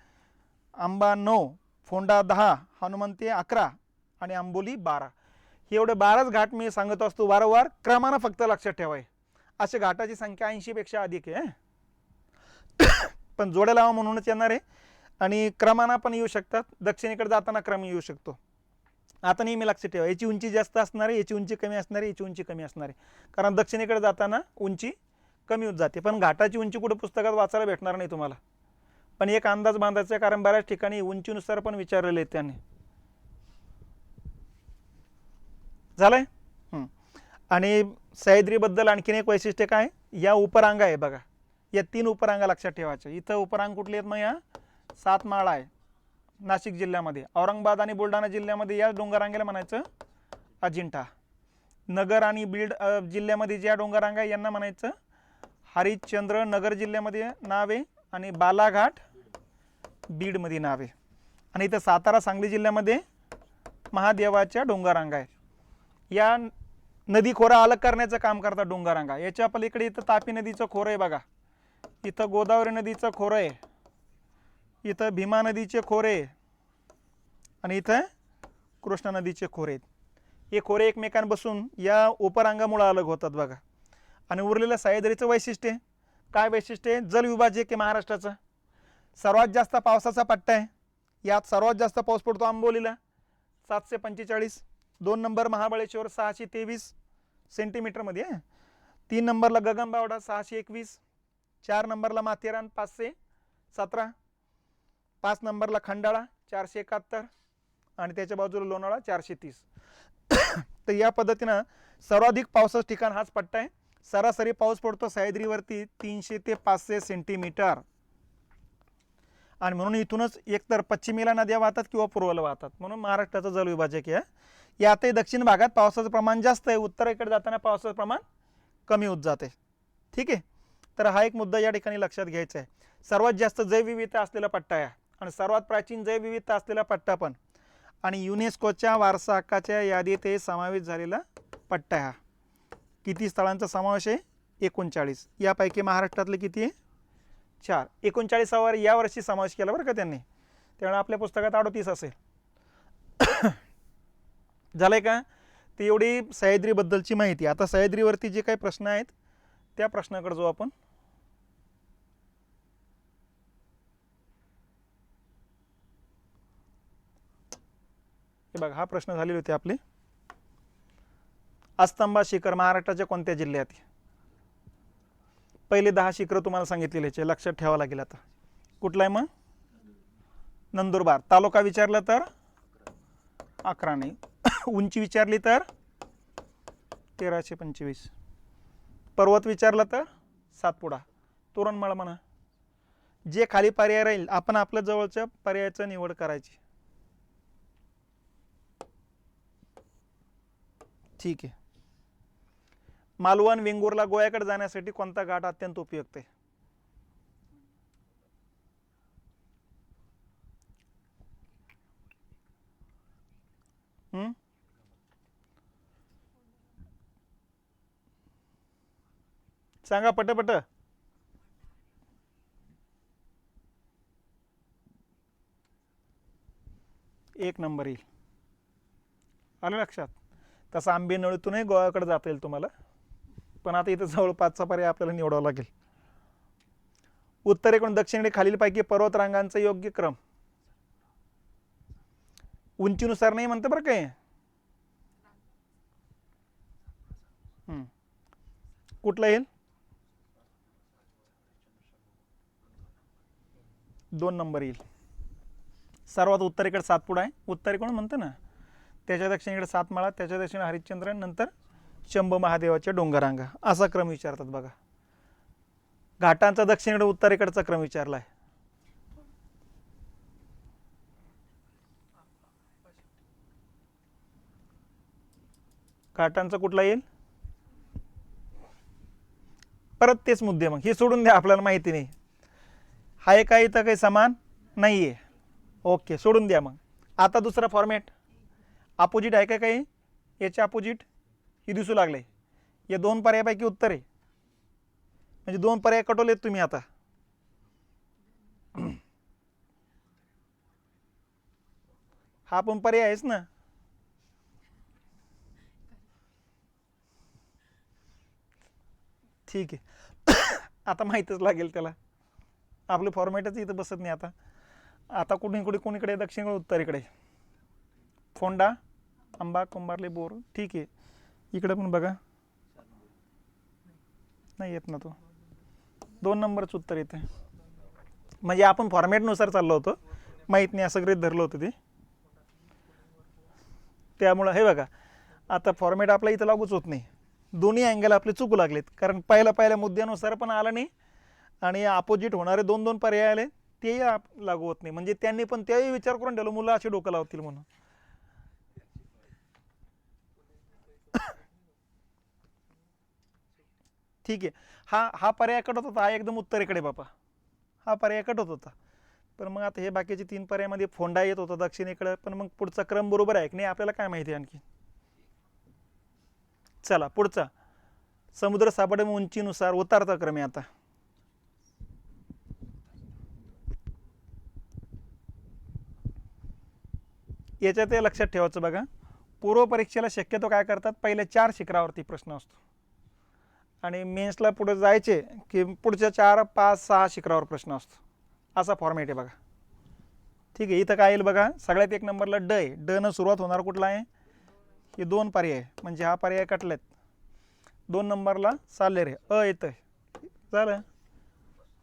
[SPEAKER 1] आंबा 9, फोंडा 10, हनुमंते 11 आणि आंबोली 12. हे एवढे 12च घाट मी सांगत असतो वारंवार. क्रमानं फक्त लक्षात ठेवाय. अशा घाटाची संख्या 80 पेक्षा अधिक आहे. पण जोड्या लावा म्हणूनच येणार आहे. आणि क्रमानं पण येऊ शकतात. दक्षिणेकडे जाताना क्रम येऊ शकतो. आता नेहमी लक्षात ठेवा, याची उंची जास्त असणार आहे, याची उंची कमी असणार आहे, याची उंची कमी असणार आहे. कारण दक्षिणेकडे जाताना उंची कमी होत जाते. पण घाटाची उंची कुठे पुस्तकात वाचायला भेटणार नाही तुम्हाला. पण एक अंदाज बांधायचा, कारण बऱ्याच ठिकाणी उंचीनुसार पण विचारलेले आहेत त्यांनी. झालंय. आणि सह्याद्रीबद्दल आणखीन एक वैशिष्ट्य काय, या उपरांगा आहे बघा. या 3 उपरांगा लक्षात ठेवायच्या. इथं उपरांग कुठले आहेत मग, या सातमाळा आहे नाशिक जिल्ह्यामध्ये. औरंगाबाद आणि बुलढाणा जिल्ह्यामध्ये या डोंगररांगेला म्हणायचं अजिंठा. नगर आणि बीड जिल्ह्यामध्ये ज्या डोंगररांगा आहे यांना म्हणायचं हरिश्चंद्र. नगर जिल्ह्यामध्ये नाव आहे. आणि बालाघाट बीडमध्ये नाव आहे. आणि इथं सातारा सांगली जिल्ह्यामध्ये महादेवाच्या डोंगररांगा आहे. या नदी खोरा अलग करण्याचं काम करतात डोंगररांगा. याच्या पलीकडे इथं तापी नदीचं खोरं आहे बघा, इथं गोदावरी नदीचं खोरं आहे, इथं भीमा नदीचे खोरे आणि इथं कृष्णा नदीचे खोरे आहेत. हे खोरे एकमेकांपासून या उपरांगामुळे अलग होतात बघा. आणि उरलेलं सह्याद्रीचं वैशिष्ट्य काय वैशिष्ट्य आहे? जलविभाजक आहे महाराष्ट्राचं. सर्वात जास्त पावसाचा पट्टा आहे. यात सर्वात जास्त पाऊस पडतो आंबोलीला 745, 2 नंबर महाबळेश्वर 623 सेंटीमीटरमध्ये आहे, 3 नंबरला गगनबावडा 621, 4 नंबरला माथेरान 517, 5 नंबरला खंडाळा 471 आणि त्याच्या बाजूला लोणावळा 430. तर या पद्धतीनं सर्वाधिक पावसाचं ठिकाण हाच पट्टा आहे. सरासरी पाऊस पडतो सह्याद्रीवरती 300 ते 500 सेंटीमीटर. आणि म्हणून इथूनच एकतर पश्चिमेला नद्या वाहतात किंवा पूर्वेला वाहतात. म्हणून महाराष्ट्राचा जलविभाजक आहे. यातही दक्षिण भागात पावसाचं प्रमाण जास्त आहे, उत्तरेकडे जाताना पावसाचं प्रमाण कमी होत जाते. ठीक आहे. तर हा एक मुद्दा या ठिकाणी लक्षात घ्यायचा आहे. सर्वात जास्त जैवविविधता असलेला पट्टा आहे आणि सर्वात प्राचीन जैवविविधता असलेला पट्टा पण, आणि युनेस्कोच्या वारसा हक्काच्या यादीत समावेश झालेला पट्टा हा. किती स्थळांचा समावेश आहे? 39. यापैकी महाराष्ट्रातले किती आहे? 4. 39वा या वर्षी समावेश केला बरं का त्यांनी, त्यामुळे आपल्या पुस्तकात 38 असेल. झालंय का? ती एवढी सह्याद्रीबद्दलची माहिती. आता सह्याद्रीवरती जे काही प्रश्न आहेत त्या प्रश्नाकडे जाऊ आपण. हे बघा, हा प्रश्न झालेले होते आपले. अस्तंबा शिखर महाराष्ट्राच्या कोणत्या जिल्ह्यात? पहिले 10 शिखर तुम्हाला सांगितलेले, लक्षात ठेवावं लागेल. आता कुठला आहे मग? नंदुरबार. तालुका विचारला तर 11 नाही. उंची विचारली तर 1325. पर्वत विचारला तर सातपुडा. तोरणमाळ म्हणा. जे खाली पर्याय राहील आपण आपल्या जवळच्या पर्यायाची निवड करायची. ठीक आहे. मालवण वेंगुर्ला गोव्याकडे जाण्यासाठी कोणता घाट अत्यंत उपयुक्त आहे? सांगा पटपट. एक नंबर येईल. आलं लक्षात? तसं आंबेनळीतूनही गोव्याकडे जाता येईल तुम्हाला, पण आता इथं जवळपासचा पर्याय आपल्याला निवडावा लागेल. उत्तरेकडून दक्षिणेकडे खालीलपैकी पर्वतरांगांचा योग्य क्रम. उंचीनुसार नाही म्हणतं बरं काय. कुठला येईल? 2 नंबर येईल. सर्वात उत्तरेकडे सातपुडा आहे, उत्तरेकडून म्हणतं ना. त्याच्या दक्षिणेकडे सातमाळा, त्याच्या दक्षिणे हरिश्चंद्र, नंतर शंभू महादेवाच्या डोंगररांगा, असा क्रम विचारतात बघा. घाटांचा दक्षिणेकडे उत्तरेकडचा क्रम विचारला आहे. घाटांचा कुठला येईल? परत तेच मुद्दे, मग हे सोडून द्या, आपल्याला माहिती नाही. हाय काय इथं काही समान नाहीये. ओके, सोडून द्या. मग आता दुसरा फॉर्मॅट अपोजिट आहे का काही? याचे अपोजिट ही दिसू लागले. या 2 पर्यायापैकी उत्तर आहे, म्हणजे 2 पर्याय कटवलेत तुम्ही. आता हा पण पर्याय आहेच ना. ठीक आहे. आता माहीतच लागेल त्याला, आपलं फॉर्मॅटच इथं बसत नाही. आता कोणीकडे दक्षिणेकडे उत्तरेकडे. फोंडा, आंबा, कुंभारले, बोर. ठीक आहे. इकडे पण बघा, नाही येत ना तो. 2 नंबरच उत्तर येते. म्हणजे आपण फॉर्मॅटनुसार चाललो होतो, माहीत नाही असं गृहीत धरलं होतं ते. त्यामुळं हे बघा, आता फॉर्मॅट आपला इथं लागूच होत नाही. दोन्ही अँगल आपले चुकू लागलेत, कारण पहिल्या मुद्द्यानुसार पण आला नाही आणि अपोजिट होणारे 2 पर्याय आले तेही लागू होत नाही. म्हणजे त्यांनी पण त्याही विचार करून ठेवलं मुलं असे डोकं लावतील म्हणून. ठीक आहे. हा पर्याय कटत होता, हा एकदम उत्तरेकडे बापा. हा पर्याय कटत होता, पण मग आता हे बाकीचे 3 पर्यायामध्ये फोंडा येत होता दक्षिणेकडे, पण मग पुढचा क्रम बरोबर आहे की नाही आपल्याला काय माहिती आणखी. चला पुढचा, समुद्र सापडे उंचीनुसार उतारता क्रम आहे आता. याच्यात हे लक्षात ठेवायचं बघा, पूर्व परीक्षेला शक्यतो काय करतात, पहिल्या 4 शिखरावरती प्रश्न असतो आणि मेन्सला पुढे जायचे की पुढच्या 4, 5, 6 शिखरावर प्रश्न असतो. असा फॉर्मॅट आहे बघा. ठीक आहे, इथं काय येईल बघा, सगळ्यात 1 नंबरला ड आहे. ड न सुरुवात होणार कुठला आहे, हे 2 पर्याय म्हणजे हा पर्याय कटलेत. 2 नंबरला चालले रे, येतं झालं.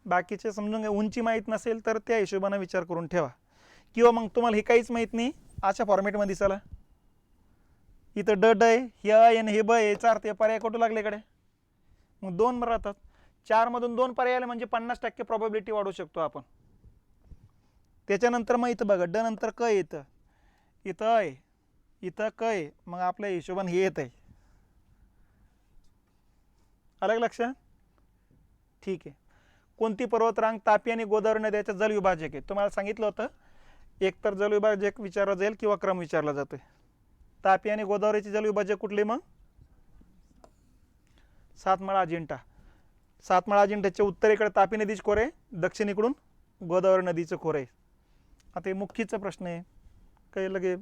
[SPEAKER 1] बाकीचे समजून घ्या, उंची माहीत नसेल तर त्या हिशोबाने विचार करून ठेवा, किंवा मग तुम्हाला हे काहीच माहीत नाही अशा फॉर्मॅटमध्ये चला. इथं ड आहे, हे आणि हे ब आहे, 4 ते पर्याय कुठं लागले इकडे, मग 2 राहतात. 4 मधून 2 पर्याय आले म्हणजे 50% प्रॉबिलिटी वाढवू शकतो आपण. त्याच्यानंतर मग इथं बघा, ड नंतर क येतं, इथं आहे, इथं क आहे, मग आपल्या हिशोबाने हे येत आहे. अलग लक्षात. ठीक आहे. कोणती पर्वतरांग तापी आणि गोदावरी नद्याच्या जलविभाजक आहे, तुम्हाला सांगितलं होतं एकतर जलविभाजक विचारला जाईल किंवा क्रम विचारला जातोय. तापी आणि गोदावरीचे जलविभाजक कुठले, मग सातमाळा अजिंठा. सातमाळा अजिंठ्याच्या उत्तरेकडे तापी नदीचे खोरे, दक्षिणेकडून गोदावरी नदीचं खोरे. आता हे मुख्यचा प्रश्न आहे काही लगे.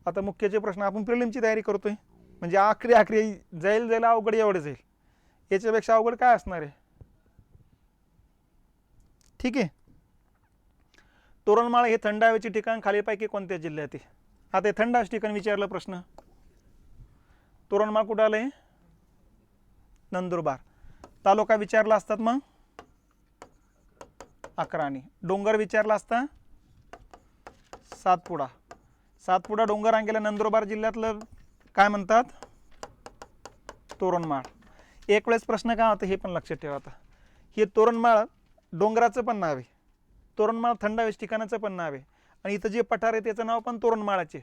[SPEAKER 1] आता मुख्यचे प्रश्न आपण प्रिलिमची तयारी करतोय म्हणजे आखरी जाईल अवघड एवढे जाईल, याच्यापेक्षा अवघड काय असणार आहे. ठीक आहे. तोरणमाळ हे थंड हवेचे ठिकाण खालीलपैकी कोणत्या जिल्ह्यात आहे. आता हे थंड हवेचे ठिकाण विचारलं प्रश्न. तोरणमाळ कुठं आलंय, नंदुरबार. तालुका विचारला असतात मग अक्राणी. डोंगर विचारला असता सातपुडा. सातपुडा डोंगर रांगेला नंदुरबार जिल्ह्यातलं काय म्हणतात, तोरणमाळ. एक वेळेस प्रश्न काय होता हे पण लक्षात ठेवा. आता हे तोरणमाळ डोंगराचं पण नाव आहे, तोरणमाळ थंड हवेच्या ठिकाणाचं पण नाव आहे, आणि इथं जे पठार आहे त्याचं नाव पण तोरणमाळाचे.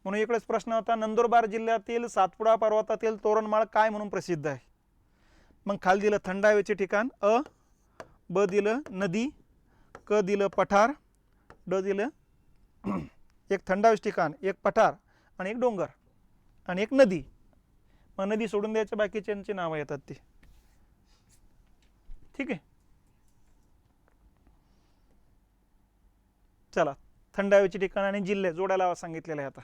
[SPEAKER 1] म्हणून एक वेळेस प्रश्न होता, नंदुरबार जिल्ह्यातील सातपुडा पर्वतातील तोरणमाळ काय म्हणून प्रसिद्ध आहे. मग खाली दिलं थंड हवेचे ठिकाण, ब दिलं नदी, क दिलं पठार, ड दिलं एक थंड हवेचे ठिकाण, एक पठार आणि एक डोंगर आणि एक नदी. मग नदी सोडून द्यायच्या बाकीच्यांची नावं येतात ती. ठीक आहे. चला, थंड हवेचे ठिकाण आणि जिल्हे जोडायला सांगितलेलं आहे. आता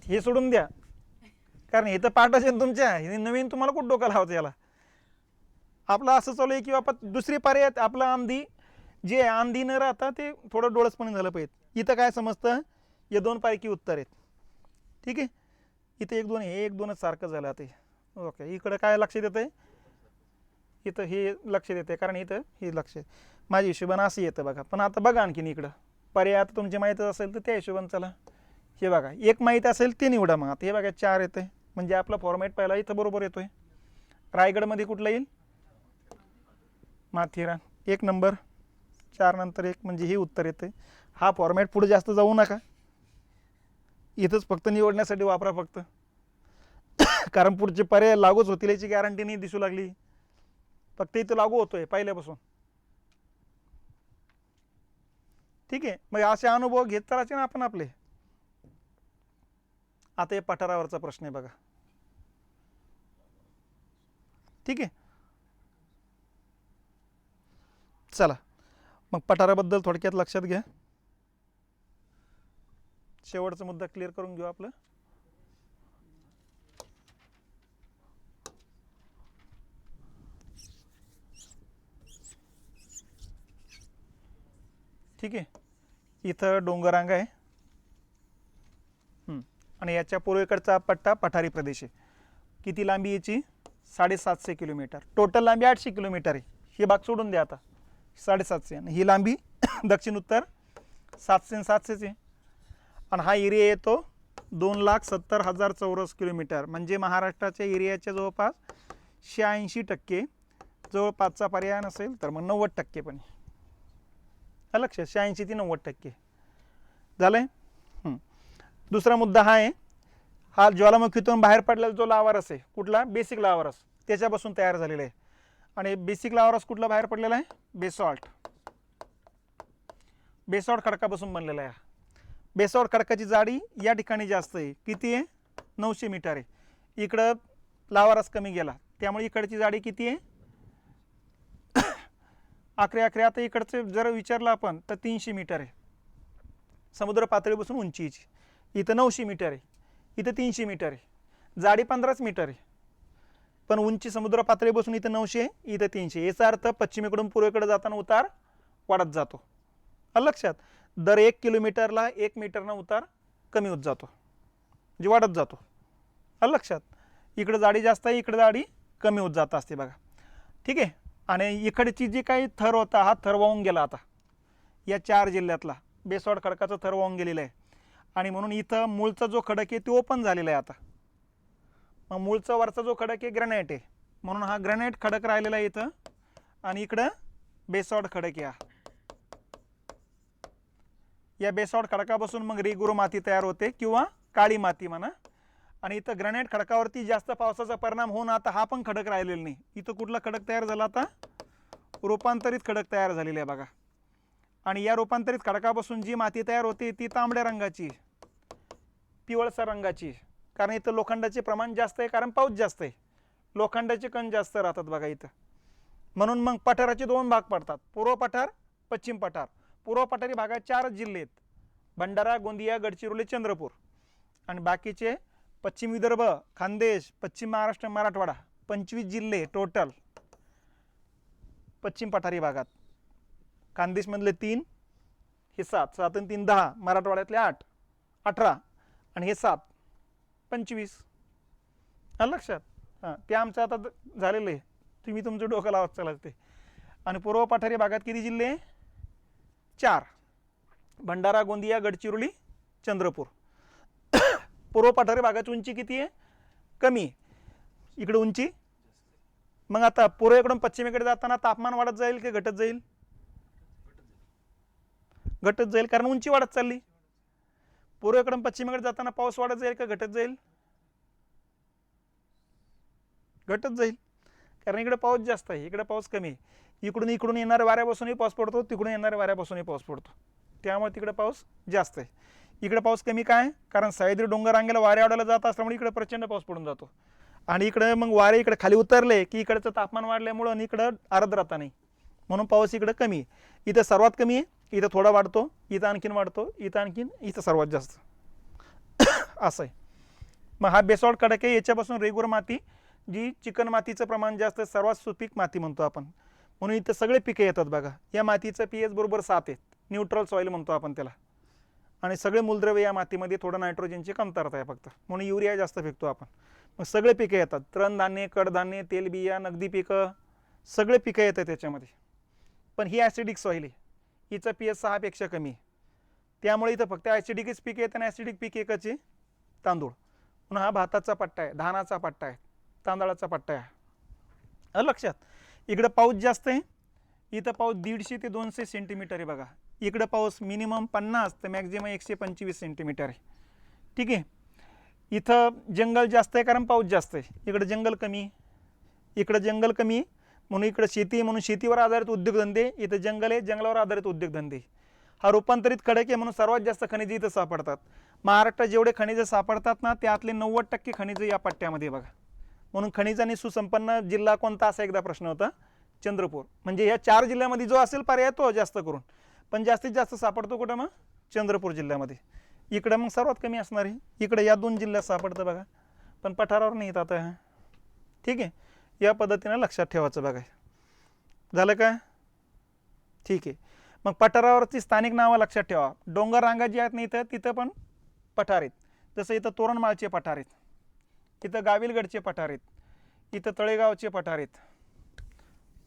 [SPEAKER 1] हे सोडून द्या, कारण हे तर पाठच आहे तुमच्या, हे नवीन तुम्हाला कुठं डोकं लावतं याला. आपलं असं चालू आहे की बाबा दुसरी पर्याय आपलं आंधी जे आंधी न राहता ते थोडं डोळसपणे झालं पाहिजे. इथं काय समजतं, हे 2 पैकी उत्तर आहेत. ठीक आहे. इथं 1 2 हे 1 2च सारखं झालं ते. ओके, इकडं काय लक्षात येतं, इथं हे लक्षात येते, कारण इथं हे लक्ष माझ्या हिशोबानं असं येतं बघा. पण आता बघा आणखीन इकडं पर्याय आता तुमची माहीतच असेल तर त्या हिशोबानं चला. हे बघा, एक माहीत असेल ते निवडा. मग आता हे बघा 4 येते म्हणजे आपला फॉर्मॅट पहिला इथं बरोबर येतोय. रायगडमध्ये कुठला येईल, माथेरान 1 नंबर. 4 नंतर 1 म्हणजे हे उत्तर येते. हा फॉर्मॅट पुढे जास्त जाऊ नका, इथंच फक्त निवडण्यासाठी वापरा फक्त, कारण पुढचे पर्याय लागूच होतील याची गॅरंटी नाही दिसू लागली. फक्त इथं लागू होतोय पहिल्यापासून. ठीक आहे. मग असे अनुभव घेत चालायचे ना आपण आपले. आता हे पठारावरचा प्रश्न आहे बघा. ठीक आहे. चला मग पठाराबद्दल थोडक्यात लक्षात घ्या. शेवटचा मुद्दा क्लिअर करून घेऊ आपलं. ठीक आहे. इथं डोंगररांग आहे आणि याच्या पूर्वेकडचा पट्टा पठारी प्रदेश आहे. किती लांबी याची, 750 किलोमीटर. टोटल लांबी 800 किलोमीटर आहे. हे भाग सोडून द्या आता, 750 आणि ही लांबी दक्षिण उत्तर 700 700 आहे. आणि हा एरिया येतो 2,70,000 चौरस किलोमीटर, म्हणजे महाराष्ट्राच्या एरियाच्या जवळपास 86%. जवळपासचा पर्याय नसेल तर मग 90% पण लक्षात, 86 ते 90% झालंय. दुसरा मुद्दा हा आहे, हा ज्वालामुखीतून बाहेर पडलेला जो लावारस आहे, कुठला, बेसिक लावारस, त्याच्यापासून तयार झालेला आहे. आणि बेसिक लावारस कुठला बाहेर पडलेला आहे? बेसॉल्ट. बेसॉल्ट खडकापासून बनलेला आहे. बेसॉल्ट खडकाची जाडी या ठिकाणी जास्त आहे. किती आहे? 900 मीटर आहे. इकडं लावारस कमी गेला त्यामुळे इकडची जाडी किती आहे? आखरे आता इकडचं जर विचारलं आपण तर 300 मीटर आहे समुद्र पातळीपासून उंचीची. इथं 900 मीटर आहे, इथं 300 मीटर आहे. जाडी 15 मीटर आहे पण उंची समुद्र पातळीपासून इथं 900 इथं 300. याचा अर्थ पश्चिमेकडून पूर्वेकडे जाताना उतार वाढत जातो. लक्षात, दर 1 किलोमीटरला 1 मीटरनं उतार कमी होत जातो म्हणजे वाढत जातो. लक्षात, इकडे जाडी जास्त आहे, इकडे जाडी कमी होत जात असते बघा. ठीक आहे. आणि इकडची जी काही थर होता हा थर वाहून गेला. आता या 4 जिल्ह्यातला बेसॉल्ट खडकाचा थर वाहून गेलेला आहे आणि म्हणून इथं मूळचा जो खडक आहे तो ओपन झालेला आहे. आता मग मूळचा वरचा जो खडक आहे ग्रॅनाइट आहे म्हणून हा ग्रॅनाइट खडक राहिलेला आहे इथं आणि इकडं बेसॉल्ट खडक आहे. या बेसॉल्ट खडकापासून मग रेगुरू माती तयार होते किंवा काळी माती म्हणा. आणि इथं ग्रॅनाइट खडकावरती जास्त पावसाचा परिणाम होऊन आता हा पण खडक राहिलेला नाही. इथं कुठला खडक तयार झाला? आता रूपांतरित खडक तयार झालेले आहे बघा. आणि या रूपांतरित खडकापासून जी माती तयार होते ती तांबड्या रंगाची, पिवळसर रंगाची, कारण इथं लोखंडाचे प्रमाण जास्त आहे कारण पाऊस जास्त आहे. लोखंडाचे कण जास्त राहतात बघा इथं. म्हणून मग पठाराचे 2 भाग पडतात, पूर्व पठार, पश्चिम पठार. पूर्व पठारी भागात 4 जिल्हे आहेत, भंडारा, गोंदिया, गडचिरोली, चंद्रपूर. आणि बाकीचे पश्चिम विदर्भ, खानदेश, पश्चिम महाराष्ट्र, मराठवाडा, 25 जिल्हे टोटल पश्चिम पठारी भागात. खानदेशमधले 3, हे 7, 7 आणि 3 10, मराठवाड्यातले 8, 18 आणि हे 7, 25. लक्षात. हां, ते आमचं आता झालेलं आहे, तुम्ही तुमचं डोकं लावत चालत ते. आणि पूर्व पठारी भागात किती जिल्हे? 4, भंडारा, गोंदिया, गडचिरोली, चंद्रपूर. पूर्व पठारी भागाची उंची किती आहे? कमी. इकडे उंची मग आता पूर्वेकडून पश्चिमेकडे जाताना तापमान वाढत जाईल की घटत जाईल? घटत जाईल कारण उंची वाढत चालली. पूर्वेकडून पश्चिमेकडे जाताना पाऊस वाढत जाईल का घटत जाईल? घटत जाईल कारण इकडे पाऊस जास्त आहे, इकडे पाऊस कमी आहे. इकडून येणाऱ्या वाऱ्यापासूनही पाऊस पडतो, तिकडून येणाऱ्या वाऱ्यापासूनही पाऊस पडतो, त्यामुळे तिकडे पाऊस जास्त आहे. इकडे पाऊस कमी काय? कारण सह्याद्री डोंगर रांगेला वारे वाढवला जात असल्यामुळे इकडे प्रचंड पाऊस पडून जातो. आणि इकडे मग वारे इकडे खाली उतरले की इकडचं तापमान वाढल्यामुळं आणि इकडं आर्द्रता नाही म्हणून पाऊस इकडे कमी आहे. इथं सर्वात कमी आहे, इथं थोडा वाढतो, इथं आणखीन वाढतो, इथं आणखीन, इथं सर्वात जास्त असं आहे. मग हा बेसॉल्ट खडक आहे, याच्यापासून रेगुलर माती जी चिकन मातीचं प्रमाण जास्त, सर्वात सुपीक माती म्हणतो आपण, म्हणून इथं सगळे पिके येतात बघा. या मातीचं pH बरोबर 7 आहे, न्यूट्रल सॉईल म्हणतो आपण त्याला. आणि सगळे मूलद्रव्य या मातीमध्ये, थोडं नायट्रोजनची कमतरता आहे फक्त, म्हणून युरिया जास्त फेकतो आपण. मग सगळे पिके येतात, तृणधान्य, कडधान्य, तेलबिया, नगदी पिकं, सगळे पिकं येतात त्याच्यामध्ये. पण ही ॲसिडिक सॉईल आहे, हिचं pH 6 पेक्षा कमी आहे, त्यामुळे इथं फक्त ॲसिडिकच पिके येतात आणि ॲसिडिक पीक एकच आहे, तांदूळ. म्हणून हा भाताचा पट्टा आहे, धानाचा पट्टा आहे, तांदळाचा पट्टा आहे. लक्षात. इकडं पाऊस जास्त आहे, इथं पाऊस 150 ते 200 सेंटीमीटर आहे बघा. इकडं पाऊस मिनिमम 50 ते मॅक्झिमम 125 सेंटीमीटर आहे. ठीक आहे. इथं जंगल जास्त आहे कारण पाऊस जास्त आहे, इकडं जंगल कमी, इकडं जंगल कमी म्हणून इकडं शेती, म्हणून शेतीवर आधारित उद्योगधंदे, इथं जंगल आहे, जंगलावर आधारित उद्योगधंदे. हा रूपांतरित खडक आहे म्हणून सर्वात जास्त खनिजे इथं सापडतात. महाराष्ट्रात जेवढे खनिजे सापडतात ना त्यातले 90% खनिजे या पट्ट्यामध्ये बघा. म्हणून खनिजांनी सुसंपन्न जिल्हा कोणता असा एकदा प्रश्न होता, चंद्रपूर. म्हणजे या 4 जिल्ह्यामध्ये जो असेल पर्याय तो जास्त करून, पण जास्तीत जास्त सापडतो कुठं? मग चंद्रपूर जिल्ह्यामध्ये. इकडं मग सर्वात कमी असणार आहे, इकडे या 2 जिल्ह्यात सापडतं बघा, पण पठारावर नाही येत आता. ठीक आहे, या पद्धतीनं लक्षात ठेवायचं बघा. झालं का? ठीक आहे. मग पठारावरची स्थानिक नावं लक्षात ठेवा. डोंगर रांगा जी आहेत ना इथं, तिथं पण पठार आहेत. जसं इथं तोरणमाळचे पठार आहेत, इथं गाविलगडचे पठार आहेत, इथं तळेगावचे पठार आहेत,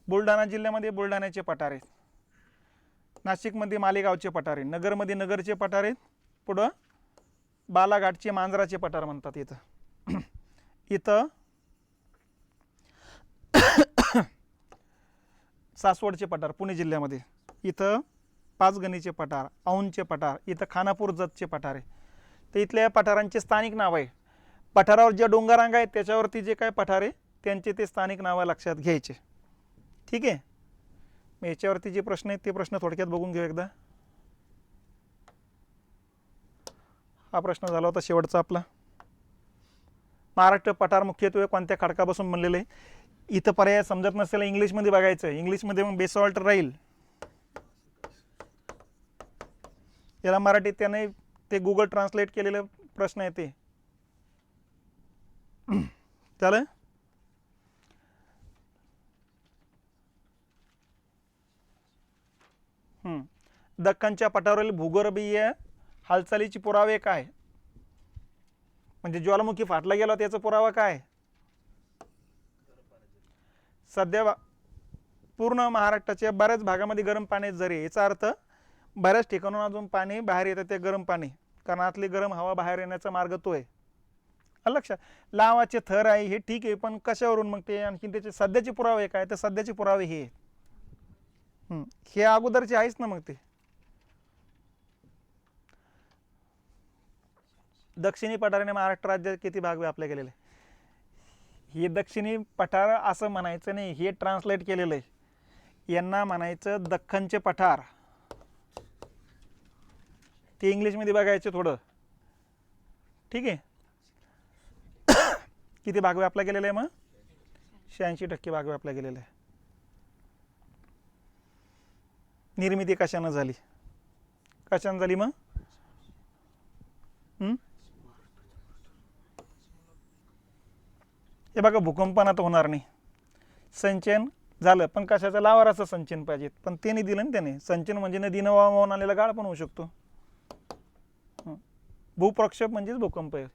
[SPEAKER 1] बुलढाणा जिल्ह्यामध्ये बुलढाण्याचे पठार आहेत, नाशिकमध्ये मालेगावचे पठार आहेत, नगरमध्ये नगरचे पठार आहेत, पुढं बालाघाटचे मांजराचे पठार म्हणतात इथं. इथं सासवडचे पठार पुणे जिल्ह्यामध्ये, इथं पाचगणीचे पठार, औंधचे पठार, इथं खानापूर जतचे पठार आहे. तर इथल्या पठारांचे स्थानिक नाव आहे. पठारावर ज्या डोंगररांगा आहेत त्याच्यावरती जे काय पठार आहे त्यांचे ते स्थानिक नावं लक्षात घ्यायचे. ठीक आहे. मग याच्यावरती जे प्रश्न आहेत ते प्रश्न थोडक्यात बघून घेऊ एकदा. हा प्रश्न झाला होता शेवटचा आपला. महाराष्ट्र पठार मुख्यत्वे कोणत्या खडकापासून बनलेले आहे? इथं पर्याय समजत नसेल इंग्लिशमध्ये बघायचं. इंग्लिशमध्ये मग बेसॉल्ट राहील. याला मराठीत त्याने ते गुगल ट्रान्सलेट केलेले प्रश्न आहे ते. चालेल. दख्खनच्या पठारावरील भूगर्भीय हालचालीचे पुरावे काय? म्हणजे ज्वालामुखी फाटला गेला त्याचा पुरावा काय? सध्या पूर्ण महाराष्ट्राच्या बऱ्याच भागामध्ये गरम पाण्याचे झरे. याचा अर्थ बऱ्याच ठिकाणून अजून पाणी बाहेर येतं, ते गरम पाणी, कारण आतली गरम हवा बाहेर येण्याचा मार्ग तो आहे. लक्षात. लावाचे थर आहे हे ठीक आहे, पण कशावरून मग ते आणखी त्याचे सध्याचे पुरावे काय? तर सध्याचे पुरावे हे अगोदरचे आहेच ना. मग ते दक्षिणी पठाराने महाराष्ट्र राज्यात किती भाग व्यापले गेलेले? हे दक्षिणी पठार असं म्हणायचं नाही, हे ट्रान्सलेट केलेलं आहे. यांना म्हणायचं दख्खनचे पठार. ते इंग्लिशमध्ये बघायचं थोडं. ठीक आहे. किती भाग व्यापला गेलेला आहे? मग 86% भाग व्यापला गेलेला आहे. निर्मिती कशानं झाली? कशानं झाली मग? हे बघा, भूकंपन आता होणार नाही. संचयन झालं, पण कशाचं? लावाराचं संचयन पाहिजे, पण ते नाही दिलं ना त्याने. संचयन म्हणजे नदीनं वाहून आलेला गाळ पण होऊ शकतो. भूप्रक्षेप म्हणजेच भूकंप आहे.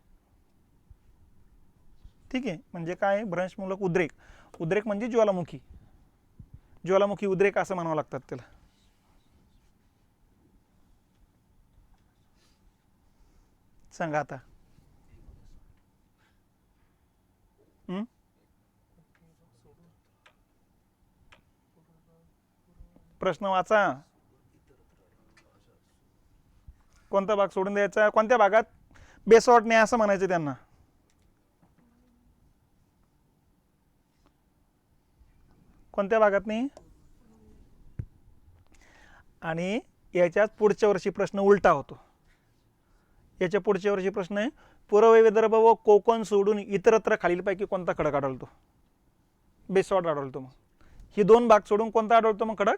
[SPEAKER 1] ठीक आहे. म्हणजे काय? भ्रंशमूलक उद्रेक. उद्रेक म्हणजे ज्वालामुखी. ज्वालामुखी उद्रेक असं म्हणावं लागतात त्याला. सांगा आता. प्रश्न वाचा. कोणता भाग सोडून द्यायचा? कोणत्या भागात बेसॉल्ट नाही असं म्हणायचं त्यांना? कोणत्या भागात नाही? आणि याच्यात पुढच्या वर्षी प्रश्न उलटा होतो. याच्या पुढच्या वर्षी प्रश्न आहे, पूर्व विदर्भ व कोकण सोडून इतरत्र खालीलपैकी कोणता खडक आढळतो? बेसॉल्ट आढळतो. मग ही दोन भाग सोडून कोणता आढळतो मग खडक?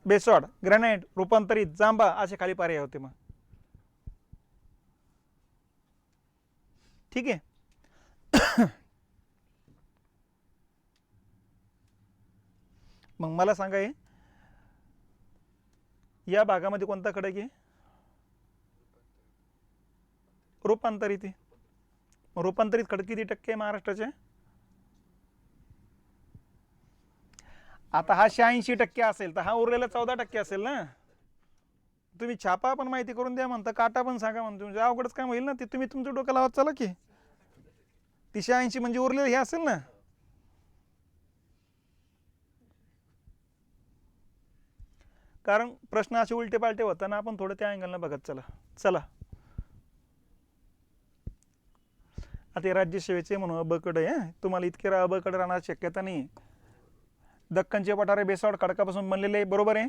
[SPEAKER 1] बेसॉल्ट, ग्रॅनाइट, रूपांतरित, जांबा असे खाली पर्याय होते. मग ठीक आहे. मग मला सांगा, या भागामध्ये कोणता खडक आहे? रूपांतरित. रूपांतरित खडक किती टक्के महाराष्ट्राचे? आता हा 86% असेल तर हा उरलेला 14% असेल ना. तुम्ही छापा पण माहिती करून द्या म्हणता, काटा पण सांगा म्हणतो, म्हणजे अवघडच काम होईल ना. ते तुम्ही तुमचं डोकं लावत चला की. 86 म्हणजे उरलेलं हे असेल ना. कारण प्रश्न असे उलटे पालटे होताना आपण थोडं त्या अँगलनं बघत चला. आता राज्यसेवेचे म्हणून अबकड आहे. तुम्हाला इतके अबकड राहणार शक्यता नाही. दख्खनचे पठार बेसॉल्ट खडकापासून बनलेले आहे, बरोबर आहे?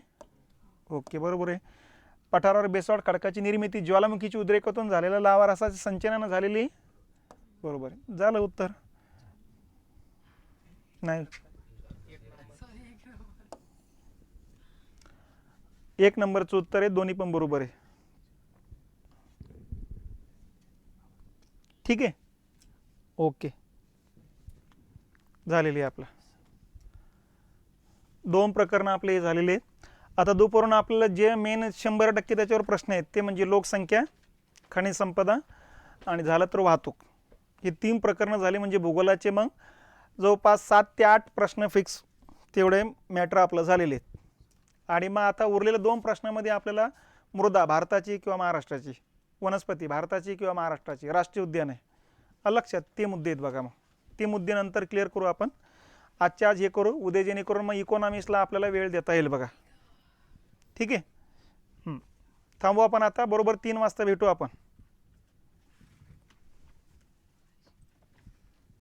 [SPEAKER 1] ओके, बरोबर आहे. पठारावर बेसॉल्ट खडकाची निर्मिती ज्वालामुखीची उद्रेकातून झालेल्या लावा रसाच्या संचयनानं झालेली, बरोबर आहे. झालं उत्तर. नाही, 1 नंबरचं उत्तर आहे. दोन्ही पण बरोबर आहे. ठीक आहे. ओके, झालेली आहे आपलं. 2 प्रकरणं आपले झालेले आहेत. आता दुपारून आपल्याला जे मेन 100% त्याच्यावर प्रश्न आहेत ते म्हणजे लोकसंख्या, खनिज संपदा आणि झालं तर वाहतूक. ही 3 प्रकरणं झाली म्हणजे भूगोलाचे मग जवळपास 7 ते 8 प्रश्न फिक्स तेवढे मॅटर आपलं झालेले आहेत. आणि मग आता उरलेल्या 2 प्रश्नामध्ये आपल्याला मृदा भारताची किंवा महाराष्ट्राची, वनस्पती भारताची किंवा महाराष्ट्राची, राष्ट्रीय उद्यान आहे, लक्षात ते मुद्दे आहेत बघा. मग ते मुद्दे नंतर क्लिअर करू आपण. आजच्या आज हे करू, उद्या जेणेकरून मग इकॉनॉमिक्सला आपल्याला वेळ देता येईल बघा. ठीक आहे. थांबू आपण आता. बरोबर 3 वाजता भेटू आपण.